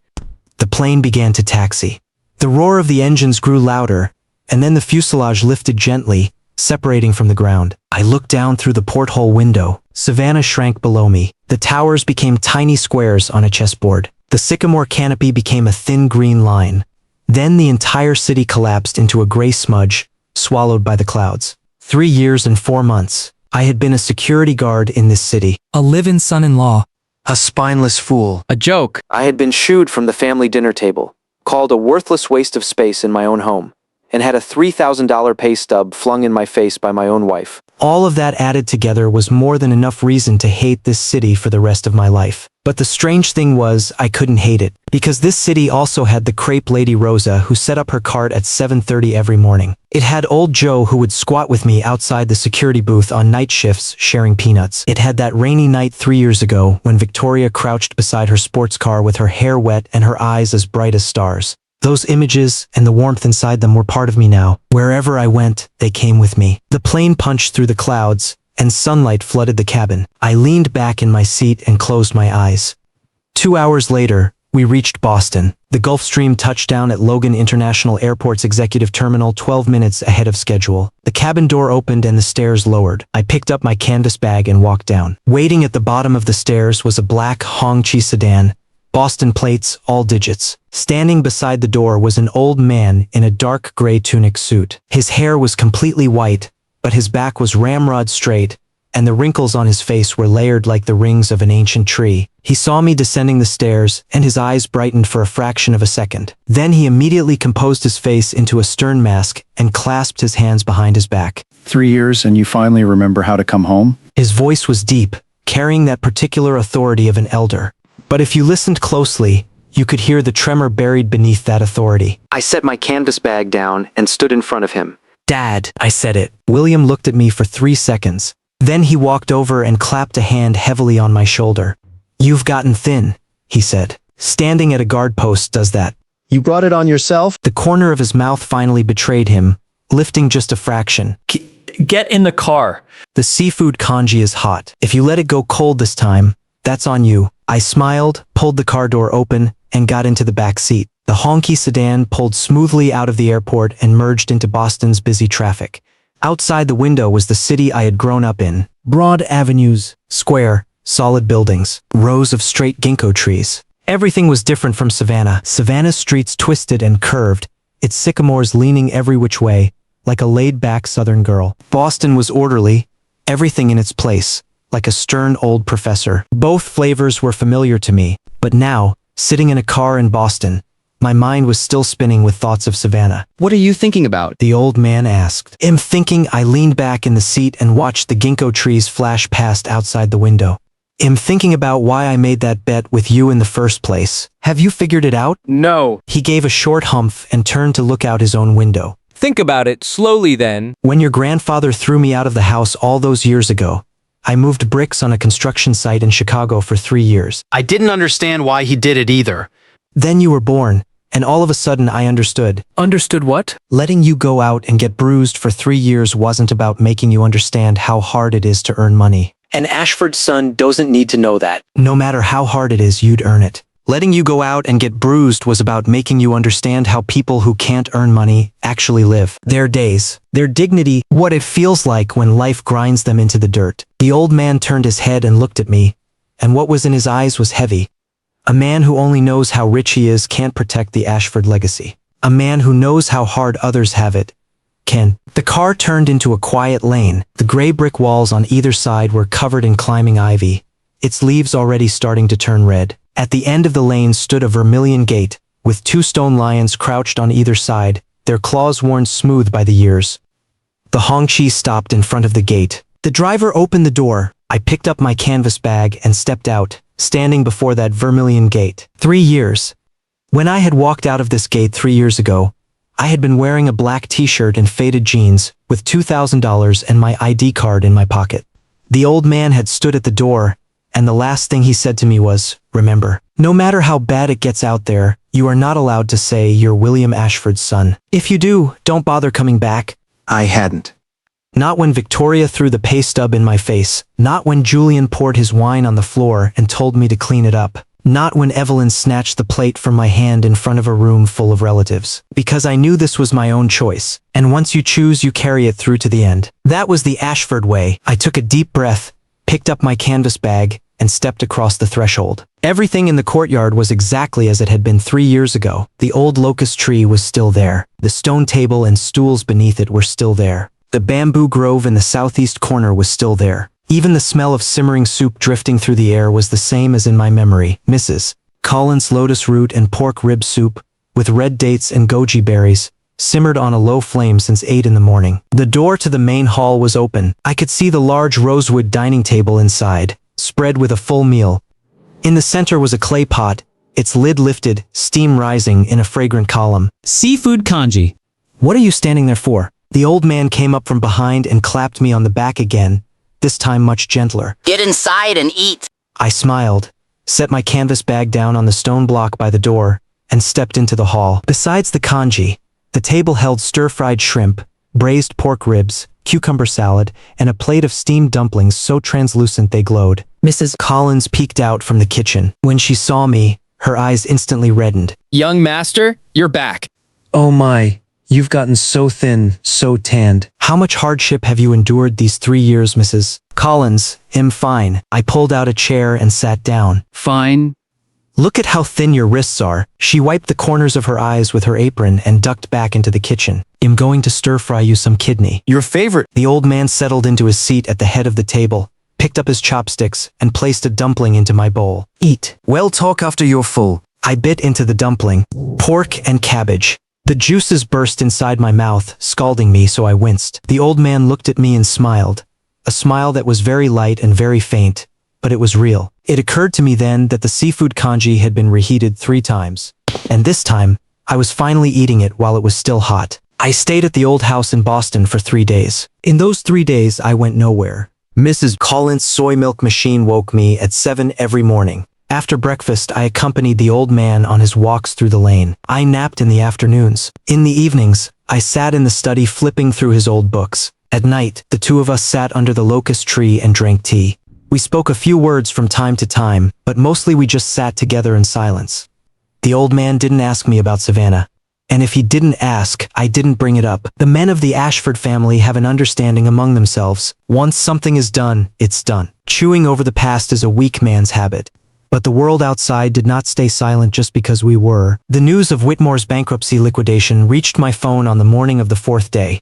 The plane began to taxi. The roar of the engines grew louder, and then the fuselage lifted gently, separating from the ground. I looked down through the porthole window. Savannah shrank below me. The towers became tiny squares on a chessboard. The sycamore canopy became a thin green line. Then the entire city collapsed into a gray smudge, swallowed by the clouds. 3 years and 4 months. I had been a security guard in this city. A live-in son-in-law. A spineless fool. A joke. I had been shooed from the family dinner table, called a worthless waste of space in my own home, and had a $3,000 pay stub flung in my face by my own wife. All of that added together was more than enough reason to hate this city for the rest of my life. But the strange thing was, I couldn't hate it, because this city also had the crepe lady Rosa who set up her cart at 7:30 every morning. It had old Joe who would squat with me outside the security booth on night shifts sharing peanuts. It had that rainy night 3 years ago when Victoria crouched beside her sports car with her hair wet and her eyes as bright as stars. Those images and the warmth inside them were part of me now. Wherever I went, they came with me. The plane punched through the clouds, and sunlight flooded the cabin. I leaned back in my seat and closed my eyes. 2 hours later, we reached Boston. The Gulfstream touched down at Logan International Airport's executive terminal 12 minutes ahead of schedule. The cabin door opened and the stairs lowered. I picked up my canvas bag and walked down. Waiting at the bottom of the stairs was a black Hongqi sedan, Boston plates, all digits. Standing beside the door was an old man in a dark gray tunic suit. His hair was completely white, but his back was ramrod straight, and the wrinkles on his face were layered like the rings of an ancient tree. He saw me descending the stairs, and his eyes brightened for a fraction of a second. Then he immediately composed his face into a stern mask and clasped his hands behind his back. 3 years and you finally remember how to come home? His voice was deep, carrying that particular authority of an elder. But if you listened closely, you could hear the tremor buried beneath that authority. I set my canvas bag down and stood in front of him. "Dad," I said it. William looked at me for 3 seconds. Then he walked over and clapped a hand heavily on my shoulder. "You've gotten thin," he said. "Standing at a guard post does that." You brought it on yourself? The corner of his mouth finally betrayed him, lifting just a fraction. Get in the car. "The seafood congee is hot. If you let it go cold this time, that's on you." I smiled, pulled the car door open, and got into the back seat. The Hongqi sedan pulled smoothly out of the airport and merged into Boston's busy traffic. Outside the window was the city I had grown up in. Broad avenues, square, solid buildings, rows of straight ginkgo trees. Everything was different from Savannah. Savannah's streets twisted and curved, its sycamores leaning every which way, like a laid-back southern girl. Boston was orderly, everything in its place, like a stern old professor. Both flavors were familiar to me, but now, sitting in a car in Boston, my mind was still spinning with thoughts of Savannah. What are you thinking about? The old man asked. "I'm thinking." I leaned back in the seat and watched the ginkgo trees flash past outside the window. "I'm thinking about why I made that bet with you in the first place. Have you figured it out?" No. He gave a short humph and turned to look out his own window. Think about it slowly then. "When your grandfather threw me out of the house all those years ago, I moved bricks on a construction site in Chicago for 3 years. I didn't understand why he did it either. Then you were born, and all of a sudden I understood. Understood what? Letting you go out and get bruised for 3 years wasn't about making you understand how hard it is to earn money. An Ashford son doesn't need to know that. No matter how hard it is, you'd earn it. Letting you go out and get bruised was about making you understand how people who can't earn money actually live. Their days, their dignity, what it feels like when life grinds them into the dirt. The old man turned his head and looked at me, and what was in his eyes was heavy. A man who only knows how rich he is can't protect the Ashford legacy. A man who knows how hard others have it can. The car turned into a quiet lane. The gray brick walls on either side were covered in climbing ivy, its leaves already starting to turn red. At the end of the lane stood a vermilion gate, with 2 stone lions crouched on either side, their claws worn smooth by the years. The Hongqi stopped in front of the gate. The driver opened the door. I picked up my canvas bag and stepped out, standing before that vermilion gate. 3 years. When I had walked out of this gate 3 years ago, I had been wearing a black t-shirt and faded jeans, with $2,000 and my ID card in my pocket. The old man had stood at the door, and the last thing he said to me was, "Remember, no matter how bad it gets out there, you are not allowed to say you're William Ashford's son. If you do, don't bother coming back." I hadn't. Not when Victoria threw the pay stub in my face, not when Julian poured his wine on the floor and told me to clean it up, not when Evelyn snatched the plate from my hand in front of a room full of relatives. Because I knew this was my own choice, and once you choose, you carry it through to the end. That was the Ashford way. I took a deep breath, picked up my canvas bag, and stepped across the threshold. Everything in the courtyard was exactly as it had been 3 years ago. The old locust tree was still there. The stone table and stools beneath it were still there. The bamboo grove in the southeast corner was still there. Even the smell of simmering soup drifting through the air was the same as in my memory. Mrs. Collins' lotus root and pork rib soup, with red dates and goji berries, simmered on a low flame since 8 in the morning. The door to the main hall was open. I could see the large rosewood dining table inside, spread with a full meal. In the center was a clay pot, its lid lifted, steam rising in a fragrant column. "Seafood congee." "What are you standing there for?" The old man came up from behind and clapped me on the back again, this time much gentler. "Get inside and eat." I smiled, set my canvas bag down on the stone block by the door, and stepped into the hall. Besides the congee, the table held stir-fried shrimp, braised pork ribs, cucumber salad, and a plate of steamed dumplings so translucent they glowed. Mrs. Collins peeked out from the kitchen. When she saw me, Her eyes instantly reddened. Young master, you're back. Oh my, you've gotten so thin, so tanned. How much hardship have you endured these 3 years, Mrs. Collins? I'm fine. I pulled out a chair and sat down. Fine. Look at how thin your wrists are. She wiped the corners of her eyes with her apron and ducked back into the kitchen. I'm going to stir-fry you some kidney. Your favorite. The old man settled into his seat at the head of the table, picked up his chopsticks, and placed a dumpling into my bowl. Eat. Well, talk after you're full. I bit into the dumpling. Pork and cabbage. The juices burst inside my mouth, scalding me, so I winced. The old man looked at me and smiled. A smile that was very light and very faint, but it was real. It occurred to me then that the seafood congee had been reheated 3 times. And this time, I was finally eating it while it was still hot. I stayed at the old house in Boston for 3 days. In those 3 days, I went nowhere. Mrs. Collins' soy milk machine woke me at 7 every morning. After breakfast, I accompanied the old man on his walks through the lane. I napped in the afternoons. In the evenings, I sat in the study flipping through his old books. At night, the 2 of us sat under the locust tree and drank tea. We spoke a few words from time to time, but mostly we just sat together in silence. The old man didn't ask me about Savannah. And if he didn't ask, I didn't bring it up. The men of the Ashford family have an understanding among themselves. Once something is done, it's done. Chewing over the past is a weak man's habit. But the world outside did not stay silent just because we were. The news of Whitmore's bankruptcy liquidation reached my phone on the morning of the 4th day.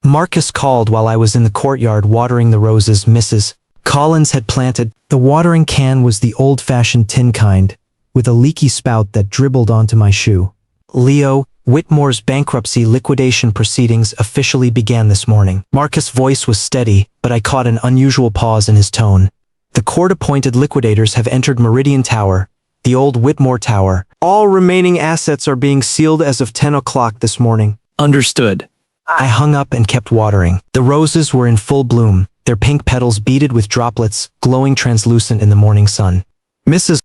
Marcus called while I was in the courtyard watering the roses Mrs. Collins had planted. The watering can was the old-fashioned tin kind, with a leaky spout that dribbled onto my shoe. Leo, Whitmore's bankruptcy liquidation proceedings officially began this morning. Marcus' voice was steady, but I caught an unusual pause in his tone. The court-appointed liquidators have entered Meridian Tower, the old Whitmore Tower. All remaining assets are being sealed as of 10 o'clock this morning. Understood. I hung up and kept watering. The roses were in full bloom, their pink petals beaded with droplets, glowing translucent in the morning sun. Mrs.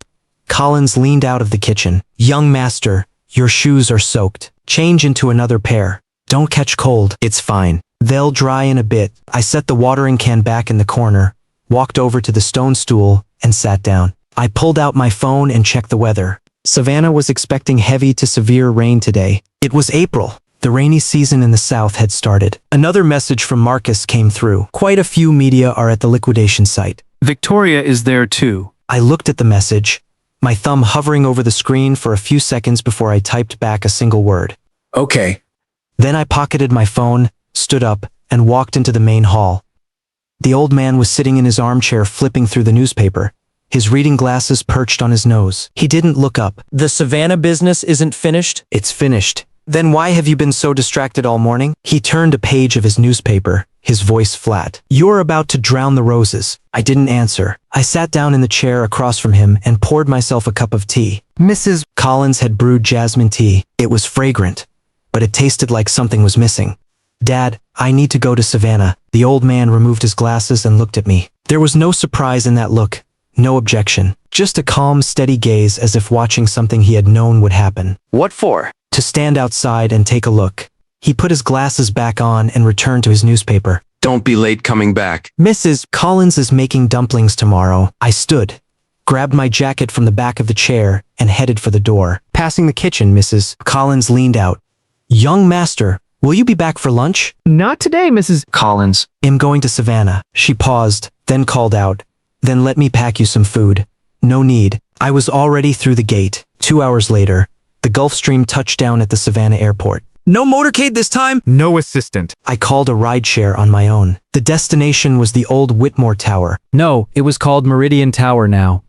Collins leaned out of the kitchen. Young master, your shoes are soaked. Change into another pair. Don't catch cold. It's fine. They'll dry in a bit. I set the watering can back in the corner, walked over to the stone stool, and sat down. I pulled out my phone and checked the weather. Savannah was expecting heavy to severe rain today. It was April. The rainy season in the south had started. Another message from Marcus came through. Quite a few media are at the liquidation site. Victoria is there too. I looked at the message, my thumb hovering over the screen for a few seconds before I typed back a single word. Okay. Then I pocketed my phone, stood up, and walked into the main hall. The old man was sitting in his armchair flipping through the newspaper, his reading glasses perched on his nose. He didn't look up. The Savannah business isn't finished? It's finished. Then why have you been so distracted all morning? He turned a page of his newspaper, his voice flat. You're about to drown the roses. I didn't answer. I sat down in the chair across from him and poured myself a cup of tea. Mrs. Collins had brewed jasmine tea. It was fragrant, but it tasted like something was missing. Dad, I need to go to Savannah. The old man removed his glasses and looked at me. There was no surprise in that look, no objection, just a calm, steady gaze as if watching something he had known would happen. What for? To stand outside and take a look. He put his glasses back on and returned to his newspaper. Don't be late coming back. Mrs. Collins is making dumplings tomorrow. I stood, grabbed my jacket from the back of the chair, and headed for the door. Passing the kitchen, Mrs. Collins leaned out. Young master, will you be back for lunch? Not today, Mrs. Collins. I'm going to Savannah. She paused, then called out. Then let me pack you some food. No need. I was already through the gate. 2 hours later, the Gulfstream touched down at the Savannah airport. No motorcade this time? No assistant. I called a rideshare on my own. The destination was the old Whitmore Tower. No, it was called Meridian Tower now.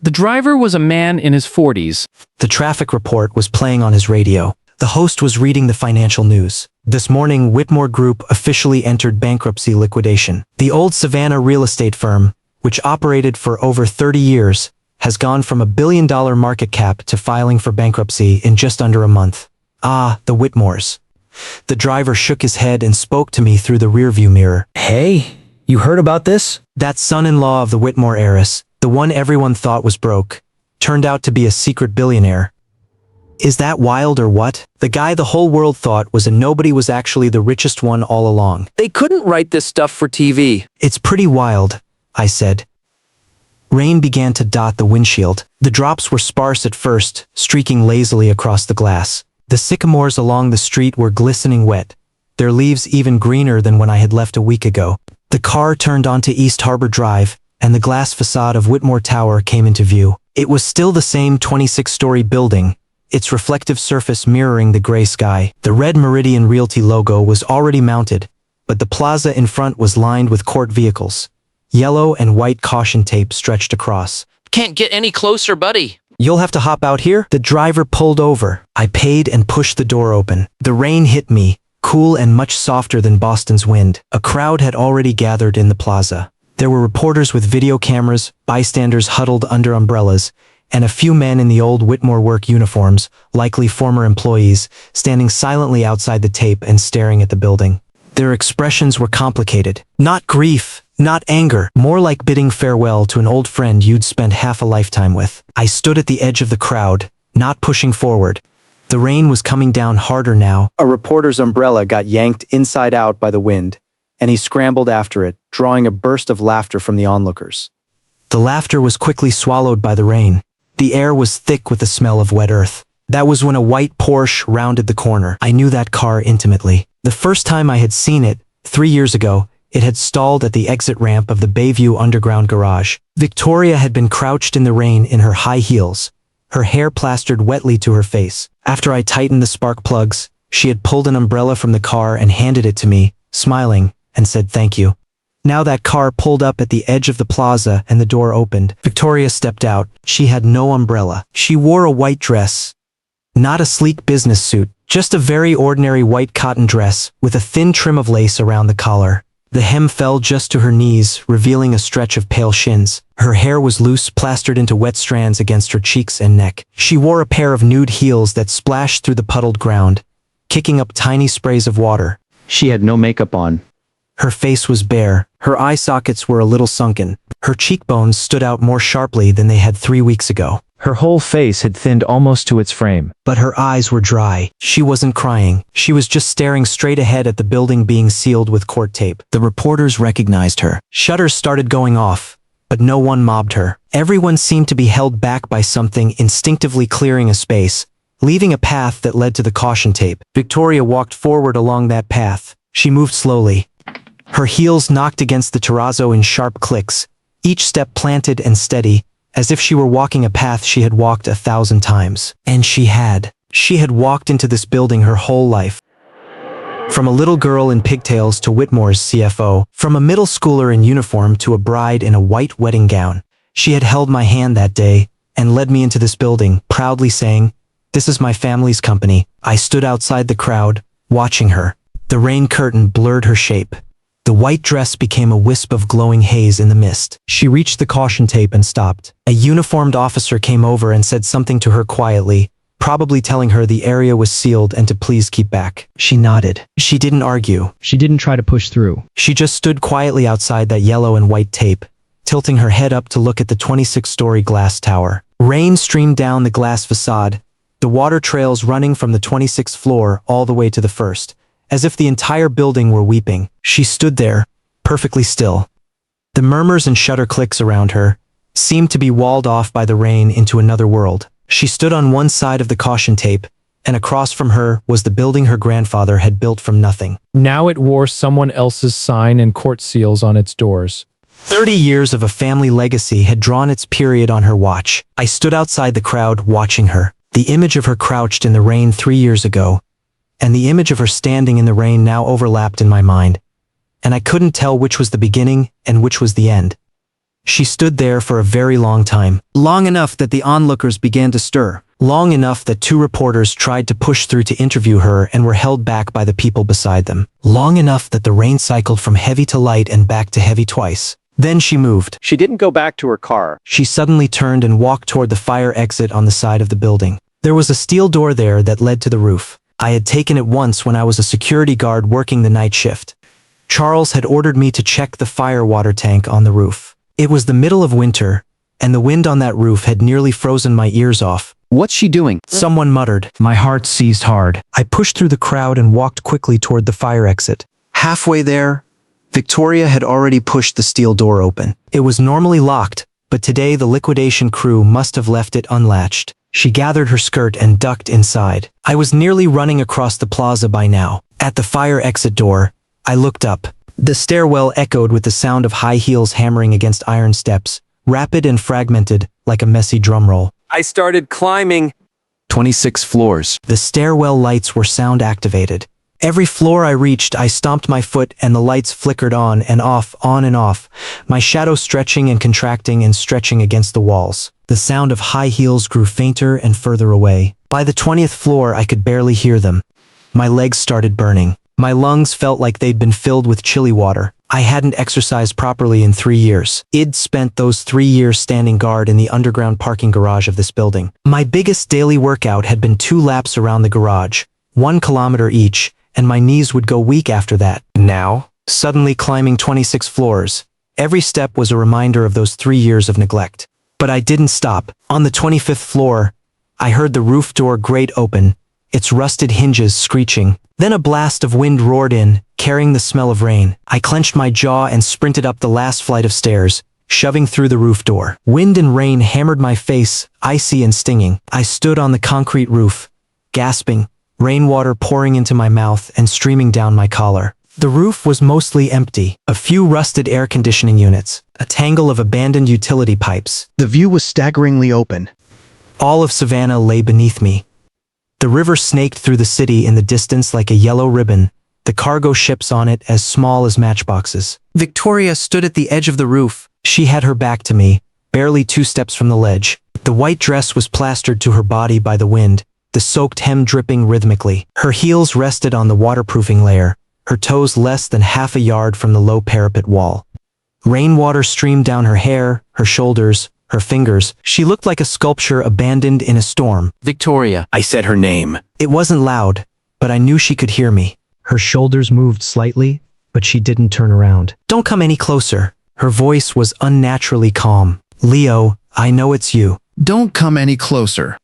The driver was a man in his 40s. The traffic report was playing on his radio. The host was reading the financial news. This morning, Whitmore Group officially entered bankruptcy liquidation. The old Savannah real estate firm, which operated for over 30 years, has gone from $1 billion market cap to filing for bankruptcy in just under a month. Ah, the Whitmores. The driver shook his head and spoke to me through the rearview mirror. Hey, you heard about this? That son-in-law of the Whitmore heiress, the one everyone thought was broke, turned out to be a secret billionaire. Is that wild or what? The guy the whole world thought was a nobody was actually the richest one all along. They couldn't write this stuff for TV. It's pretty wild, I said. Rain began to dot the windshield. The drops were sparse at first, streaking lazily across the glass. The sycamores along the street were glistening wet, their leaves even greener than when I had left a week ago. The car turned onto East Harbor Drive, and the glass facade of Whitmore Tower came into view. It was still the same 26-story building, its reflective surface mirroring the gray sky. The red Meridian Realty logo was already mounted, but the plaza in front was lined with court vehicles. Yellow and white caution tape stretched across. Can't get any closer, buddy. You'll have to hop out here. The driver pulled over. I paid and pushed the door open. The rain hit me, cool and much softer than Boston's wind. A crowd had already gathered in the plaza. There were reporters with video cameras, bystanders huddled under umbrellas, and a few men in the old Whitmore work uniforms, likely former employees, standing silently outside the tape and staring at the building. Their expressions were complicated. Not grief, not anger, more like bidding farewell to an old friend you'd spent half a lifetime with. I stood at the edge of the crowd, not pushing forward. The rain was coming down harder now. A reporter's umbrella got yanked inside out by the wind, and he scrambled after it, drawing a burst of laughter from the onlookers. The laughter was quickly swallowed by the rain. The air was thick with the smell of wet earth. That was when a white Porsche rounded the corner. I knew that car intimately. The first time I had seen it, 3 years ago, it had stalled at the exit ramp of the Bayview Underground garage. Victoria had been crouched in the rain in her high heels, her hair plastered wetly to her face. After I tightened the spark plugs, she had pulled an umbrella from the car and handed it to me, smiling, and said thank you. Now that car pulled up at the edge of the plaza and the door opened. Victoria stepped out. She had no umbrella. She wore a white dress. Not a sleek business suit, just a very ordinary white cotton dress with a thin trim of lace around the collar. The hem fell just to her knees, revealing a stretch of pale shins. Her hair was loose, plastered into wet strands against her cheeks and neck. She wore a pair of nude heels that splashed through the puddled ground, kicking up tiny sprays of water. She had no makeup on. Her face was bare. Her eye sockets were a little sunken. Her cheekbones stood out more sharply than they had 3 weeks ago. Her whole face had thinned almost to its frame. But her eyes were dry. She wasn't crying. She was just staring straight ahead at the building being sealed with court tape. The reporters recognized her. Shutters started going off, but no one mobbed her. Everyone seemed to be held back by something, instinctively clearing a space, leaving a path that led to the caution tape. Victoria walked forward along that path. She moved slowly. Her heels knocked against the terrazzo in sharp clicks, each step planted and steady, as if she were walking a path she had walked 1,000 times. And she had. She had walked into this building her whole life. From a little girl in pigtails to Whitmore's CFO, from a middle schooler in uniform to a bride in a white wedding gown. She had held my hand that day and led me into this building, proudly saying, "This is my family's company." I stood outside the crowd, watching her. The rain curtain blurred her shape. The white dress became a wisp of glowing haze in the mist. She reached the caution tape and stopped. A uniformed officer came over and said something to her quietly, probably telling her the area was sealed and to please keep back. She nodded. She didn't argue. She didn't try to push through. She just stood quietly outside that yellow and white tape, tilting her head up to look at the 26-story glass tower. Rain streamed down the glass facade, the water trails running from the 26th floor all the way to the first, as if the entire building were weeping. She stood there, perfectly still. The murmurs and shutter clicks around her seemed to be walled off by the rain into another world. She stood on one side of the caution tape, and across from her was the building her grandfather had built from nothing. Now it wore someone else's sign and court seals on its doors. 30 years of a family legacy had drawn its period on her watch. I stood outside the crowd watching her. The image of her crouched in the rain 3 years ago, and the image of her standing in the rain now overlapped in my mind, and I couldn't tell which was the beginning and which was the end. She stood there for a very long time, long enough that the onlookers began to stir, long enough that 2 reporters tried to push through to interview her and were held back by the people beside them, long enough that the rain cycled from heavy to light and back to heavy twice. Then she moved. She didn't go back to her car. She suddenly turned and walked toward the fire exit on the side of the building. There was a steel door there that led to the roof. I had taken it once when I was a security guard working the night shift. Charles had ordered me to check the fire water tank on the roof. It was the middle of winter, and the wind on that roof had nearly frozen my ears off. "What's she doing?" Someone muttered. My heart seized hard. I pushed through the crowd and walked quickly toward the fire exit. Halfway there, Victoria had already pushed the steel door open. It was normally locked, but today the liquidation crew must have left it unlatched. She gathered her skirt and ducked inside. I was nearly running across the plaza by now. At the fire exit door, I looked up. The stairwell echoed with the sound of high heels hammering against iron steps, rapid and fragmented, like a messy drum roll. I started climbing. 26 floors. The stairwell lights were sound activated. Every floor I reached, I stomped my foot and the lights flickered on and off, my shadow stretching and contracting and stretching against the walls. The sound of high heels grew fainter and further away. By the 20th floor, I could barely hear them. My legs started burning. My lungs felt like they'd been filled with chilly water. I hadn't exercised properly in 3 years. I'd spent those 3 years standing guard in the underground parking garage of this building. My biggest daily workout had been 2 laps around the garage, 1 kilometer each, and my knees would go weak after that. Now, suddenly climbing 26 floors, every step was a reminder of those 3 years of neglect. But I didn't stop. On the 25th floor, I heard the roof door grate open, its rusted hinges screeching. Then a blast of wind roared in, carrying the smell of rain. I clenched my jaw and sprinted up the last flight of stairs, shoving through the roof door. Wind and rain hammered my face, icy and stinging. I stood on the concrete roof, gasping, rainwater pouring into my mouth and streaming down my collar. The roof was mostly empty. A few rusted air conditioning units, a tangle of abandoned utility pipes. The view was staggeringly open. All of Savannah lay beneath me. The river snaked through the city in the distance like a yellow ribbon, the cargo ships on it as small as matchboxes. Victoria stood at the edge of the roof. She had her back to me, barely 2 steps from the ledge. The white dress was plastered to her body by the wind, the soaked hem dripping rhythmically. Her heels rested on the waterproofing layer, her toes less than half a yard from the low parapet wall. Rainwater streamed down her hair, her shoulders, her fingers. She looked like a sculpture abandoned in a storm. Victoria. I said her name. It wasn't loud, but I knew she could hear me. Her shoulders moved slightly, but she didn't turn around. Don't come any closer. Her voice was unnaturally calm. Leo, I know it's you. Don't come any closer.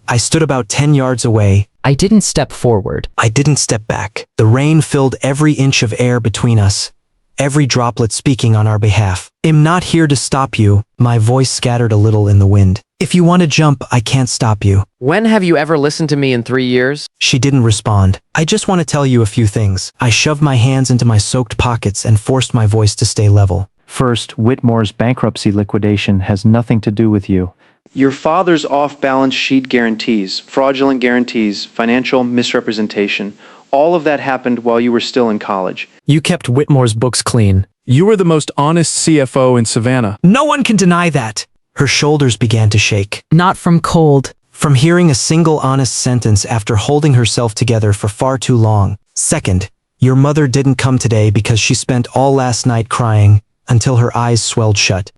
I stood about 10 yards away. I didn't step forward. I didn't step back. The rain filled every inch of air between us, every droplet speaking on our behalf. I'm not here to stop you. My voice scattered a little in the wind. If you want to jump, I can't stop you. When have you ever listened to me in 3 years? She didn't respond. I just want to tell you a few things. I shoved my hands into my soaked pockets and forced my voice to stay level. First, Whitmore's bankruptcy liquidation has nothing to do with you. Your father's off-balance sheet guarantees, fraudulent guarantees, financial misrepresentation, all of that happened while you were still in college. You kept Whitmore's books clean. You were the most honest CFO in Savannah. No one can deny that. Her shoulders began to shake. Not from cold. From hearing a single honest sentence after holding herself together for far too long. Second, your mother didn't come today because she spent all last night crying until her eyes swelled shut.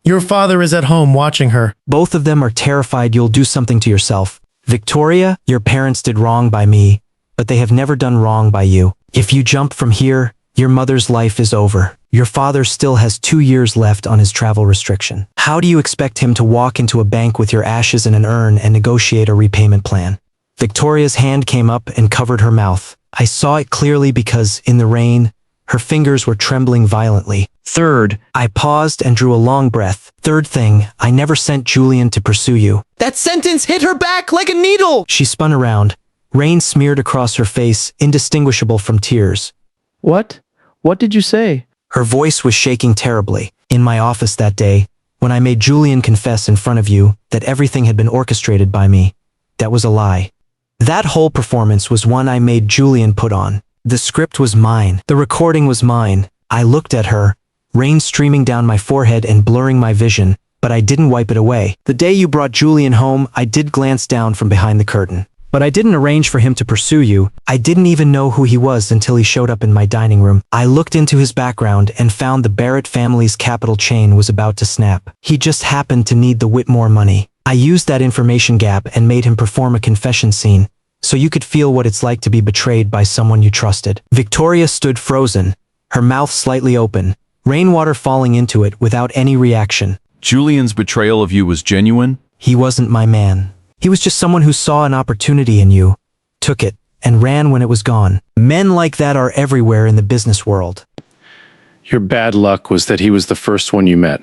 Your father is at home watching her. Both of them are terrified you'll do something to yourself. Victoria, your parents did wrong by me, but they have never done wrong by you. If you jump from here, your mother's life is over. Your father still has 2 years left on his travel restriction. How do you expect him to walk into a bank with your ashes in an urn and negotiate a repayment plan? Victoria's hand came up and covered her mouth. I saw it clearly because, in the rain, her fingers were trembling violently. Third, I paused and drew a long breath. Third thing, I never sent Julian to pursue you. That sentence hit her back like a needle! She spun around. Rain smeared across her face, indistinguishable from tears. What? What did you say? Her voice was shaking terribly. In my office that day, when I made Julian confess in front of you that everything had been orchestrated by me, that was a lie. That whole performance was one I made Julian put on. The script was mine. The recording was mine. I looked at her, rain streaming down my forehead and blurring my vision, but I didn't wipe it away. The day you brought Julian home, I did glance down from behind the curtain. But I didn't arrange for him to pursue you. I didn't even know who he was until he showed up in my dining room. I looked into his background and found the Barrett family's capital chain was about to snap. He just happened to need the Whitmore money. I used that information gap and made him perform a confession scene, so you could feel what it's like to be betrayed by someone you trusted. Victoria stood frozen, her mouth slightly open, rainwater falling into it without any reaction. Julian's betrayal of you was genuine? He wasn't my man. He was just someone who saw an opportunity in you, took it, and ran when it was gone. Men like that are everywhere in the business world. Your bad luck was that he was the first one you met.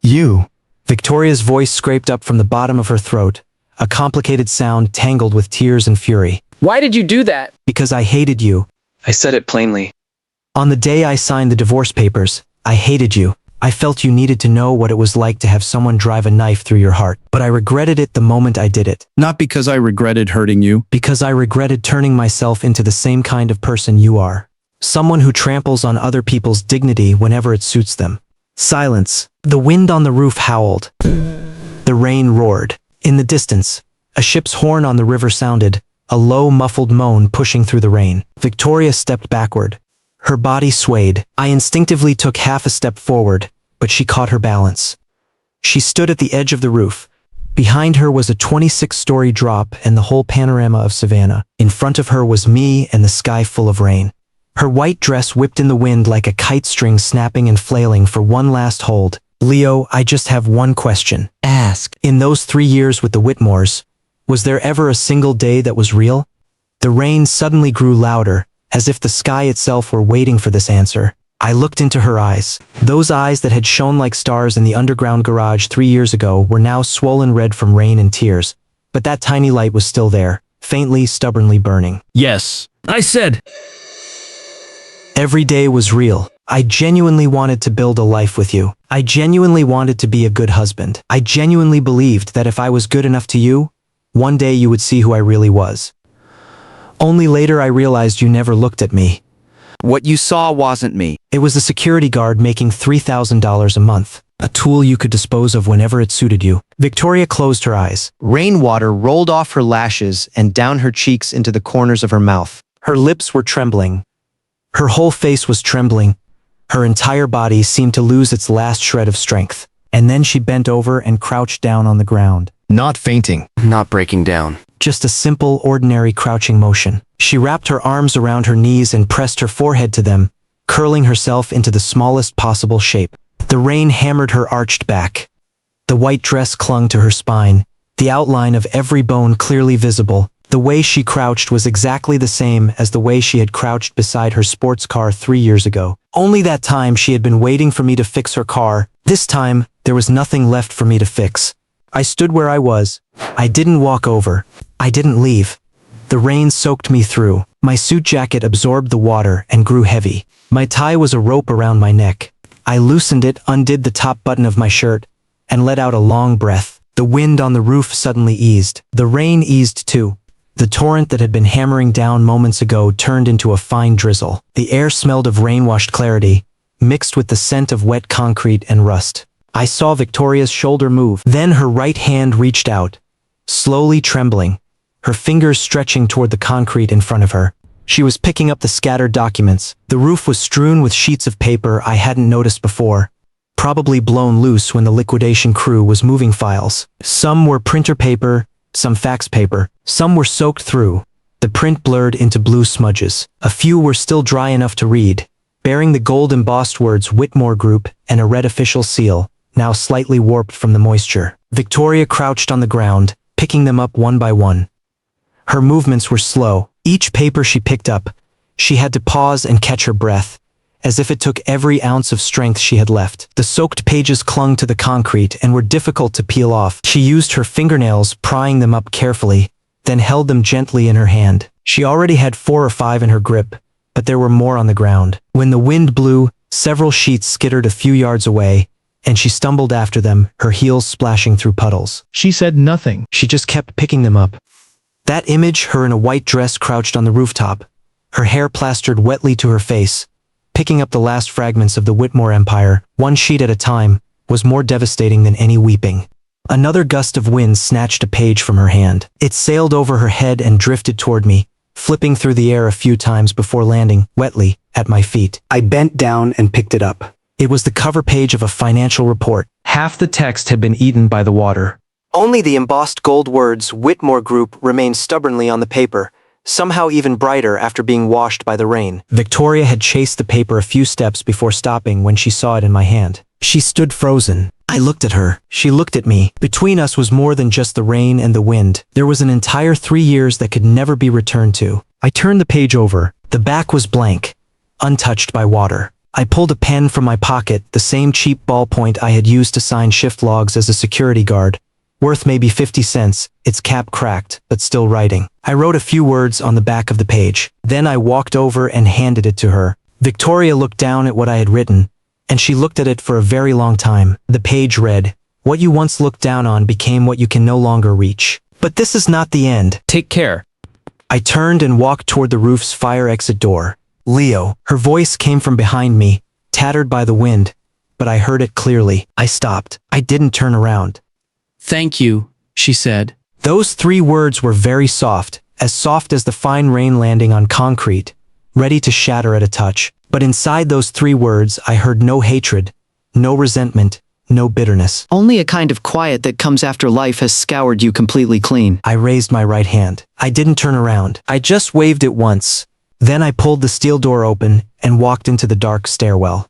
You. Victoria's voice scraped up from the bottom of her throat, a complicated sound tangled with tears and fury. Why did you do that? Because I hated you. I said it plainly. On the day I signed the divorce papers, I hated you. I felt you needed to know what it was like to have someone drive a knife through your heart. But I regretted it the moment I did it. Not because I regretted hurting you. Because I regretted turning myself into the same kind of person you are. Someone who tramples on other people's dignity whenever it suits them. Silence. The wind on the roof howled. The rain roared. In the distance, a ship's horn on the river sounded, a low, muffled moan pushing through the rain. Victoria stepped backward. Her body swayed. I instinctively took half a step forward, but she caught her balance. She stood at the edge of the roof. Behind her was a 26-story drop and the whole panorama of Savannah. In front of her was me and the sky full of rain. Her white dress whipped in the wind like a kite string snapping and flailing for one last hold. Leo, I just have one question. Ask. In those 3 years with the Whitmores, was there ever a single day that was real? The rain suddenly grew louder, as if the sky itself were waiting for this answer. I looked into her eyes. Those eyes that had shone like stars in the underground garage 3 years ago were now swollen red from rain and tears. But that tiny light was still there, faintly, stubbornly burning. Yes, I said. Every day was real. I genuinely wanted to build a life with you. I genuinely wanted to be a good husband. I genuinely believed that if I was good enough to you, one day you would see who I really was. Only later I realized you never looked at me. What you saw wasn't me. It was the security guard making $3,000 a month, a tool you could dispose of whenever it suited you. Victoria closed her eyes. Rainwater rolled off her lashes and down her cheeks into the corners of her mouth. Her lips were trembling. Her whole face was trembling. Her entire body seemed to lose its last shred of strength. And then she bent over and crouched down on the ground. Not fainting. Not breaking down. Just a simple, ordinary crouching motion. She wrapped her arms around her knees and pressed her forehead to them, curling herself into the smallest possible shape. The rain hammered her arched back. The white dress clung to her spine, the outline of every bone clearly visible. The way she crouched was exactly the same as the way she had crouched beside her sports car 3 years ago. Only that time she had been waiting for me to fix her car. This time, there was nothing left for me to fix. I stood where I was. I didn't walk over. I didn't leave. The rain soaked me through. My suit jacket absorbed the water and grew heavy. My tie was a rope around my neck. I loosened it, undid the top button of my shirt, and let out a long breath. The wind on the roof suddenly eased. The rain eased too. The torrent that had been hammering down moments ago turned into a fine drizzle. The air smelled of rain-washed clarity, mixed with the scent of wet concrete and rust. I saw Victoria's shoulder move. Then her right hand reached out, slowly trembling, her fingers stretching toward the concrete in front of her. She was picking up the scattered documents. The roof was strewn with sheets of paper I hadn't noticed before, probably blown loose when the liquidation crew was moving files. Some were printer paper, some fax paper. Some were soaked through, the print blurred into blue smudges. A few were still dry enough to read, bearing the gold-embossed words Whitmore Group and a red official seal, now slightly warped from the moisture. Victoria crouched on the ground, picking them up one by one. Her movements were slow. Each paper she picked up, she had to pause and catch her breath, as if it took every ounce of strength she had left. The soaked pages clung to the concrete and were difficult to peel off. She used her fingernails, prying them up carefully, then held them gently in her hand. She already had 4 or 5 in her grip, but there were more on the ground. When the wind blew, several sheets skittered a few yards away, and she stumbled after them, her heels splashing through puddles. She said nothing. She just kept picking them up. That image, her in a white dress crouched on the rooftop, her hair plastered wetly to her face, picking up the last fragments of the Whitmore empire, one sheet at a time, was more devastating than any weeping. Another gust of wind snatched a page from her hand. It sailed over her head and drifted toward me, flipping through the air a few times before landing, wetly, at my feet. I bent down and picked it up. It was the cover page of a financial report. Half the text had been eaten by the water. Only the embossed gold words Whitmore Group remained stubbornly on the paper, somehow even brighter after being washed by the rain. Victoria had chased the paper a few steps before stopping when she saw it in my hand. She stood frozen. I looked at her. She looked at me. Between us was more than just the rain and the wind. There was an entire 3 years that could never be returned to. I turned the page over. The back was blank, untouched by water. I pulled a pen from my pocket, the same cheap ballpoint I had used to sign shift logs as a security guard. Worth maybe 50 cents, its cap cracked, but still writing. I wrote a few words on the back of the page. Then I walked over and handed it to her. Victoria looked down at what I had written, and she looked at it for a very long time. The page read, "What you once looked down on became what you can no longer reach. But this is not the end. Take care." I turned and walked toward the roof's fire exit door. "Leo." Her voice came from behind me, tattered by the wind, but I heard it clearly. I stopped. I didn't turn around. Thank you, she said. Those 3 words were very soft as the fine rain landing on concrete, ready to shatter at a touch. But inside those 3 words, I heard no hatred, no resentment, no bitterness. Only a kind of quiet that comes after life has scoured you completely clean. I raised my right hand. I didn't turn around. I just waved it once. Then I pulled the steel door open and walked into the dark stairwell.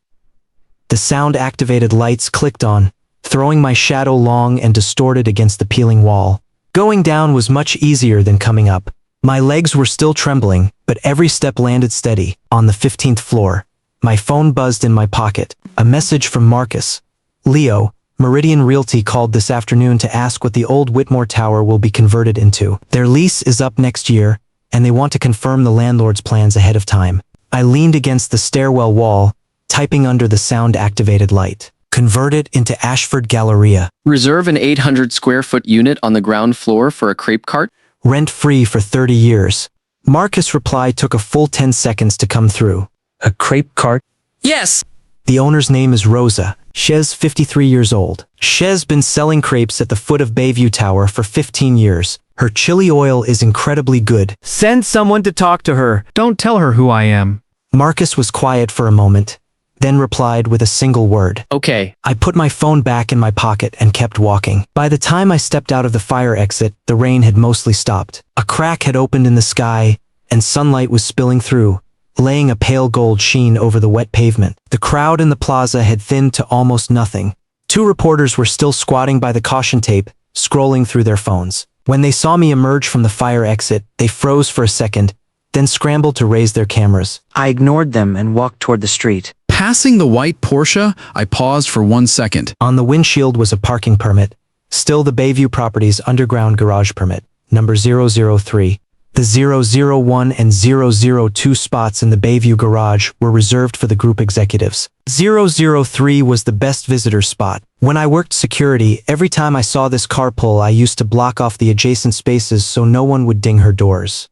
The sound-activated lights clicked on, throwing my shadow long and distorted against the peeling wall. Going down was much easier than coming up. My legs were still trembling, but every step landed steady. On the 15th floor, my phone buzzed in my pocket. A message from Marcus. "Leo, Meridian Realty called this afternoon to ask what the old Whitmore Tower will be converted into. Their lease is up next year, and they want to confirm the landlord's plans ahead of time." I leaned against the stairwell wall, typing under the sound-activated light. "Converted into Ashford Galleria. Reserve an 800 square foot unit on the ground floor for a crepe cart. Rent-free for 30 years. Marcus' reply took a full 10 seconds to come through. "A crepe cart?" Yes! The owner's name is Rosa. She's 53 years old. She's been selling crepes at the foot of Bayview Tower for 15 years. Her chili oil is incredibly good. Send someone to talk to her. Don't tell her who I am. Marcus was quiet for a moment, then replied with a single word. Okay. I put my phone back in my pocket and kept walking. By the time I stepped out of the fire exit, the rain had mostly stopped. A crack had opened in the sky, and sunlight was spilling through, laying a pale gold sheen over the wet pavement. The crowd in the plaza had thinned to almost nothing. 2 reporters were still squatting by the caution tape, scrolling through their phones. When they saw me emerge from the fire exit, they froze for a second, then scrambled to raise their cameras. I ignored them and walked toward the street. Passing the white Porsche, I paused for 1 second. On the windshield was a parking permit, still the Bayview Properties underground garage permit, number 003. The 001 and 002 spots in the Bayview garage were reserved for the group executives. 003 was the best visitor spot. When I worked security, every time I saw this car pull, I used to block off the adjacent spaces so no one would ding her doors.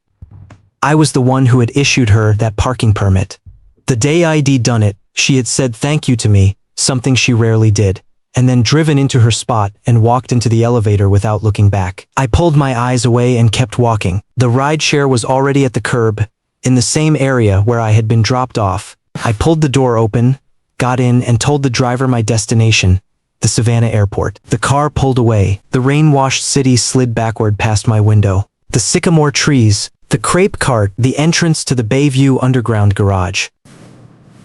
I was the one who had issued her that parking permit. The day I'd done it, she had said thank you to me, something she rarely did, and then driven into her spot and walked into the elevator without looking back. I pulled my eyes away and kept walking. The rideshare was already at the curb, in the same area where I had been dropped off. I pulled the door open, got in, and told the driver my destination, the Savannah Airport. The car pulled away. The rain-washed city slid backward past my window. The sycamore trees, the crepe cart, the entrance to the Bayview underground garage.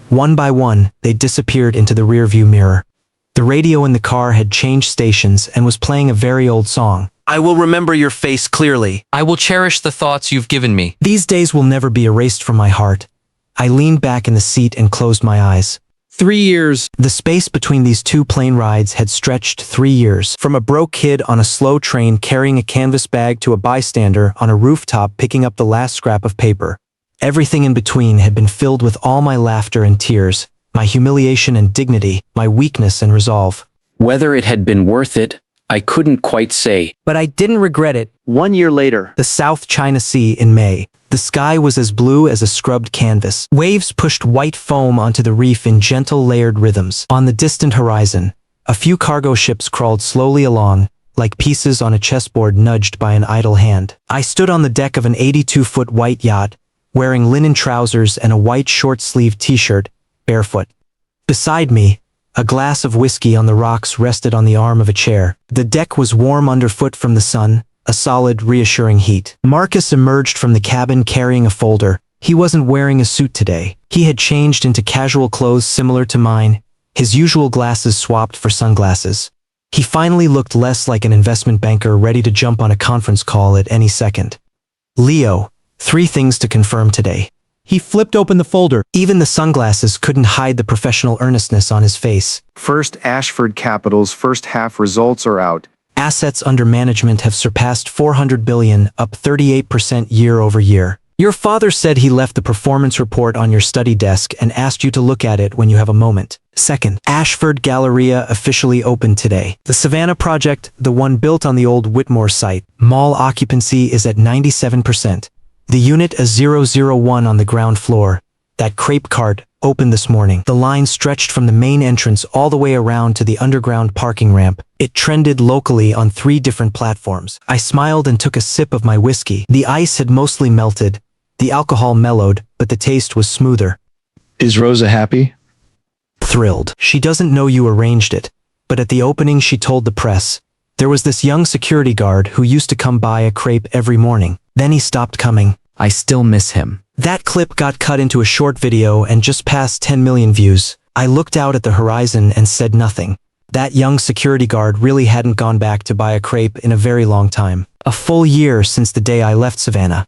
One by one, they disappeared into the rearview mirror. The radio in the car had changed stations and was playing a very old song. I will remember your face clearly. I will cherish the thoughts you've given me. These days will never be erased from my heart. I leaned back in the seat and closed my eyes. 3 years. The space between these 2 plane rides had stretched 3 years. From a broke kid on a slow train carrying a canvas bag to a bystander on a rooftop picking up the last scrap of paper. Everything in between had been filled with all my laughter and tears, my humiliation and dignity, my weakness and resolve. Whether it had been worth it, I couldn't quite say. But I didn't regret it. 1 year later, the South China Sea in May. The sky was as blue as a scrubbed canvas. Waves pushed white foam onto the reef in gentle layered rhythms. On the distant horizon, a few cargo ships crawled slowly along, like pieces on a chessboard nudged by an idle hand. I stood on the deck of an 82-foot white yacht, wearing linen trousers and a white short-sleeved t-shirt, barefoot. Beside me, a glass of whiskey on the rocks rested on the arm of a chair. The deck was warm underfoot from the sun, a solid, reassuring heat. Marcus emerged from the cabin carrying a folder. He wasn't wearing a suit today. He had changed into casual clothes similar to mine, his usual glasses swapped for sunglasses. He finally looked less like an investment banker ready to jump on a conference call at any second. "Leo, 3 things to confirm today," He flipped open the folder. Even the sunglasses couldn't hide the professional earnestness on his face. First Ashford Capital's first half results are out. Assets under management have surpassed 400 billion, up 38% year over year. Your father said he left the performance report on your study desk and asked you to look at it when you have a moment. Second, Ashford Galleria officially opened today. The Savannah project, the one built on the old Whitmore site, mall occupancy is at 97%. The unit A001 on the ground floor, that crepe cart, opened this morning. The line stretched from the main entrance all the way around to the underground parking ramp. It trended locally on 3 different platforms. I smiled and took a sip of my whiskey. The ice had mostly melted. The alcohol mellowed, but the taste was smoother. Is Rosa happy? Thrilled. She doesn't know you arranged it, but at the opening she told the press. There was this young security guard who used to come buy a crepe every morning. Then he stopped coming. I still miss him. That clip got cut into a short video and just passed 10 million views. I looked out at the horizon and said nothing. That young security guard really hadn't gone back to buy a crepe in a very long time. A full year since the day I left Savannah.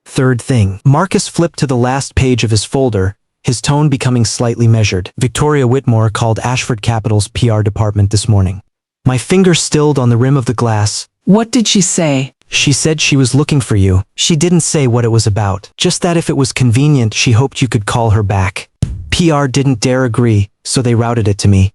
Third thing. Marcus flipped to the last page of his folder, his tone becoming slightly measured. Victoria Whitmore called Ashford Capital's PR department this morning. My finger stilled on the rim of the glass. What did she say? She said she was looking for you. She didn't say what it was about. Just that if it was convenient, she hoped you could call her back. PR didn't dare agree, so they routed it to me.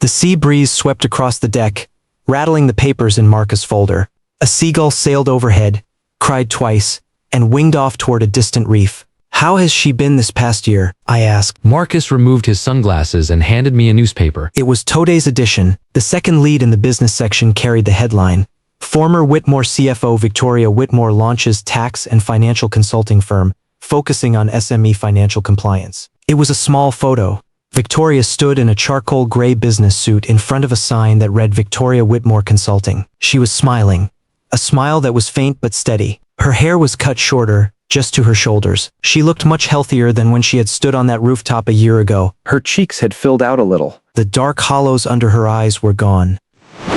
The sea breeze swept across the deck, rattling the papers in Marcus' folder. A seagull sailed overhead, cried twice, and winged off toward a distant reef. How has she been this past year? I asked. Marcus removed his sunglasses and handed me a newspaper. It was Today's edition. The second lead in the business section carried the headline, Former Whitmore CFO Victoria Whitmore launches tax and financial consulting firm, focusing on SME financial compliance. It was a small photo. Victoria stood in a charcoal gray business suit in front of a sign that read Victoria Whitmore Consulting. She was smiling. A smile that was faint but steady. Her hair was cut shorter, just to her shoulders. She looked much healthier than when she had stood on that rooftop a year ago. Her cheeks had filled out a little. The dark hollows under her eyes were gone.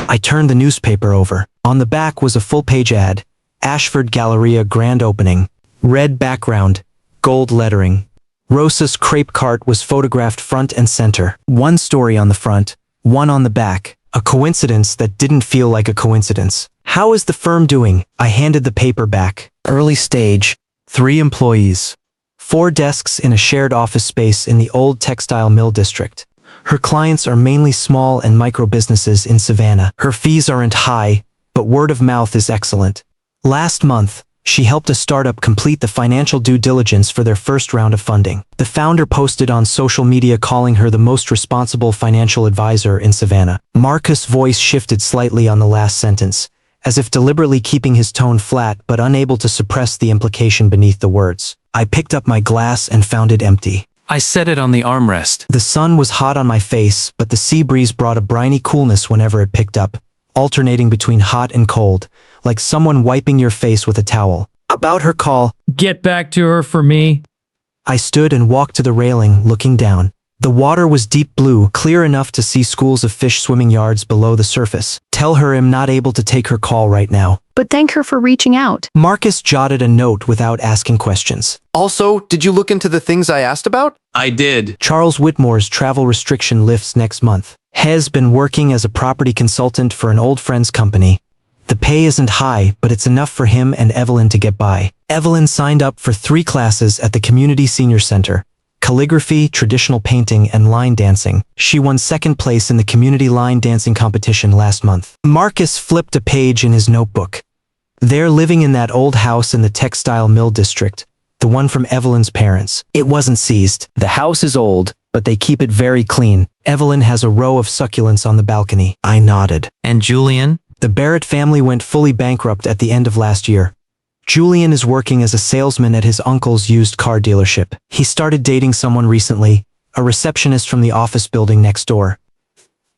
I turned the newspaper over. On the back was a full-page ad. Ashford Galleria grand opening. Red background, gold lettering. Rosa's crepe cart was photographed front and center. One story on the front, one on the back. A coincidence that didn't feel like a coincidence. How is the firm doing? I handed the paper back. Early stage. 3 employees. 4 desks in a shared office space in the old textile mill district. Her clients are mainly small and micro businesses in Savannah. Her fees aren't high, but word of mouth is excellent. Last month, she helped a startup complete the financial due diligence for their first round of funding. The founder posted on social media calling her the most responsible financial advisor in Savannah. Marcus' voice shifted slightly on the last sentence, as if deliberately keeping his tone flat but unable to suppress the implication beneath the words. I picked up my glass and found it empty. I set it on the armrest. The sun was hot on my face, but the sea breeze brought a briny coolness whenever it picked up, alternating between hot and cold, like someone wiping your face with a towel. About her call, Get back to her for me. I stood and walked to the railing, looking down. The water was deep blue, clear enough to see schools of fish swimming yards below the surface. Tell her I'm not able to take her call right now. But thank her for reaching out. Marcus jotted a note without asking questions. Also, did you look into the things I asked about? I did. Charles Whitmore's travel restriction lifts next month. Has been working as a property consultant for an old friend's company. The pay isn't high, but it's enough for him and Evelyn to get by. Evelyn signed up for 3 classes at the Community Senior Center. Calligraphy, traditional painting, and line dancing. She won 2nd place in the community line dancing competition last month. Marcus flipped a page in his notebook. They're living in that old house in the textile mill district, the one from Evelyn's parents. It wasn't seized. The house is old, but they keep it very clean. Evelyn has a row of succulents on the balcony. I nodded. And Julian? The Barrett family went fully bankrupt at the end of last year. Julian is working as a salesman at his uncle's used car dealership. He started dating someone recently, a receptionist from the office building next door.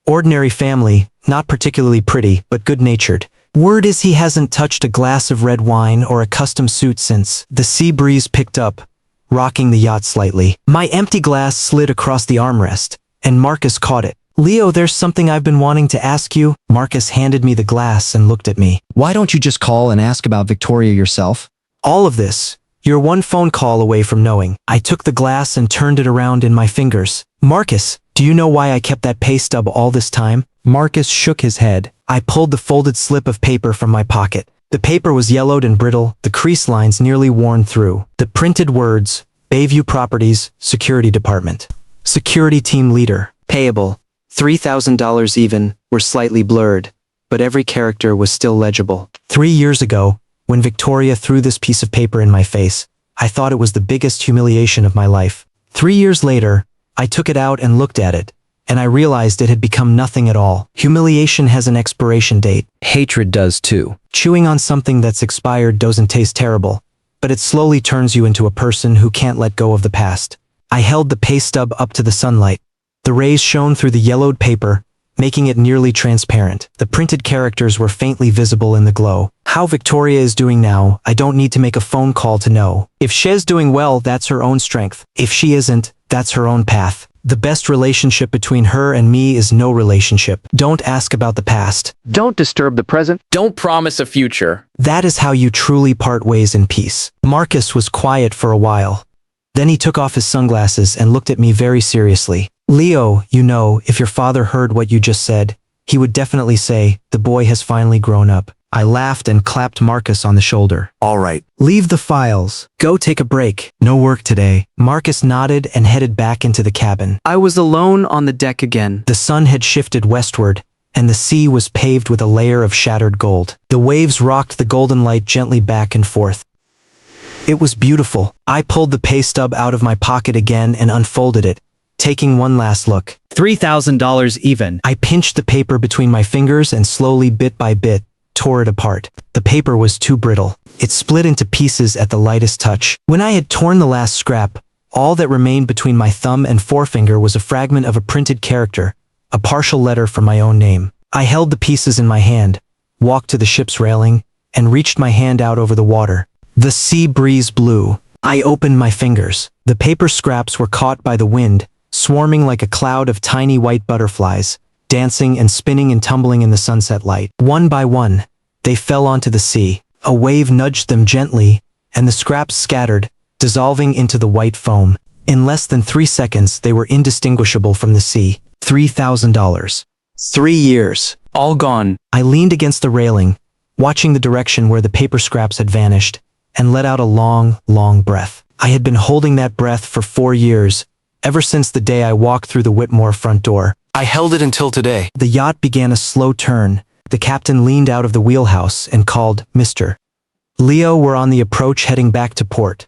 Ordinary family, not particularly pretty, but good-natured. Word is he hasn't touched a glass of red wine or a custom suit since. The sea breeze picked up, rocking the yacht slightly. My empty glass slid across the armrest, and Marcus caught it. Leo, there's something I've been wanting to ask you. Marcus handed me the glass and looked at me. Why don't you just call and ask about Victoria yourself? All of this, You're one phone call away from knowing. I took the glass and turned it around in my fingers. Marcus, do you know why I kept that pay stub all this time? Marcus shook his head. I pulled the folded slip of paper from my pocket. The paper was yellowed and brittle, the crease lines nearly worn through. The printed words, Bayview Properties, Security Department. Security Team Leader. Payable. $3,000 even, were slightly blurred, but every character was still legible. 3 years ago, when Victoria threw this piece of paper in my face, I thought it was the biggest humiliation of my life. 3 years later, I took it out and looked at it, and I realized it had become nothing at all. Humiliation has an expiration date. Hatred does too. Chewing on something that's expired doesn't taste terrible, but it slowly turns you into a person who can't let go of the past. I held the pay stub up to the sunlight. The rays shone through the yellowed paper, making it nearly transparent. The printed characters were faintly visible in the glow. How Victoria is doing now, I don't need to make a phone call to know. If she's doing well, that's her own strength. If she isn't, that's her own path. The best relationship between her and me is no relationship. Don't ask about the past. Don't disturb the present. Don't promise a future. That is how you truly part ways in peace. Marcus was quiet for a while. Then he took off his sunglasses and looked at me very seriously. Leo, you know, if your father heard what you just said, he would definitely say, the boy has finally grown up. I laughed and clapped Marcus on the shoulder. All right. Leave the files. Go take a break. No work today. Marcus nodded and headed back into the cabin. I was alone on the deck again. The sun had shifted westward, and the sea was paved with a layer of shattered gold. The waves rocked the golden light gently back and forth. It was beautiful. I pulled the pay stub out of my pocket again and unfolded it, taking one last look. $3,000 even. I pinched the paper between my fingers and slowly, bit by bit, tore it apart. The paper was too brittle. It split into pieces at the lightest touch. When I had torn the last scrap, all that remained between my thumb and forefinger was a fragment of a printed character, a partial letter from my own name. I held the pieces in my hand, walked to the ship's railing, and reached my hand out over the water. The sea breeze blew. I opened my fingers. The paper scraps were caught by the wind, swarming like a cloud of tiny white butterflies, dancing and spinning and tumbling in the sunset light. One by one, they fell onto the sea. A wave nudged them gently, and the scraps scattered, dissolving into the white foam. In less than 3 seconds, they were indistinguishable from the sea. $3,000. 3 years. All gone. I leaned against the railing, watching the direction where the paper scraps had vanished, and let out a long, long breath. I had been holding that breath for 4 years, ever since the day I walked through the Whitmore front door. I held it until today. The yacht began a slow turn. The captain leaned out of the wheelhouse and called, Mr. Leo were on the approach heading back to port.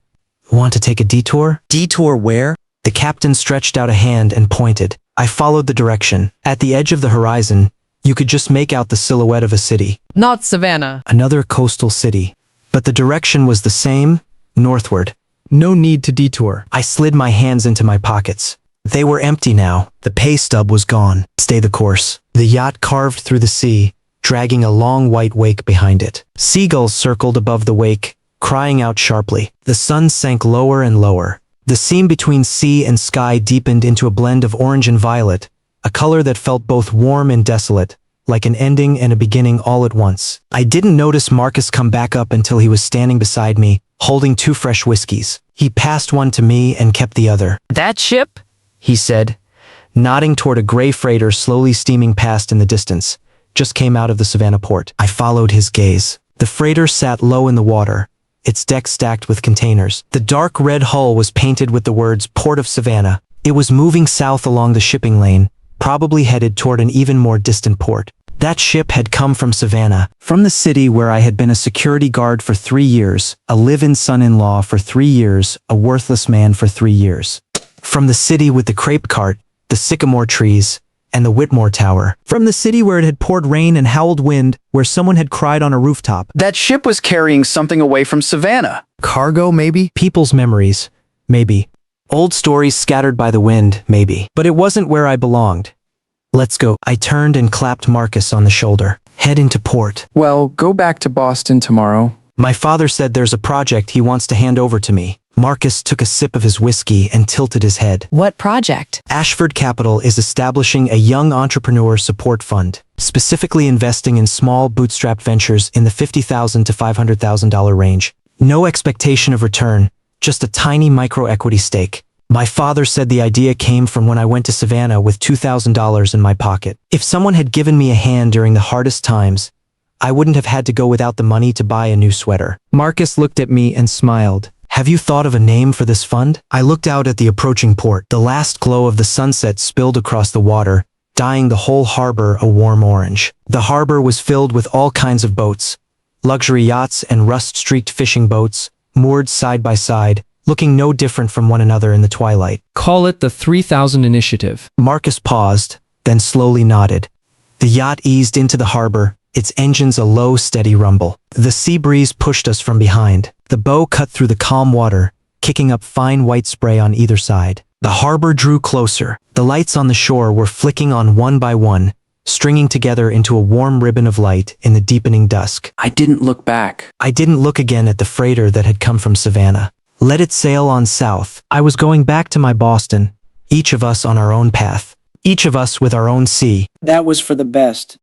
Want to take a detour? Detour where? The captain stretched out a hand and pointed. I followed the direction. At the edge of the horizon, you could just make out the silhouette of a city. Not Savannah. Another coastal city. But the direction was the same, northward. No need to detour. I slid my hands into my pockets. They were empty now. The pay stub was gone. Stay the course. The yacht carved through the sea, dragging a long white wake behind it. Seagulls circled above the wake, crying out sharply. The sun sank lower and lower. The seam between sea and sky deepened into a blend of orange and violet, a color that felt both warm and desolate, like an ending and a beginning all at once. I didn't notice Marcus come back up until he was standing beside me, holding 2 fresh whiskeys. He passed one to me and kept the other. That ship? He said, nodding toward a gray freighter slowly steaming past in the distance, just came out of the Savannah port. I followed his gaze. The freighter sat low in the water, its deck stacked with containers. The dark red hull was painted with the words Port of Savannah. It was moving south along the shipping lane, probably headed toward an even more distant port. That ship had come from Savannah, from the city where I had been a security guard for 3 years, a live-in son-in-law for 3 years, a worthless man for 3 years. From the city with the crepe cart, the sycamore trees, and the Whitmore Tower. From the city where it had poured rain and howled wind, where someone had cried on a rooftop. That ship was carrying something away from Savannah. Cargo, maybe? People's memories, maybe. Old stories scattered by the wind, maybe. But it wasn't where I belonged. Let's go. I turned and clapped Marcus on the shoulder. Head into port. Well, go back to Boston tomorrow. My father said there's a project he wants to hand over to me. Marcus took a sip of his whiskey and tilted his head. What project? Ashford Capital is establishing a young entrepreneur support fund, specifically investing in small bootstrap ventures in the $50,000 to $500,000 range. No expectation of return, just a tiny micro-equity stake. My father said the idea came from when I went to Savannah with $2,000 in my pocket. If someone had given me a hand during the hardest times, I wouldn't have had to go without the money to buy a new sweater. Marcus looked at me and smiled. Have you thought of a name for this fund? I looked out at the approaching port. The last glow of the sunset spilled across the water, dyeing the whole harbor a warm orange. The harbor was filled with all kinds of boats, luxury yachts and rust-streaked fishing boats, moored side by side, looking no different from one another in the twilight. Call it the 3000 Initiative. Marcus paused, then slowly nodded. The yacht eased into the harbor, its engines a low, steady rumble. The sea breeze pushed us from behind. The bow cut through the calm water, kicking up fine white spray on either side. The harbor drew closer. The lights on the shore were flicking on one by one, stringing together into a warm ribbon of light in the deepening dusk. I didn't look back. I didn't look again at the freighter that had come from Savannah. Let it sail on south. I was going back to my Boston, each of us on our own path, each of us with our own sea. That was for the best.